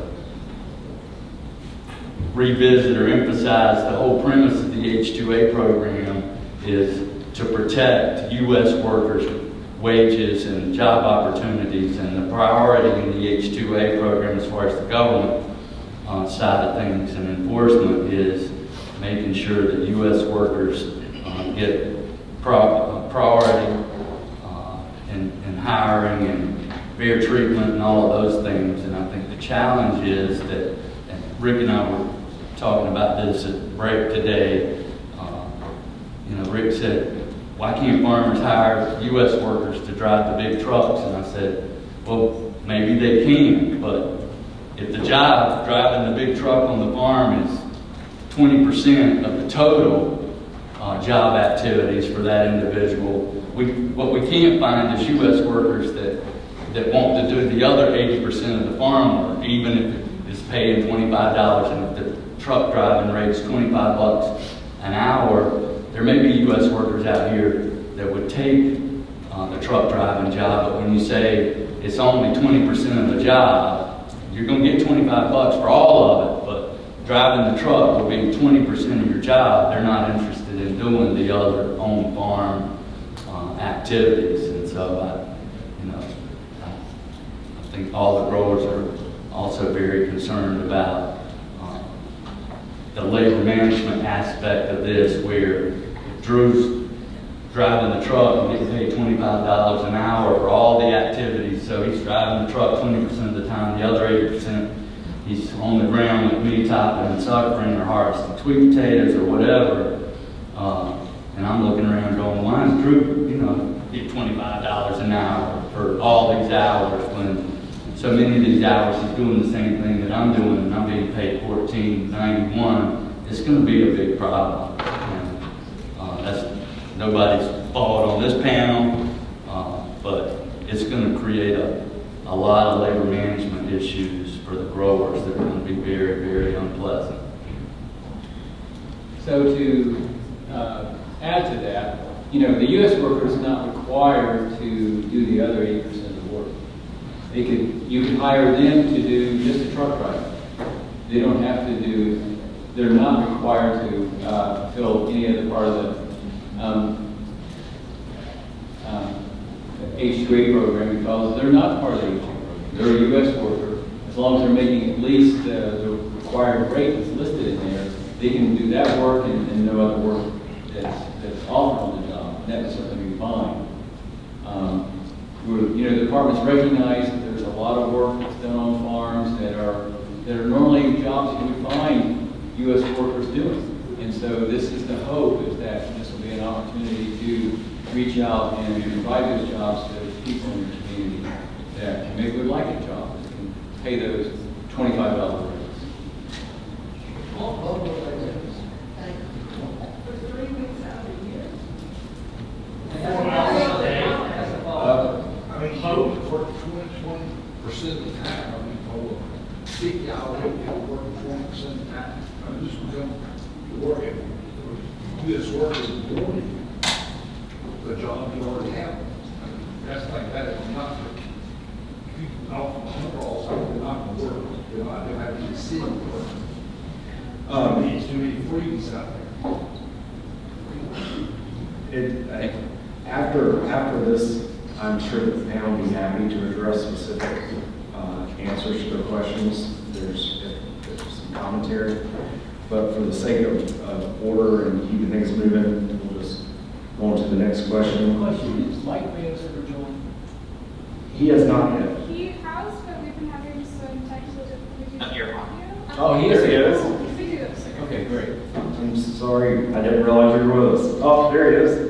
revisit or emphasize the whole premise of the H-2A program is to protect U.S. workers' wages and job opportunities, and the priority in the H-2A program as far as the government side of things and enforcement is making sure that U.S. workers get priority in hiring and fair treatment and all of those things. And I think the challenge is that, and Rick and I were talking about this at break today, Rick said, why can't farmers hire U.S. workers to drive the big trucks? And I said, well, maybe they can, but if the job driving the big truck on the farm is 20% of the total job activities for that individual, what we can't find is U.S. workers that want to do the other 80% of the farm work, even if it's paying $25 and if the truck driving rate's $25 an hour. There may be U.S. workers out here that would take the truck driving job, but when you say it's only 20% of the job, you're going to get $25 for all of it, but driving the truck will be 20% of your job. They're not interested in doing the other on-farm activities. And so I think all the growers are also very concerned about the labor management aspect of this, where if Drew's driving the truck and getting paid $25 an hour for all the activities, so he's driving the truck 20% of the time, the other 80% he's on the ground with me topping and suckering or harvesting sweet potatoes or whatever. And I'm looking around going, why is Drew, get $25 an hour for all these hours when so many of these hours he's doing the same thing that I'm doing and I'm being paid $14.91. It's going to be a big problem. And that's nobody's fault on this panel, but it's going to create a lot of labor management issues for the growers that are going to be very, very unpleasant. So to add to that, the U.S. worker is not required to do the other 80% of the work. You could hire them to do just the truck driving. They don't have to do they're not required to fill any other part of the H-2A program because they're not part of the H-2A program. They're a U.S. worker. As long as they're making at least the required rate that's listed in there, they can do that work and no other work that's offered on the job. And that would certainly be fine. The departments recognize that there's a lot of work that's done on farms that are normally jobs that you would find U.S. workers doing. And so this is the hope, is that this will be an opportunity to reach out and provide those jobs to people in your community that maybe would like a job, that can pay those $25 rates. Hope for 20% of the time. I mean, told 50 hours, you're working 20% of the time. I'm just going to work it. U.S. workers doing the job you already have. I mean, that's like that. It's not for people off the overall side. They're not going to work. They're not going to have any city work. There's too many freaks out there. After this, I'm sure that the panel will be happy to address specific answers to their questions. There's some commentary, but for the sake of order and keeping things moving, we'll just go on to the next question. Is Mike Rios ever joined? He has not yet. He has, but we've been having some technical difficulties. Here. Oh, he is. There he is. Okay, great. I'm sorry, I didn't realize you were with us. Oh, there he is.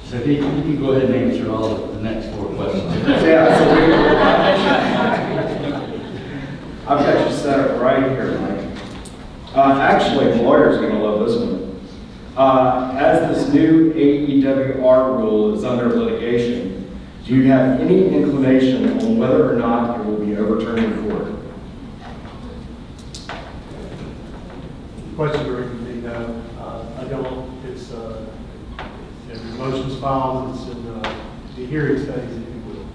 So he can go ahead and answer all of the next 4 questions. Yeah, so I've got you set up right here, Mike. Actually, the lawyer's going to love this one. As this new AEWR rule is under litigation, do you have any inclination on whether or not it will be overturned in court? Question directed to me, no. I don't, it's, the motion's filed, it's in the hearing stage, if you will.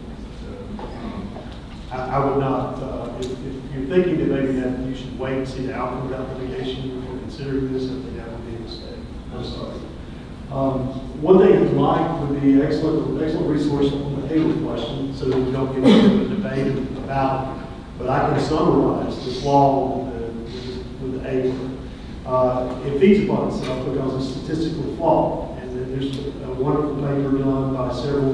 I would not, if you're thinking that maybe that you should wait and see the outcome of that litigation before considering this, I think that would be a mistake. I'm sorry. One thing that Mike would be excellent resource on the Hayward question, so that we don't get into a debate about it. But I can summarize the flaw with the Hayward. It feeds upon itself because it's statistically flawed. And then there's a wonderful paper done by several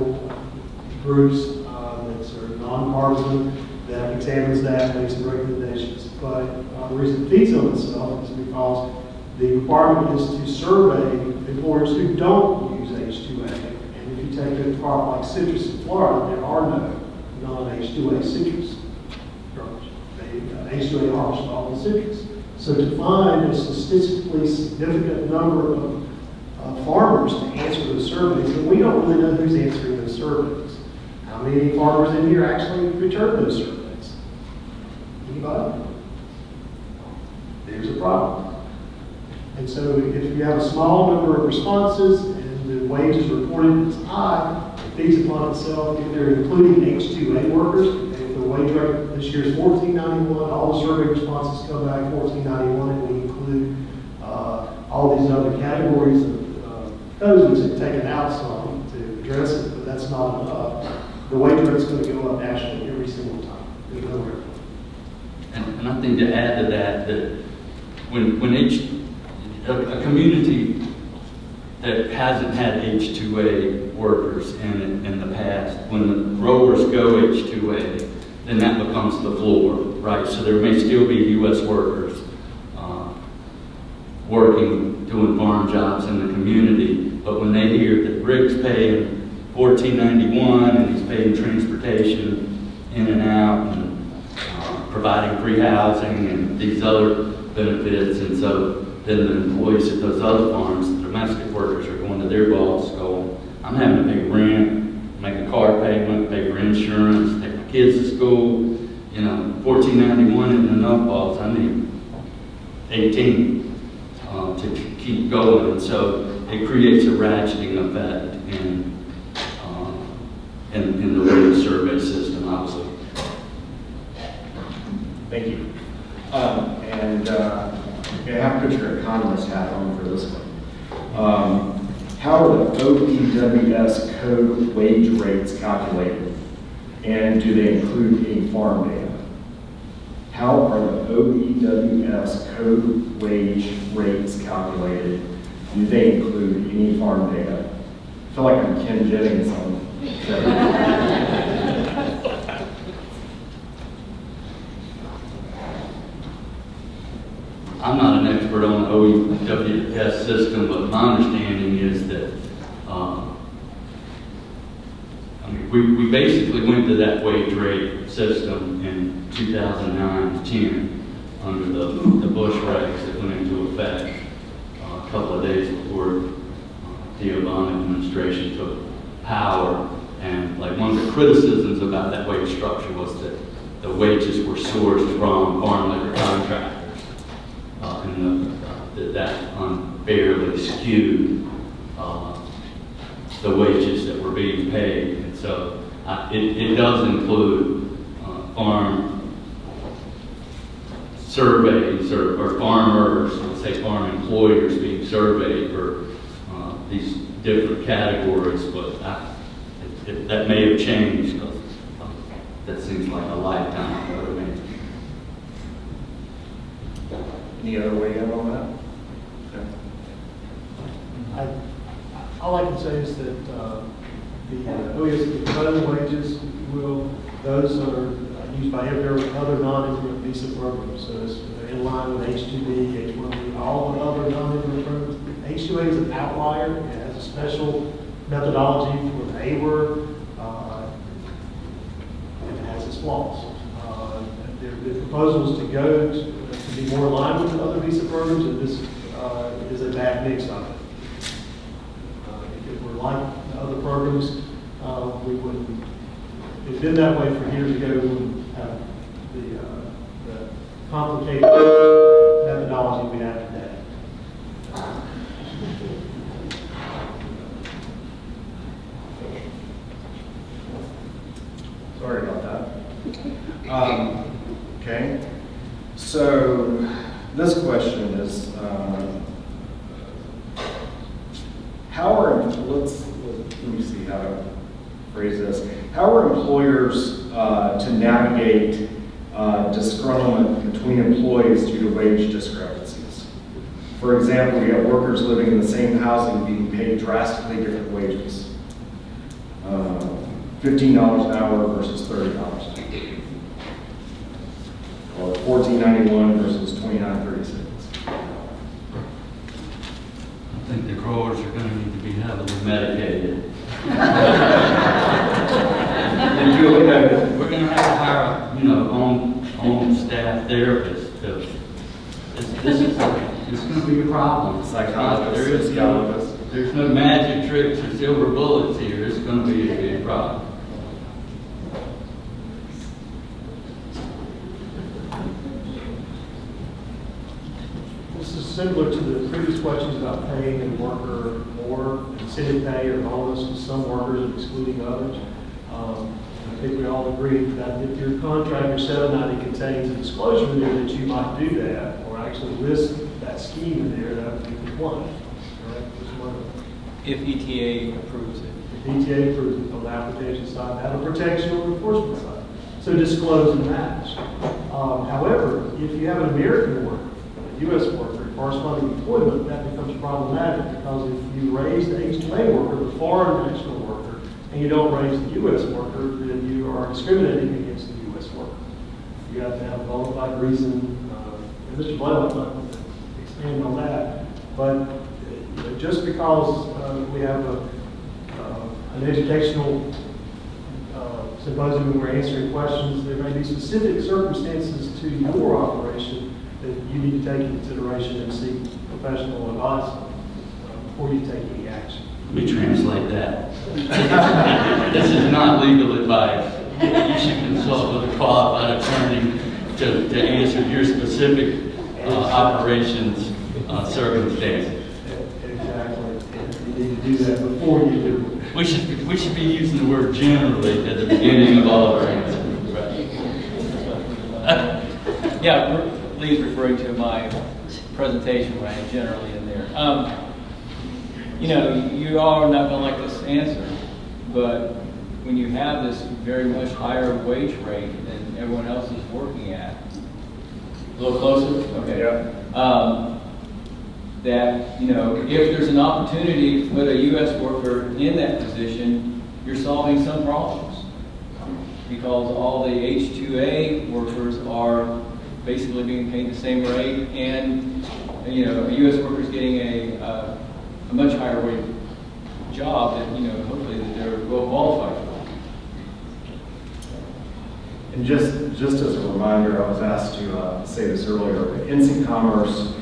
groups that are nonpartisan that examines that, makes some recommendations. But the reason it feeds on itself is because the requirement is to survey employers who don't use H-2A. And if you take a crop like citrus in Florida, there are no non-H-2A citrus growers. H-2A harvest all the citrus. So to find a statistically significant number of farmers to answer those surveys, and we don't really know who's answering those surveys. How many farmers in here actually return those surveys? Anybody? There's a problem. And so if you have a small number of responses and the wages reported is high, it feeds upon itself. If they're including H-2A workers, and if the wage rate this year is $14.91, all the survey responses come back $14.91, and we include all these other categories of codes which have taken out some to address it, but that's not enough. The wage rate's going to go up nationally every single time. There's nowhere. And I think to add to that, when a community that hasn't had H-2A workers in the past, when the growers go H-2A, then that becomes the floor, right? So there may still be U.S. workers working, doing farm jobs in the community, but when they hear that Rick's paying $14.91 and he's paying transportation in and out and providing free housing and these other benefits, and so then the employees at those other farms, the domestic workers, are going to their boss going, I'm having to pay rent, make a car payment, pay for insurance, take my kids to school, you know, $14.91 isn't enough, boss, I need 18 to keep going. And so it creates a ratcheting effect in the wage survey system, obviously. Thank you. And and I have to put your economist hat on for this one. How are the OPWS code wage rates calculated? And do they include any farm data? How are the OPWS code wage rates calculated? Do they include any farm data? I feel like I'm Ken Jennings on I'm not an expert on the OEWS system, but my understanding is that, we basically went to that wage rate system in 2009-10 under the Bush regs that went into effect a couple of days before the Obama administration took power. And like one of the criticisms about that wage structure was that the wages were sourced from farm labor contractors, and that unfairly skewed the wages that were being paid. And so it does include farm surveys or farmers, let's say farm employers being surveyed for these different categories, but that may have changed, because that seems like a lifetime ago to me. Any other way in on that? All I can say is that the code wages, those are used by every other non-immigrant visa program. So it's in line with H-2B, H-1B, all the other non-immigrant programs. H-2A is an outlier. It has a special methodology for the A word, and it has its flaws. The proposal is to go to be more aligned with the other visa programs, and this is a bad mix of it. If it were like the other programs, we wouldn't. It's been that way for years ago. We wouldn't have the complicated methodology we have today. Sorry about that. Okay, so this question is, let me see how to phrase this. How are employers to navigate disgruntlement between employees due to wage discrepancies? For example, you have workers living in the same housing being paid drastically different wages. $15 an hour versus $30 an hour. Or $14.91 versus $29.36. I think the growers are going to need to be heavily medicated. We're going to have to hire, on staff therapists. It's going to be a problem. Psychologists, there's no magic tricks or silver bullets here. It's going to be a big problem. This is similar to the previous questions about paying a worker more incentive pay or bonus to some workers and excluding others. I think we all agree that if your contract, your 790 contains a disclosure in there that you might do that, or actually list that scheme in there, that would be one. If ETA approves it. If ETA approves it on the application side, have a protection on the enforcement side. So disclose and match. However, if you have an American worker, a U.S. worker, corresponding employment, that becomes problematic, because if you raise the H-2A worker, the foreign national worker, and you don't raise the U.S. worker, then you are discriminating against the U.S. worker. You have to have a bona fide reason, and Mr. Blaylock might expand on that, but just because we have an educational symposium and we're answering questions, there may be specific circumstances to your operation that you need to take into consideration and seek professional advice before you take any action. Let me translate that. This is not legal advice. You should consult with a qualified attorney to answer your specific operations circumstances. Exactly. You need to do that before you do it. We should be using the word generally at the beginning of all of our answers. Yeah, Lee's referring to my presentation when I generally in there. You know, you all are not going to like this answer, but when you have this very much higher wage rate than everyone else is working at, a little closer? Okay. Yeah. That, you know, if there's an opportunity to put a U.S. worker in that position, you're solving some problems. Because all the H-2A workers are basically being paid the same rate, and, you know, a U.S. worker is getting a much higher rate job that, you know, hopefully that they're well qualified for. And just as a reminder, I was asked to say this earlier, but NC Commerce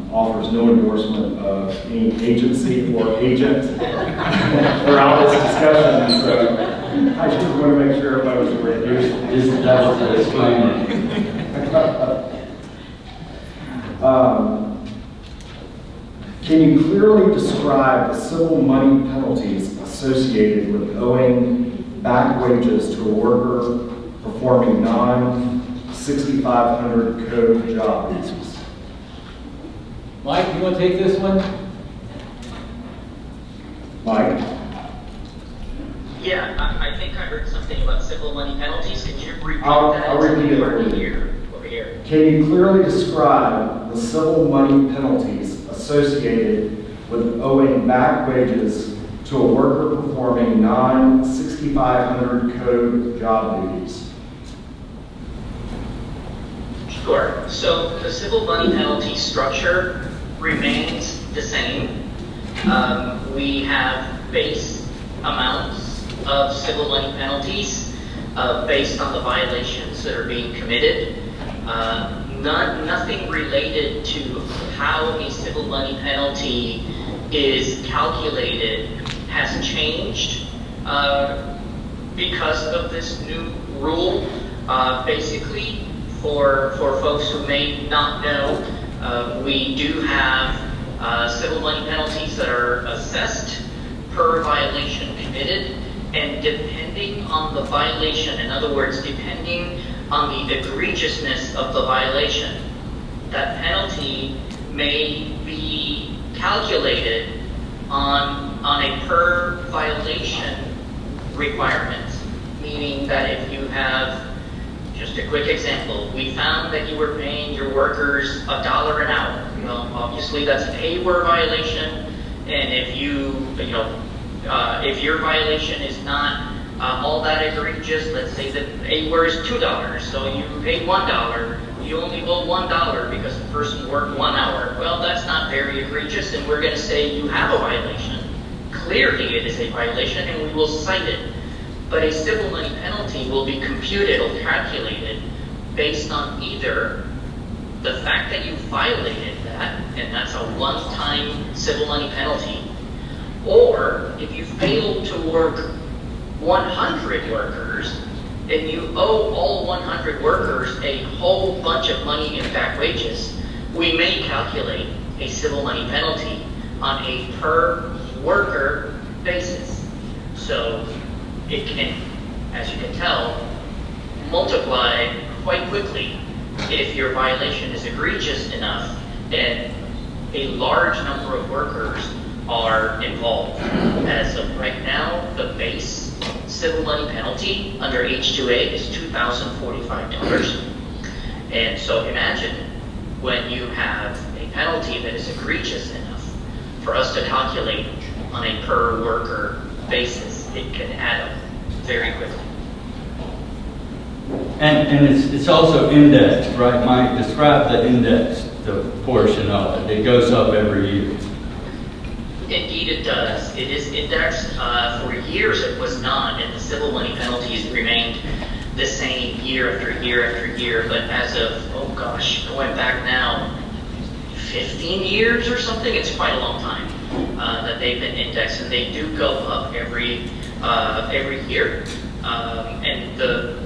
offers no endorsement of any agency or agent throughout this discussion, so I just want to make sure everybody was aware. That was a disclaimer. Can you clearly describe the civil money penalties associated with owing back wages to a worker performing non-6500 code job duties? Mike, you want to take this one? Mike? Yeah, I think I heard something about civil money penalties. Could you repeat that? I'll repeat it over here. Can you clearly describe the civil money penalties associated with owing back wages to a worker performing non-6500 code job duties? Sure. So the civil money penalty structure remains the same. We have base amounts of civil money penalties based on the violations that are being committed. Nothing related to how a civil money penalty is calculated has changed because of this new rule. Basically, for folks who may not know, we do have civil money penalties that are assessed per violation committed, and depending on the violation, in other words, depending on the egregiousness of the violation, that penalty may be calculated on a per violation requirement, meaning that if you have, just a quick example, we found that you were paying your workers $1 an hour. Well, obviously that's a pay-word violation, and if if your violation is not all that egregious, let's say that a word is $2, so you paid $1, you only owe $1 because the person worked 1 hour. Well, that's not very egregious, and we're going to say you have a violation. Clearly it is a violation, and we will cite it. But a civil money penalty will be computed or calculated based on either the fact that you violated that, and that's a one-time civil money penalty, or if you failed to work 100 workers, and you owe all 100 workers a whole bunch of money in back wages, we may calculate a civil money penalty on a per worker basis. So it can, as you can tell, multiply quite quickly if your violation is egregious enough and a large number of workers are involved. As of right now, the base civil money penalty under H-2A is $2,045. And so imagine when you have a penalty that is egregious enough for us to calculate on a per worker basis, it can add up very quickly. And it's also indexed, right, Mike? Describe the index, the portion of it. It goes up every year. Indeed it does. It is indexed. For years it was not, and the civil money penalties remained the same year after year after year. But as of, oh gosh, going back now 15 years or something, it's quite a long time that they've been indexed, and they do go up every year. And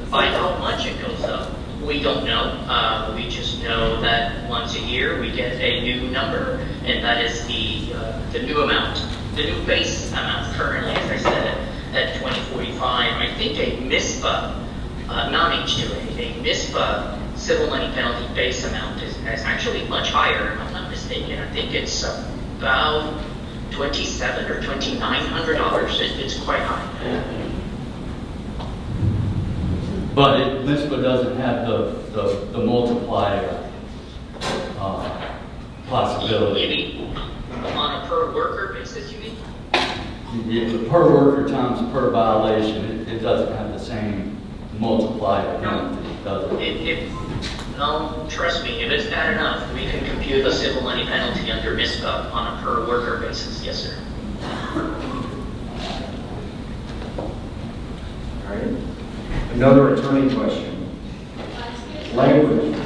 by how much it goes up, we don't know. We just know that once a year we get a new number, and that is the new amount, the new base amount currently, as I said, at 2045. I think a MISPA, non-H-2A, a MISPA civil money penalty base amount is actually much higher, if I'm not mistaken. I think it's about $2,700 or $2,900. It's quite high. But NISPA doesn't have the multiplier possibility. You mean on a per worker basis, you mean? Yeah, per worker times per violation, it doesn't have the same multiplier penalty, does it? No, trust me, if it's bad enough, we can compute the civil money penalty under NISPA on a per worker basis. Yes, sir. All right. Another attorney question. Language.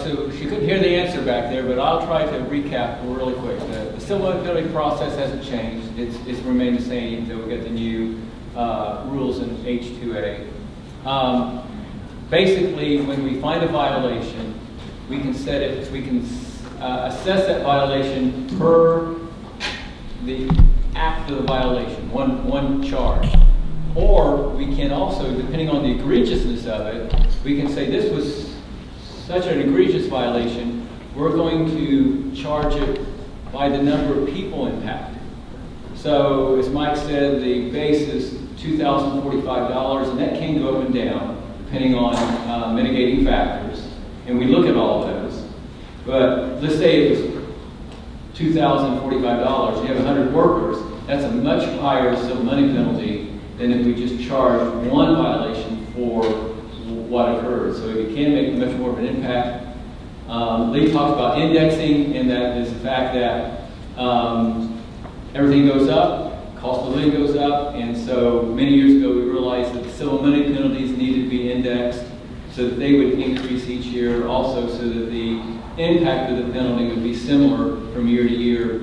So she couldn't hear the answer back there, but I'll try to recap really quick. The civil money penalty process hasn't changed. It's remained the same until we get the new rules in H-2A. Basically, when we find a violation, we can assess that violation per the act of the violation, one charge. Or we can also, depending on the egregiousness of it, we can say this was such an egregious violation, we're going to charge it by the number of people impacted. So as Mike said, the base is $2,045, and that can go up and down depending on mitigating factors. And we look at all of those. But let's say it was $2,045, you have 100 workers, that's a much higher civil money penalty than if we just charge one violation for what occurred. So it can make much more of an impact. Lee talks about indexing, and that is the fact that everything goes up, cost of living goes up, and so many years ago we realized that the civil money penalties needed to be indexed so that they would increase each year also, so that the impact of the penalty would be similar from year to year,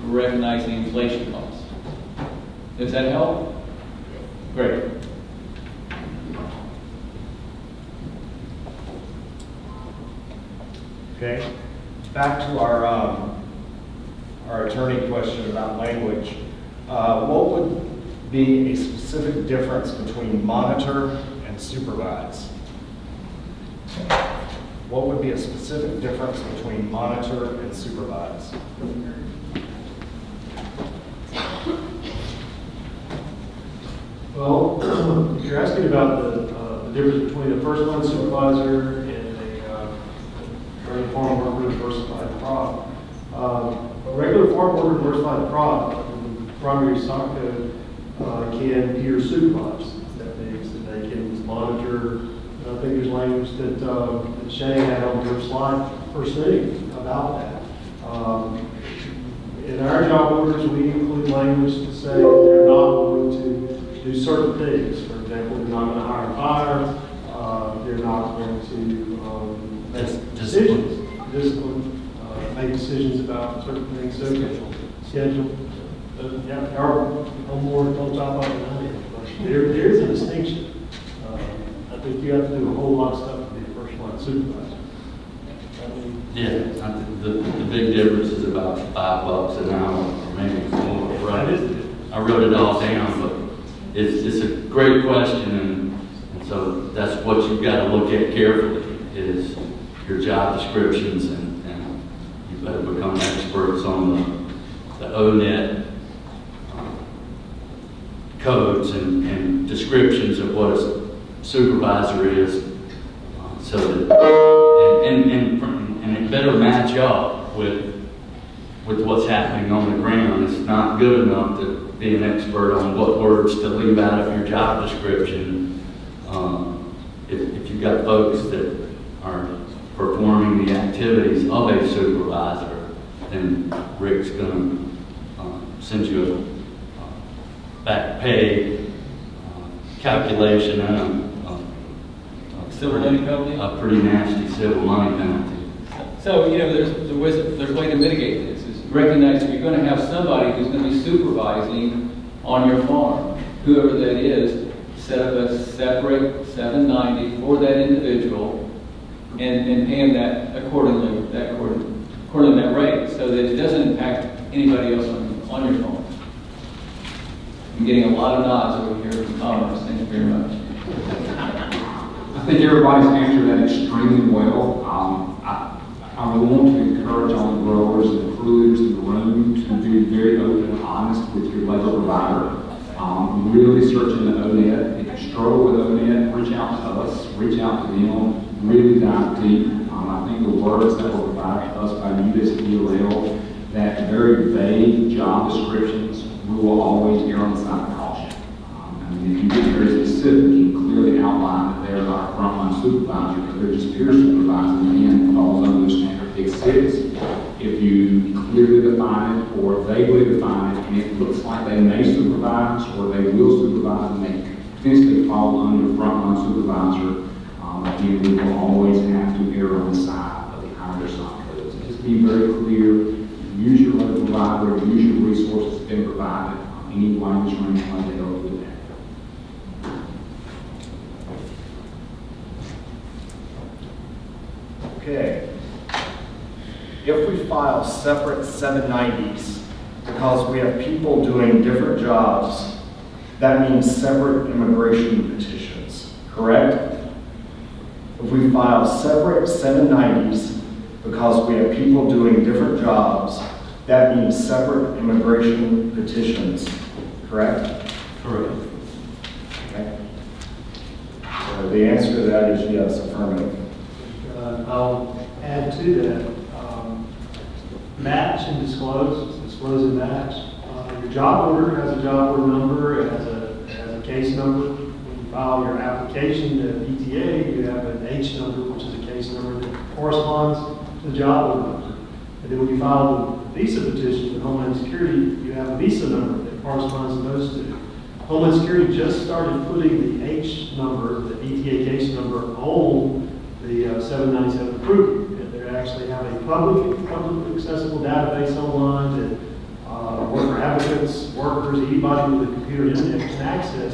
recognizing inflation costs. Does that help? Great. Okay. Back to our attorney question about language. What would be a specific difference between monitor and supervise? What would be a specific difference between monitor and supervise? Well, if you're asking about the difference between a first line supervisor and a farm worker diversified prop. A regular farm worker diversified prop, primary stock code, can peer supervise. That means that they can monitor. I think there's language that Shay had on her slide first thing about that. In our job orders, we include language to say that they're not going to do certain things. For example, they're not going to hire and fire. They're not going to make decisions, make decisions about certain things. So schedule. Yeah, our more on top of it. There's a distinction. I think you have to do a whole lot of stuff to be a first line supervisor. Yeah, I think the big difference is about $5 an hour, or maybe more. Right? I wrote it all down, but it's a great question, and so that's what you've got to look at carefully is your job descriptions, and you better become experts on the ONET codes and descriptions of what a supervisor is, so that and it better match up with what's happening on the ground. It's not good enough to be an expert on what words to leave out of your job description. If you've got folks that are performing the activities of a supervisor, then Rick's going to send you a back pay calculation and Civil money penalty? a pretty nasty civil money penalty. So, there's a way to mitigate this, is recognize that you're going to have somebody who's going to be supervising on your farm. Whoever that is, set up a separate $790 for that individual and pay them that accordingly that rate, so that it doesn't impact anybody else on on your phone. I'm getting a lot of nods over here from Commerce. Thank you very much. I think everybody's answered that extremely well. I would want to encourage all the growers and the crew leaders in the room to be very open and honest with your labor provider. Really search into ONET. If you struggle with ONET, reach out to us, reach out to them, really dive deep. I think the words that were provided to us by USDOL, that very vague job descriptions, we will always err on the side of caution. If you get very specific and clearly outline that they're not a frontline supervisor, but they're just peer supervisor, and falls under the standard Big 6. If you clearly define it or vaguely define it, and it looks like they may supervise or they will supervise, and they potentially fall under frontline supervisor, again, we will always have to err on the side of the higher side codes. Just be very clear. Use your local provider, use your resources that have been provided. Any language or anything to help with that. Okay. If we file separate 790s because we have people doing different jobs, that means separate immigration petitions, correct? If we file separate 790s because we have people doing different jobs, that means separate immigration petitions, correct? Correct. Okay. So the answer to that is yes, affirmative. I'll add to that. Match and disclose and match. Your job order has a job order number, it has a case number. When you file your application to ETA, you have an H number, which is a case number that corresponds to the job order number. And then when you file the visa petition with Homeland Security, you have a visa number that corresponds to those two. Homeland Security just started putting the H number, the ETA case number, on the 797 approval. They actually have a publicly accessible database online that worker advocates, workers, anybody with a computer and internet can access.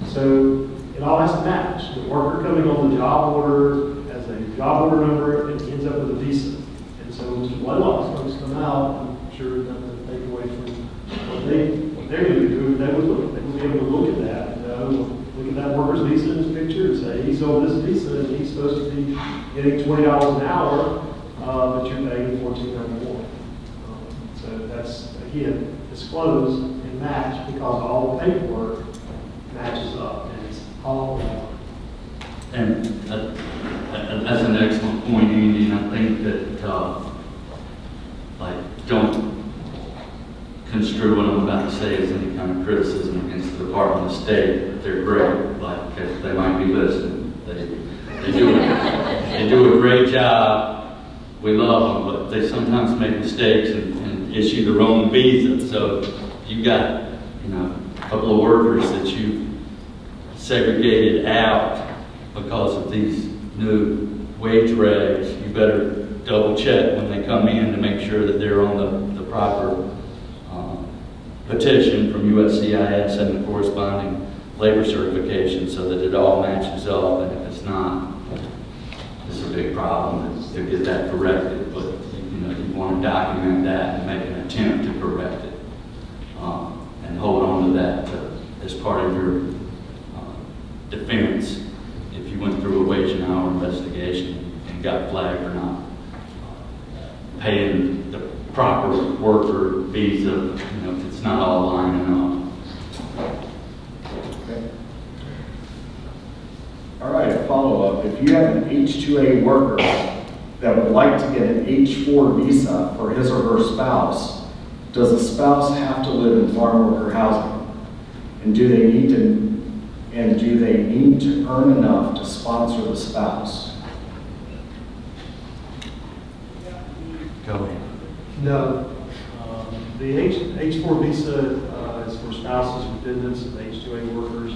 So it all has to match. The worker coming on the job order has a job order number and ends up with a visa. And so when Mr. Blaylock's folks come out, I'm sure that doesn't take away from what they're going to do. They would be able to look at that and look at that worker's visa in his picture and say, he's on this visa and he's supposed to be getting $20 an hour, but you're paying $14.94. So that's, again, disclose and match because all the paperwork matches up and it's all And that's an excellent point, Andy, and I think that, don't construe what I'm about to say as any kind of criticism against the Department of State. They're great, they might be listening. They do a great job. We love them, but they sometimes make mistakes and issue the wrong visa. So you got, a couple of workers that you segregated out because of these new wage regs. You better double check when they come in to make sure that they're on the proper petition from USCIS and the corresponding labor certification so that it all matches up. And if it's not, it's a big problem to get that corrected. But you want to document that and make an attempt to correct it, and hold on to that as part of your defense if you went through a wage and hour investigation and got flagged for not paying the proper worker visa, if it's not all lining up. Okay. All right, a follow-up. If you have an H-2A worker that would like to get an H-4 visa for his or her spouse, does the spouse have to live in farm worker housing? And do they need to earn enough to sponsor the spouse? Go ahead. No. The H-4 visa is for spouses, dependents, and H-2A workers.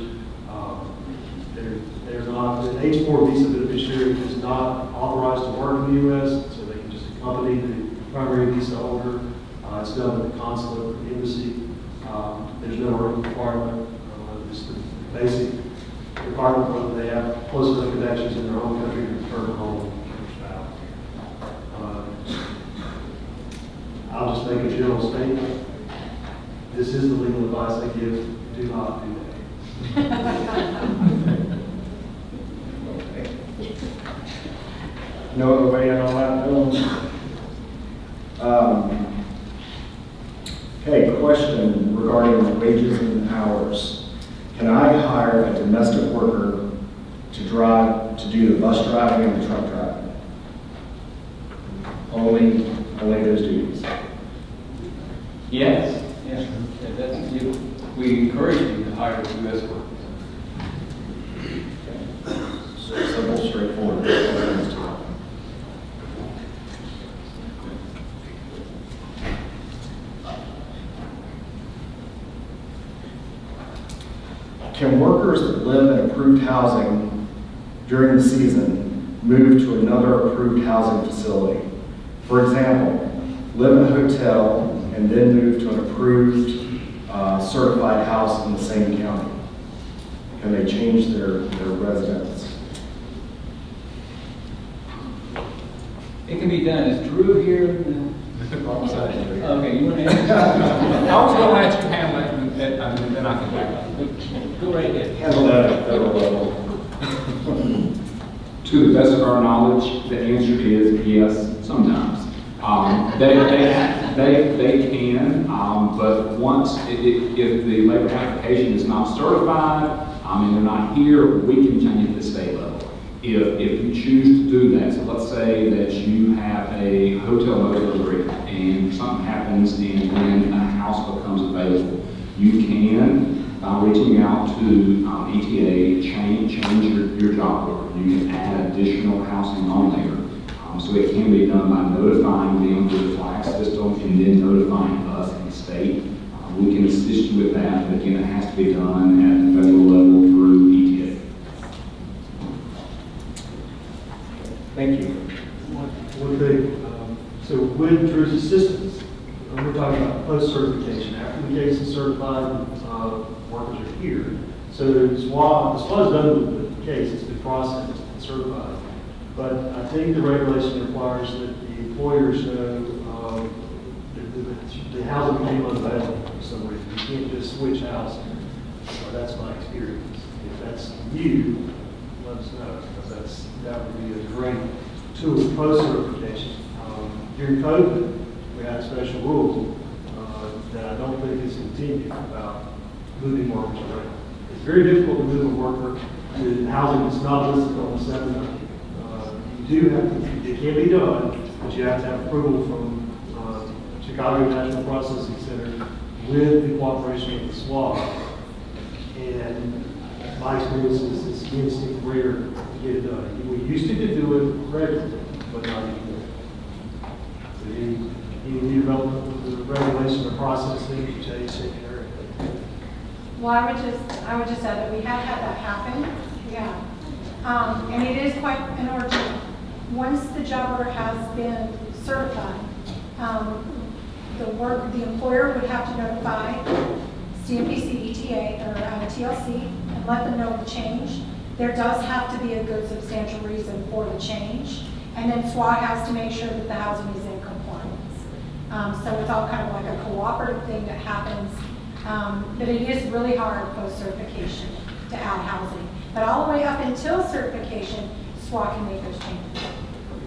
They're not, the H-4 visa beneficiary is not authorized to work in the U.S., so they can just accompany the primary visa holder. It's done at the consulate or the embassy. There's no work requirement. It's the basic requirement whether they have close enough connections in their home country to return home to their spouse. I'll just make a general statement. this is the legal advice I give, do not do that. No other way in on that, okay, question regarding wages and hours. Can I hire a domestic worker to do the bus driving and the truck driving? Only those duties. Yes, yes, that's, we encourage you to hire U.S. workers. So simple, straightforward. Can workers that live in approved housing during the season move to another approved housing facility? For example, live in a hotel and then move to an approved certified house in the same county? Can they change their residence? It can be done. Is Drew here? Wrong side. Okay, you want to answer? I was going to let you handle it, and then I can back up. Go right ahead. Handle that at federal level. To the best of our knowledge, the answer is yes, sometimes. They can, but once, if the labor application is not certified, and they're not here, we can change it to state level. If you choose to do that, so let's say that you have a hotel motel agreement and something happens and when a house becomes available, you can, by reaching out to ETA, change your job order. You can add additional housing on there. So it can be done by notifying them through the flag system and then notifying us in the state. We can assist you with that, but again, it has to be done at the federal level through ETA. Thank you. One thing, so with Drew's assistance, we're talking about post-certification. After the case is certified, workers are here. So the SWA is done with the case, it's been processed and certified. But I think the regulation requires that the employers know the housing became unavailable for some reason. You can't just switch housing. That's my experience. If that's you, let us know, because that would be a great tool post-certification. During COVID, we had special rules that I don't think is continued about moving workers around. It's very difficult to move a worker to housing that's not listed on the 790. You do have to, it can be done, but you have to have approval from Chicago National Processing Center with the cooperation of the SWA. And my experience is it's instinct rare to get it done. We used to do it regularly, but not anymore. So any new development with the regulation or process things to change secondary. Well, I would just add that we have had that happen. Yeah. And it is quite an ordeal. Once the job order has been certified, the employer would have to notify CMPC, ETA, or TLC and let them know the change. There does have to be a good substantial reason for the change. And then SWAT has to make sure that the housing is in compliance. So it's all kind of like a cooperative thing that happens. But it is really hard post-certification to add housing. But all the way up until certification, SWAT can make those changes.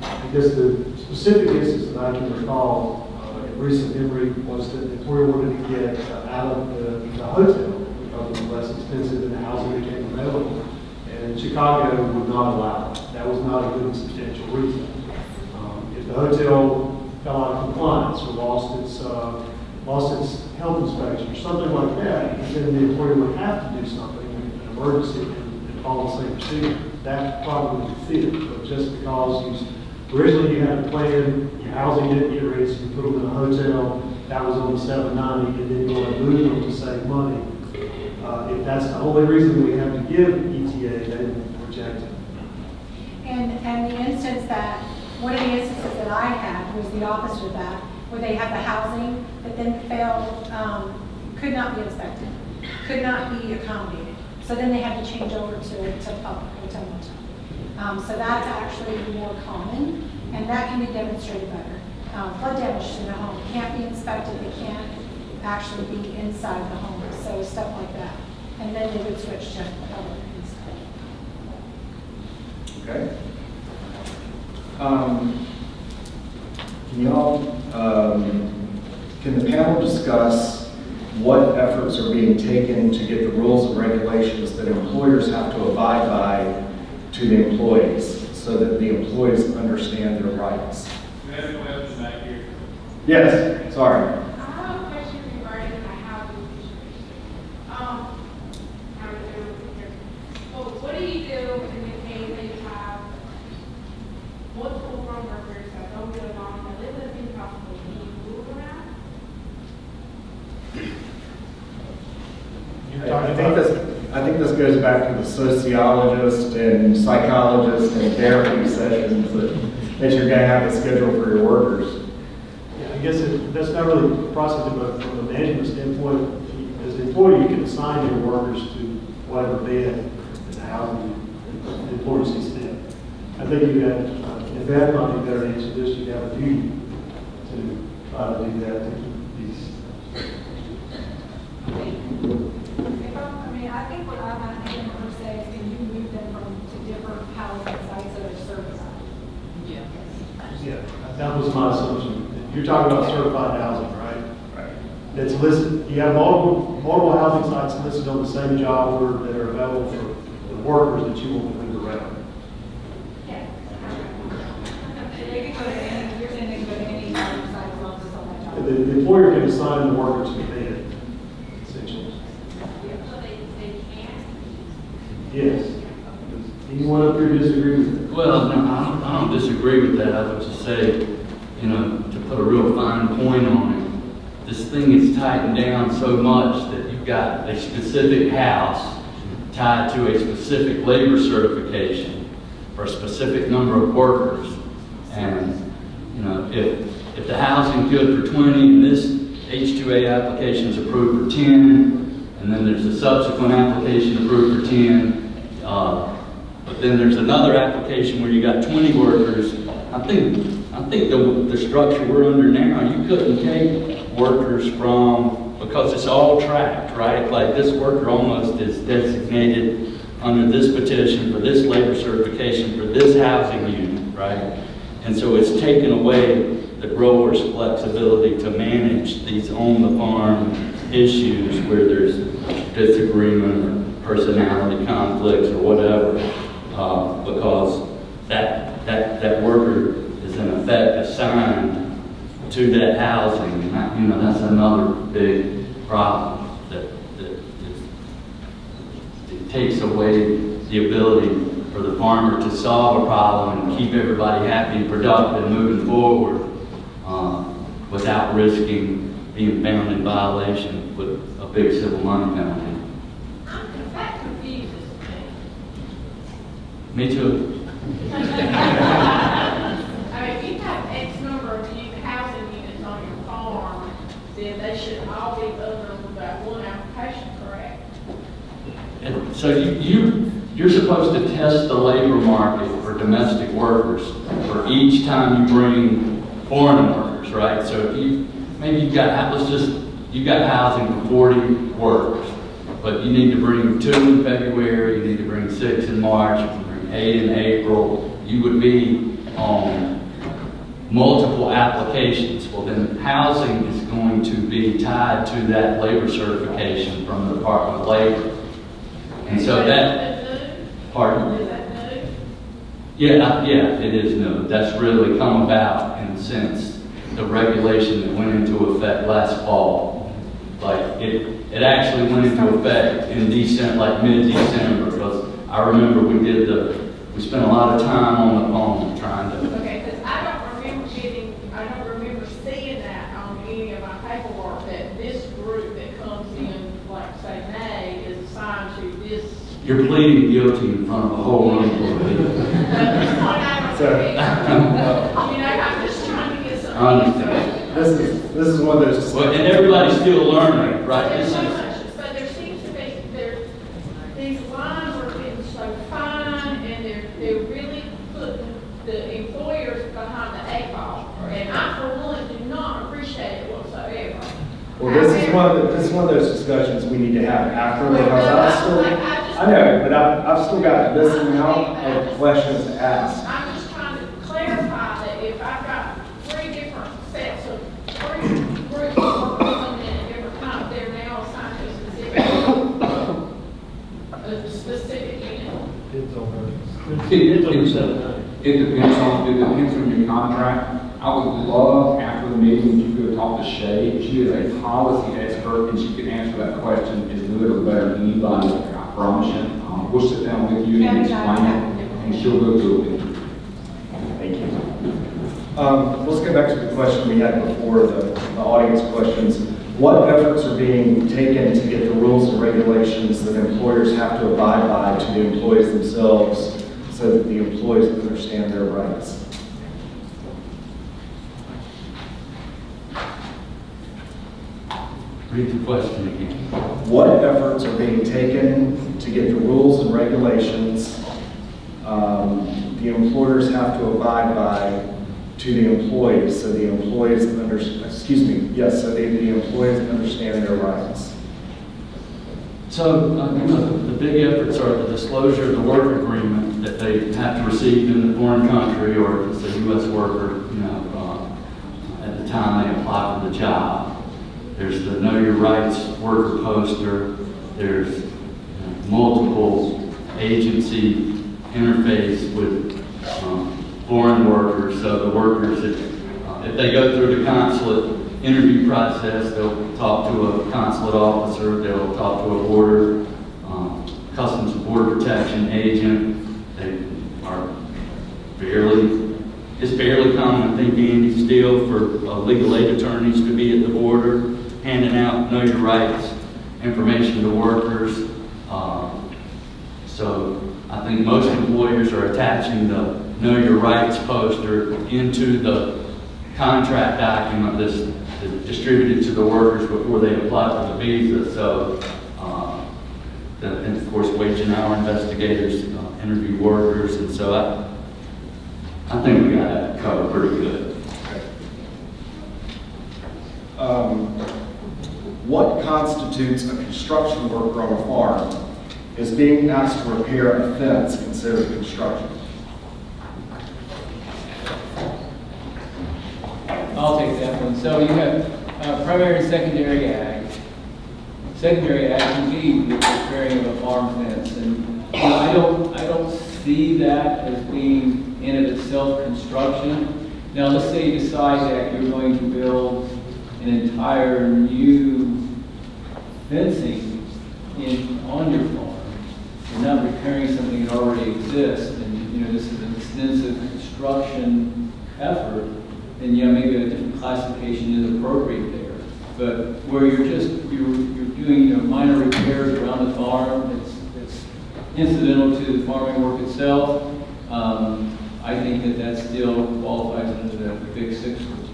I guess the specific instance that I can recall in recent memory was that the employer wanted to get out of the hotel because it was less expensive and the housing became available. And Chicago would not allow it. That was not a good and substantial reason. If the hotel fell out of compliance or lost its health inspection or something like that, then the employer would have to do something, an emergency, and follow the same procedure. That probably would fit, but just because originally you had a plan, your housing didn't get ready, so you put them in a hotel, that was on the 790, and then you want to move them to save money. If that's the only reason we have to give ETA, they would reject it. And the instance that, one of the instances that I had was the opposite of that, where they had the housing, but then failed, could not be inspected, could not be accommodated. So then they had to change over to public hotel motel. So that's actually more common, and that can be demonstrated better. Flood damage to the home can't be inspected, they can't actually be inside the home, so stuff like that. And then they would switch to public instead. Okay. Can y'all, can the panel discuss what efforts are being taken to get the rules and regulations that employers have to abide by to the employees so that the employees understand their rights? Yes, sorry. I have a question regarding the housing situation. What do you do in the case that you have multiple farm workers that don't get along, that live in the same household, can you move around? I think this goes back to the sociologist and psychologist and therapy sessions that you're going to have to schedule for your workers. Yeah, I guess that's not really the process, but from a management standpoint, as an employee, you can assign your workers to whatever bed in the housing the employer sees fit. I think you have, if that might be better to answer this, you have a duty to try to do that to keep these. I think what I'm asking per se is can you move them to different housing sites that are certified? Yeah, that was my assumption. You're talking about certified housing, right? Right. That's listed, you have multiple housing sites listed on the same job order that are available for the workers that you want to move around. They can go to any, you're saying they can go to any housing site as long as it's on that job. The employer can assign the workers to bed, essentially. So they can't? Yes. Does anyone up here disagree with that? Well, no, I don't disagree with that. I would just say, you know, to put a real fine point on it, this thing is tightened down so much that you've got a specific house tied to a specific labor certification for a specific number of workers. And, you know, if the housing's good for 20 and this H-2A application is approved for 10, and then there's a subsequent application approved for 10, but then there's another application where you got 20 workers. I think the structure we're under now, you couldn't take workers from, because it's all tracked, right? Like this worker almost is designated under this petition for this labor certification for this housing unit, right? And so it's taken away the grower's flexibility to manage these on-the-farm issues where there's disagreement or personality conflicts or whatever, because that worker is in effect assigned to that housing. And that, you know, that's another big problem that it takes away the ability for the farmer to solve a problem and keep everybody happy and productive and moving forward without risking being found in violation with a big civil money penalty. That confuses Me too. I mean, if you have X number of housing units on your farm, then they should all be under that one application, correct? And so you're supposed to test the labor market for domestic workers for each time you bring foreign workers, right? So if maybe you've got housing for 40 workers, but you need to bring 2 in February, you need to bring 6 in March, you can bring 8 in April. You would be on multiple applications. Well, then housing is going to be tied to that labor certification from the Department of Labor. And so pardon? Is that new? Yeah, it is new. That's really come about in the sense the regulation that went into effect last fall. Like it actually went into effect in December, like mid-December, because I remember we spent a lot of time on the phone trying to. Okay, because I don't remember seeing that on any of my paperwork, that this group that comes in, like say May, is assigned to this. You're pleading guilty in front of a whole room full of people. I'm just trying to get some. I understand. This is one of those. Well, and everybody's still learning, right? But there seems to be, these lines are getting so fine, and they're really putting the employers behind the 8 ball. And I, for one, do not appreciate it whatsoever. Well, this is this is one of those discussions we need to have after, because I know, but I've still got this amount of questions to ask. I'm just trying to clarify that if I've got three different sets of, three groups of workers in at different times, they're now assigned to a specific unit. It depends on your contract. I would love after the meeting you go talk to Shay. She is a policy expert and she can answer that question as good or better than anybody. I promise you. We'll sit down with you and explain it, and she'll go through it with you. Thank you. Let's get back to the question we had before, the audience questions. What efforts are being taken to get the rules and regulations that employers have to abide by to the employees themselves so that the employees understand their rights? Read the question again. What efforts are being taken to get the rules and regulations the employers have to abide by to the employees, so the employees so the employees understand their rights? So, the big efforts are the disclosure of the work agreement that they have to receive in the foreign country, or if it's a U.S. worker, at the time they apply for the job. There's the Know Your Rights worker poster. There's multiple agency interface with foreign workers. So the workers, if they go through the consulate interview process, they'll talk to a consulate officer, they'll talk to a border, Customs and Border Protection agent. They are it's fairly common, I think, Andy, still for legal aid attorneys to be at the border, handing out Know Your Rights information to workers. So I think most employers are attaching the Know Your Rights poster into the contract document that's distributed to the workers before they apply for the visa. So, and of course, wage and hour investigators interview workers, and so I think we got that covered pretty good. What constitutes a construction worker on a farm is being asked to repair a fence considered construction? I'll take that one. So you have primary and secondary ag. Secondary ag can be the repairing of a farm fence, and I don't see that as being in and of itself construction. Now, let's say you decide that you're going to build an entire new fencing on your farm. You're not repairing something that already exists, and this is an extensive construction effort. And maybe a different classification is appropriate there. But where you're doing minor repairs around the farm, it's incidental to the farming work itself. I think that still qualifies under the Big Six rules.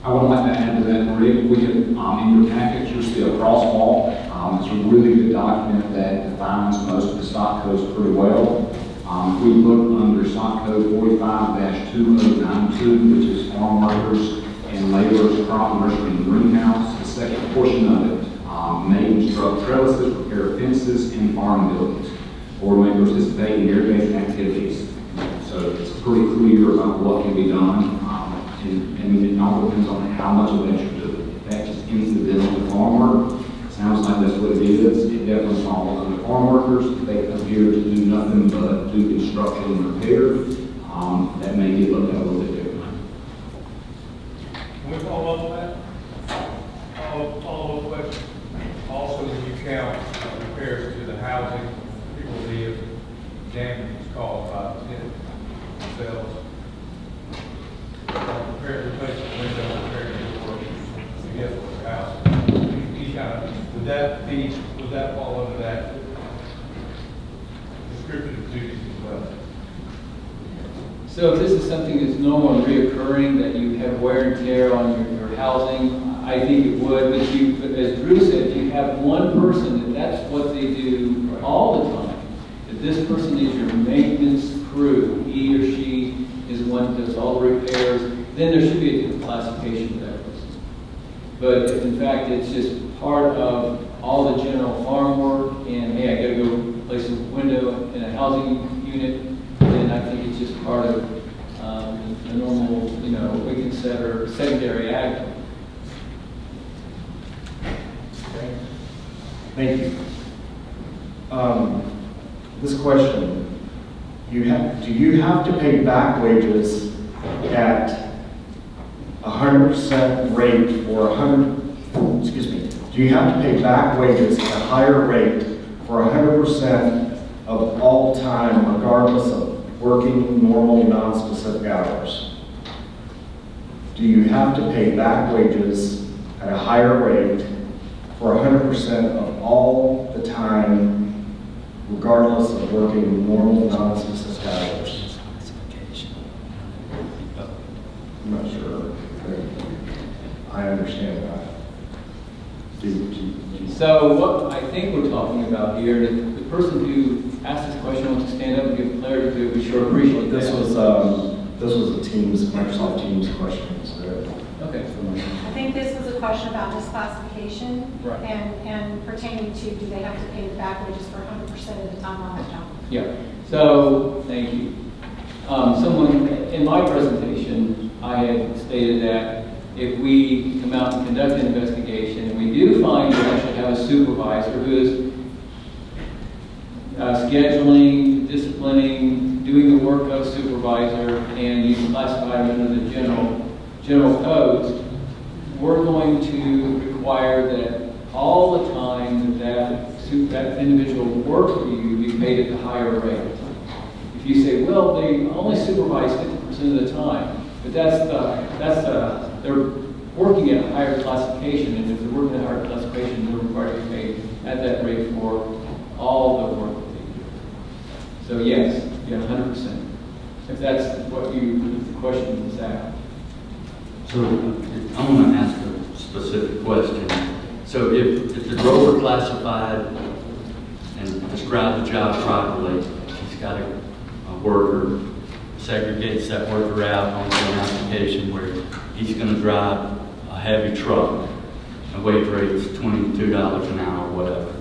I would like to add to that, Maria. We can, in your package, you'll see a crosswalk. It's a really good document that defines most of the stock codes pretty well. If we look under stock code 45-2092, which is farm workers and laborers, crop nursery and greenhouse, the second portion of it may construct trellises, repair fences, and farm buildings, or may participate in irrigating activities. So it's pretty clear about what can be done, and it all depends on how much of that you're doing. If that's just incidental to farm work, sounds like that's what it is. It definitely falls under farm workers. If they appear to do nothing but do construction and repair, that may get looked at a little bit differently. Can we follow up on that? Follow up question. Also, when you count repairs to the housing, people live, damage is caused by the tenant themselves. Repair, replace the window, repair the work, I guess, for the house. Would that fall under that description of duties as well? So if this is something that's normal and reoccurring, that you have wear and tear on your housing, I think it would. But as Drew said, if you have one person that's what they do all the time, that this person is your maintenance crew, he or she is the one that does all the repairs, then there should be a different classification for that person. but if in fact it's just part of all the general farm work, and hey, I gotta go place a window in a housing unit, then I think it's just part of the normal, what we consider secondary ag. Thank you. This question, do you have to pay back wages at 100% rate or do you have to pay back wages at a higher rate for 100% of all time, regardless of working normal, non-specific hours? Do you have to pay back wages at a higher rate for 100% of all the time, regardless of working normal, non-specific hours? I'm not sure. I understand that. So what I think we're talking about here, the person who asked this question wants to stand up and give clarity to it, we sure appreciate that. This was a Microsoft Teams question. Okay. I think this was a question about misclassification Right. and pertaining to do they have to pay the back wages for 100% of the time on the job? Yeah, so, thank you. Someone, in my presentation, I had stated that if we come out and conduct an investigation, and we do find we actually have a supervisor who is scheduling, disciplining, doing the work of supervisor, and you classify them under the general codes, we're going to require that all the time that individual works for you be paid at the higher rate. If you say, well, they only supervise 50% of the time, but they're working at a higher classification, and if they're working at a higher classification, they're required to be paid at that rate for all the work that they do. So yes, 100%. If that's what the question is at. So I want to ask a specific question. So if the grower classified and described the job properly, he's got a worker, segregates that worker out onto an application where he's going to drive a heavy truck, and wage rate's $22 an hour, whatever,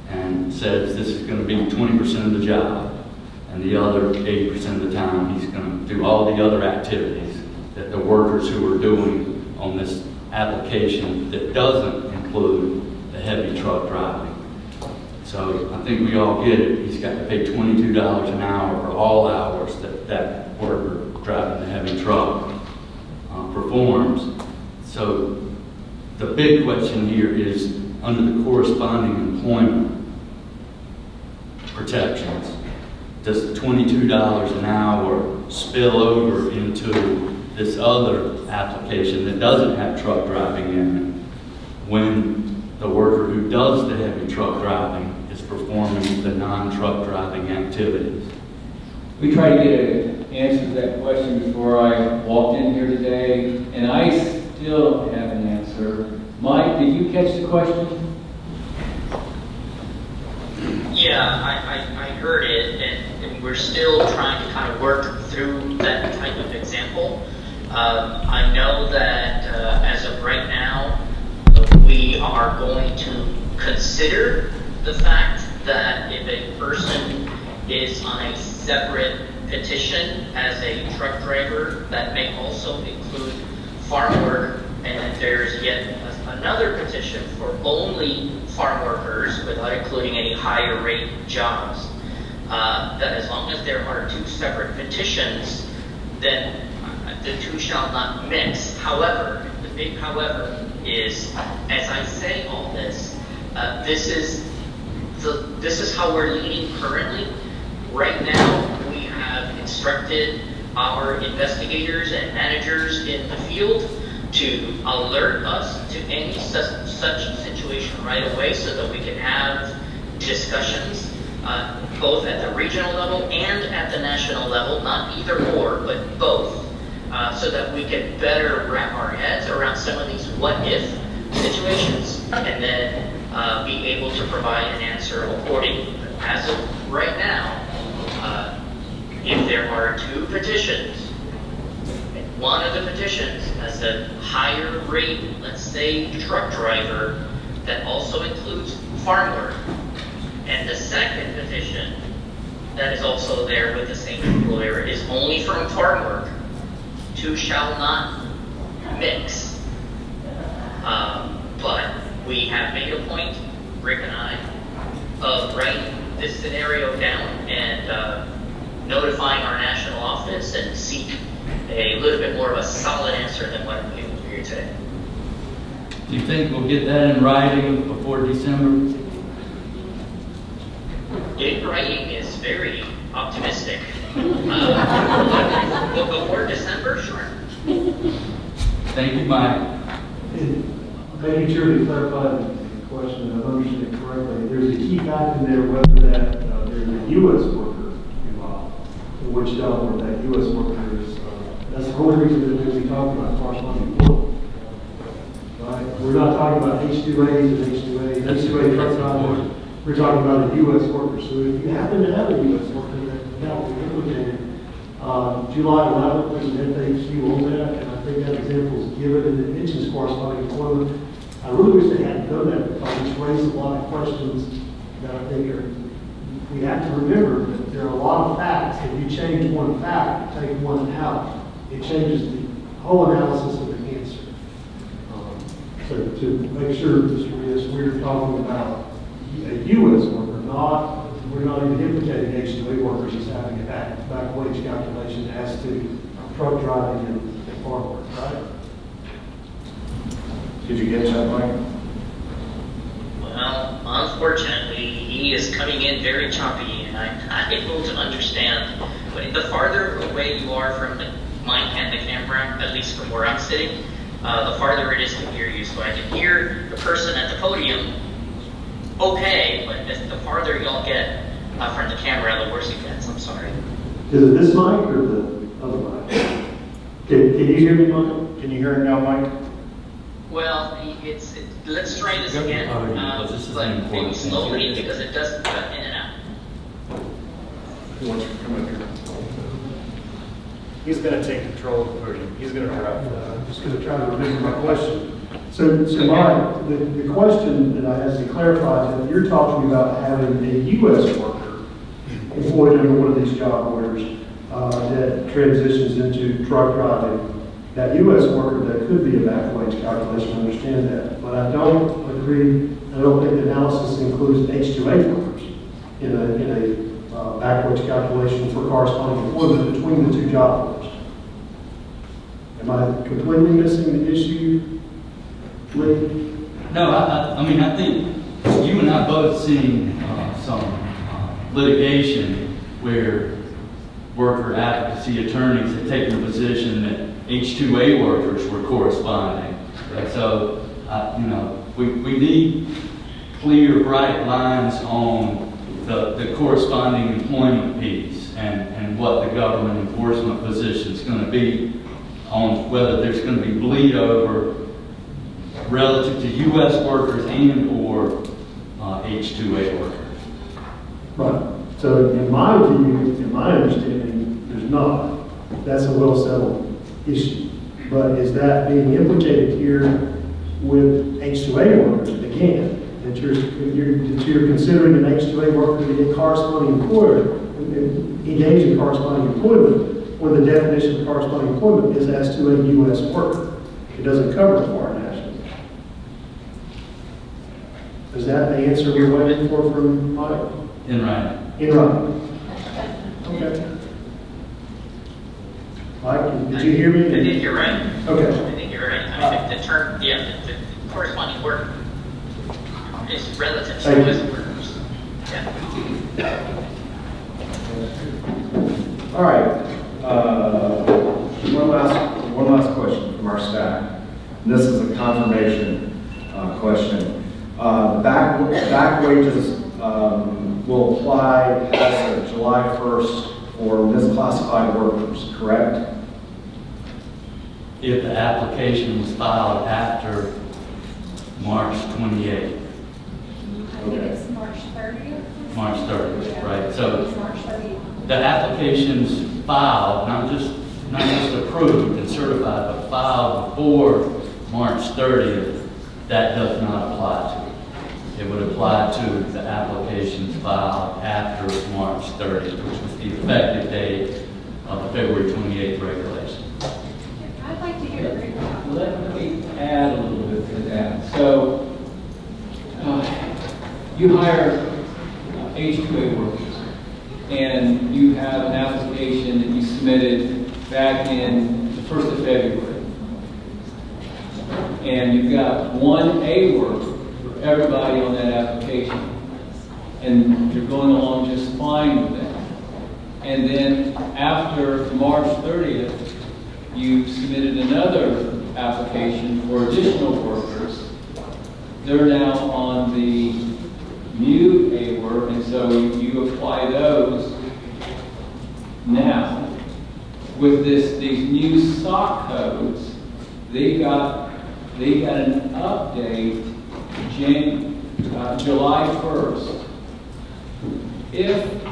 and says this is going to be 20% of the job, and the other 80% of the time he's going to do all the other activities that the workers who are doing on this application that doesn't include the heavy truck driving. So I think we all get it. He's got to pay $22 an hour for all hours that worker driving the heavy truck performs. So the big question here is, under the corresponding employment protections, does the $22 an hour spill over into this other application that doesn't have truck driving in it when the worker who does the heavy truck driving is performing the non-truck driving activities? We tried to get an answer to that question before I walked in here today, and I still don't have an answer. Mike, did you catch the question? Yeah, I heard it, and we're still trying to kind of work through that type of example. I know that as of right now, we are going to consider the fact that if a person is on a separate petition as a truck driver, that may also include farm work, and that there's yet another petition for only farm workers without including any higher rate jobs. That as long as there are two separate petitions, then the two shall not mix. However, the big however is, as I say all this, this is how we're leading currently. Right now, we have instructed our investigators and managers in the field to alert us to any such situation right away so that we can have discussions both at the regional level and at the national level, not either or, but both, so that we can better wrap our heads around some of these what-if situations and then be able to provide an answer accordingly. As of right now, if there are two petitions, one of the petitions has has a higher rate, let's say truck driver, that also includes farm work. And the second petition that is also there with the same employer is only from farm work. Two shall not mix. But we have made a point, Rick and I, of writing this scenario down and notifying our national office and seek a little bit more of a solid answer than what I'm able to hear today. Do you think we'll get that in writing before December? In writing is very optimistic. But before December, sure. Thank you, Mike. Making sure to clarify the question, if I understand it correctly, there's a key fact in there whether that there's a U.S. worker involved, in which where that U.S. worker is, that's the only reason that we talk about corresponding employment. Right? We're not talking about H-2As and H-2As, H-2A truck drivers. We're talking about a U.S. worker. So if you happen to have a U.S. worker that will be implicated, July 11th, there's an FAQ on that, and I think that example is given and it mentions corresponding employment. I really wish they hadn't done that because it's raised a lot of questions that I think we have to remember that there are a lot of facts. If you change one fact, take one out, it changes the whole analysis of the answer. So to make sure, Mr. Rios, we're talking about a U.S. worker, we're not even implicating H-2A workers as having a back wage calculation as to truck driving and farm work, right? Did you get that, Mike? Well, unfortunately, he is coming in very choppy, and I'm not able to understand. But the farther away you are from the mic and the camera, at least from where I'm sitting, the farther it is to hear you. So I can hear the person at the podium okay, but the farther y'all get from the camera, the worse it gets. I'm sorry. Is it this mic or the other mic? Can you hear me, Mike? Can you hear it now, Mike? Well, let's try this again, but maybe slowly because it does cut in and out. Who wants to come up here? He's going to take control of the podium. He's going to drive. I'm just going to try to remember my question. So Mike, the question that I asked to clarify is that you're talking about having a U.S. worker employed under one of these job orders that transitions into truck driving. That U.S. worker, that could be a back wage calculation, I understand that. But I don't agree, I don't think the analysis includes H-2A workers in a back wage calculation for corresponding employment between the two job orders. Am I completely missing the issue? No, I mean, I think you and I both seen some litigation where worker advocacy attorneys had taken the position that H-2A workers were corresponding. So, we need clear, bright lines on the corresponding employment piece and what the government enforcement position is going to be on whether there's going to be bleed over relative to U.S. workers and or H-2A workers. Right. So in my view, in my understanding, there's not. That's a well-settled issue. But is that being implicated here with H-2A workers? Again, that you're considering an H-2A worker to be a corresponding employer, engage in corresponding employment, when the definition of corresponding employment is as to a U.S. worker. It doesn't cover foreign nationals. Is that the answer we're waiting for from Mike? In writing. In writing. Okay. Mike, did you hear me? I think you're right. Okay. I think you're right. I mean, the term, the corresponding work is relative to U.S. workers. Yeah. All right. One last question from our staff. And this is a confirmation question. Back wages will apply as of July 1st for misclassified workers, correct? If the application was filed after March 28th. I think it's March 30th. March 30th, Yeah. right? So It's March 30th. the application's filed, and I'm just not just approved and certified, but filed before March 30th, that does not apply to it. It would apply to the applications filed after March 30th, which was the effective date of the February 28th regulation. I'd like to hear it. Let me add a little bit to that. So, you hire H-2A workers, and you have an application that you submitted back in the 1st of February. And you've got one A worker for everybody on that application. And you're going along just fine with that. And then after March 30th, you submitted another application for additional workers. They're now on the new A work, and so you apply those now. With these new SOC codes, they got an update July 1st. If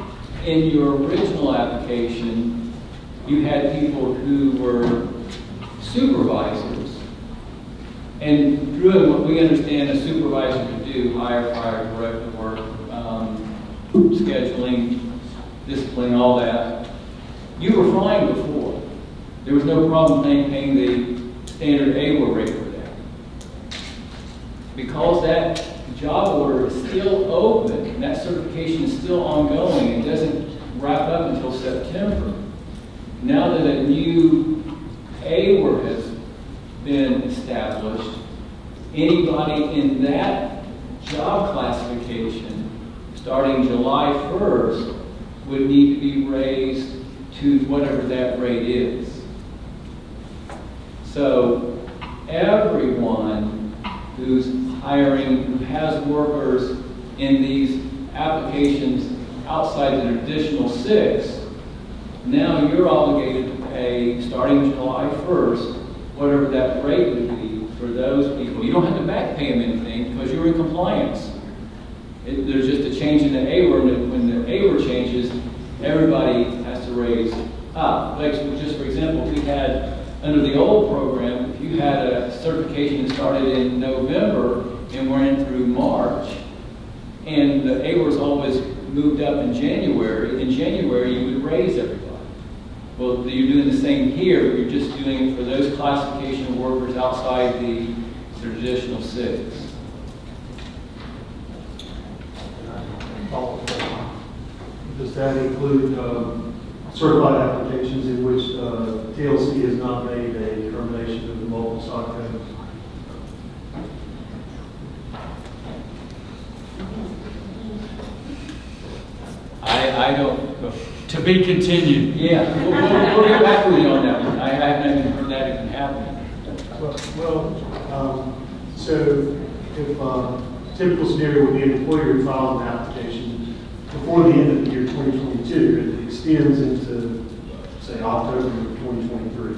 in your original application you had people who were supervisors, and doing what we understand a supervisor to do, hire, fire, corrective work, scheduling, discipline, all that, you were fine before. There was no problem paying the standard AWA rate for that. Because that job order is still open, and that certification is still ongoing, it doesn't wrap up until September. Now that a new AWA has been established, anybody in that job classification starting July 1st would need to be raised to whatever that rate is. So everyone who's hiring, who has workers in these applications outside the traditional 6, now you're obligated to pay, starting July 1st, whatever that rate would be for those people. You don't have to back pay them anything because you're in compliance. There's just a change in the AWA, and when the AWA changes, everybody has to raise up. Like, just for example, we had, under the old program, if you had a certification that started in November and went through March, and the AWA was always moved up in January you would raise everybody. Well, you're doing the same here, you're just doing it for those classification of workers outside the traditional 6. Does that include certified applications in which TLC has not made a determination of the multiple SOC codes? I don't. To be continued. Yeah, we'll get back with you on that one. I haven't even heard that even happening. So if typical scenario would be an employer who files an application before the end of the year 2022, it extends into, say, October of 2023.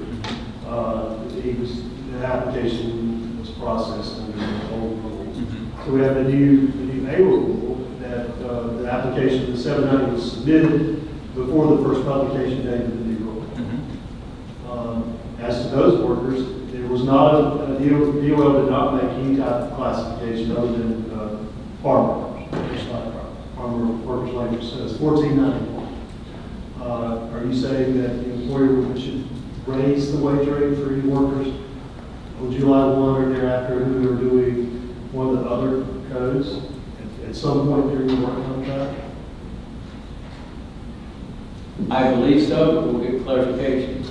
The application was processed under the old rule. So we have the new AWA rule that the application, the 790 was submitted before the first publication date of the new rule. As to those workers, there was not a DOL did not make any type of classification other than farm workers, just like farm workers language says, 1491. Are you saying that the employer should raise the wage rate for any workers on July 1 or thereafter who are doing one of the other codes at some point during the work contract? I believe so, but we'll get clarification.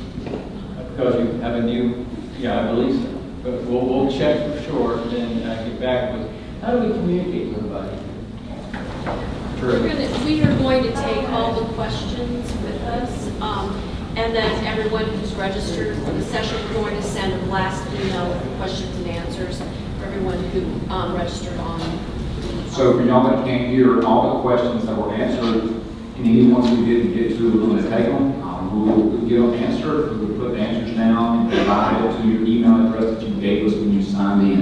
Because you have a new, I believe so. But we'll check for sure and then get back with, how do we communicate with everybody? We are going to take all the questions with us, and then everyone who's registered for the session, we're going to send a blast email with the questions and answers for everyone who registered on. So for y'all that can't hear, all the questions that were answered, and any ones we didn't get to, we're going to take them. We'll get them answered. We'll put the answers down and provide it to your email address that you gave us when you signed in.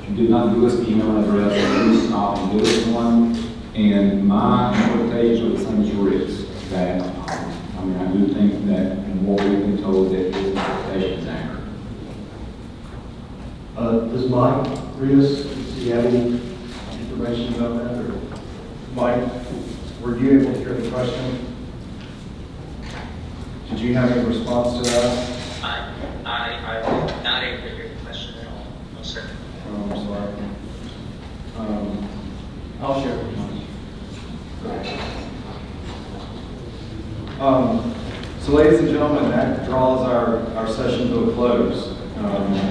If you did not give us the email address, please stop and give us one. And my expectations are the same as Rick's, that I do think that, and what we've been told, that his interpretation is accurate. Does Mike Rios, does he have any information about that, or? Mike, were you able to hear the question? Did you have any response to that? I was not able to hear the question at all. No, sir. Oh, I'm sorry. I'll share with you. So ladies and gentlemen, that draws our session to a close.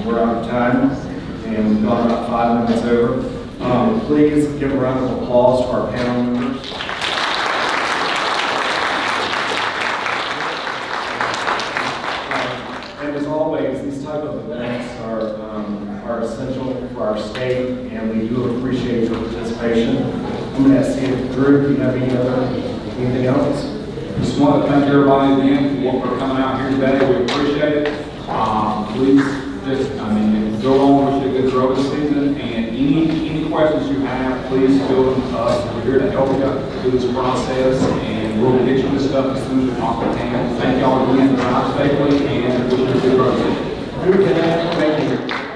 We're out of time, and we've gone about 5 minutes over. Please give a round of applause to our panel members. And as always, these type of events are essential for our state, and we do appreciate your participation. I'm going to ask you, Drew, if you have anything else? Just want to thank everybody again for what we're coming out here today. We appreciate it. Please go on with your good growing season, and any questions you have, please fill them to us. We're here to help you through this process, and we'll get you this stuff as soon as we possibly can. Thank y'all again. Drive safely, and wish you a good growth season. Thank you.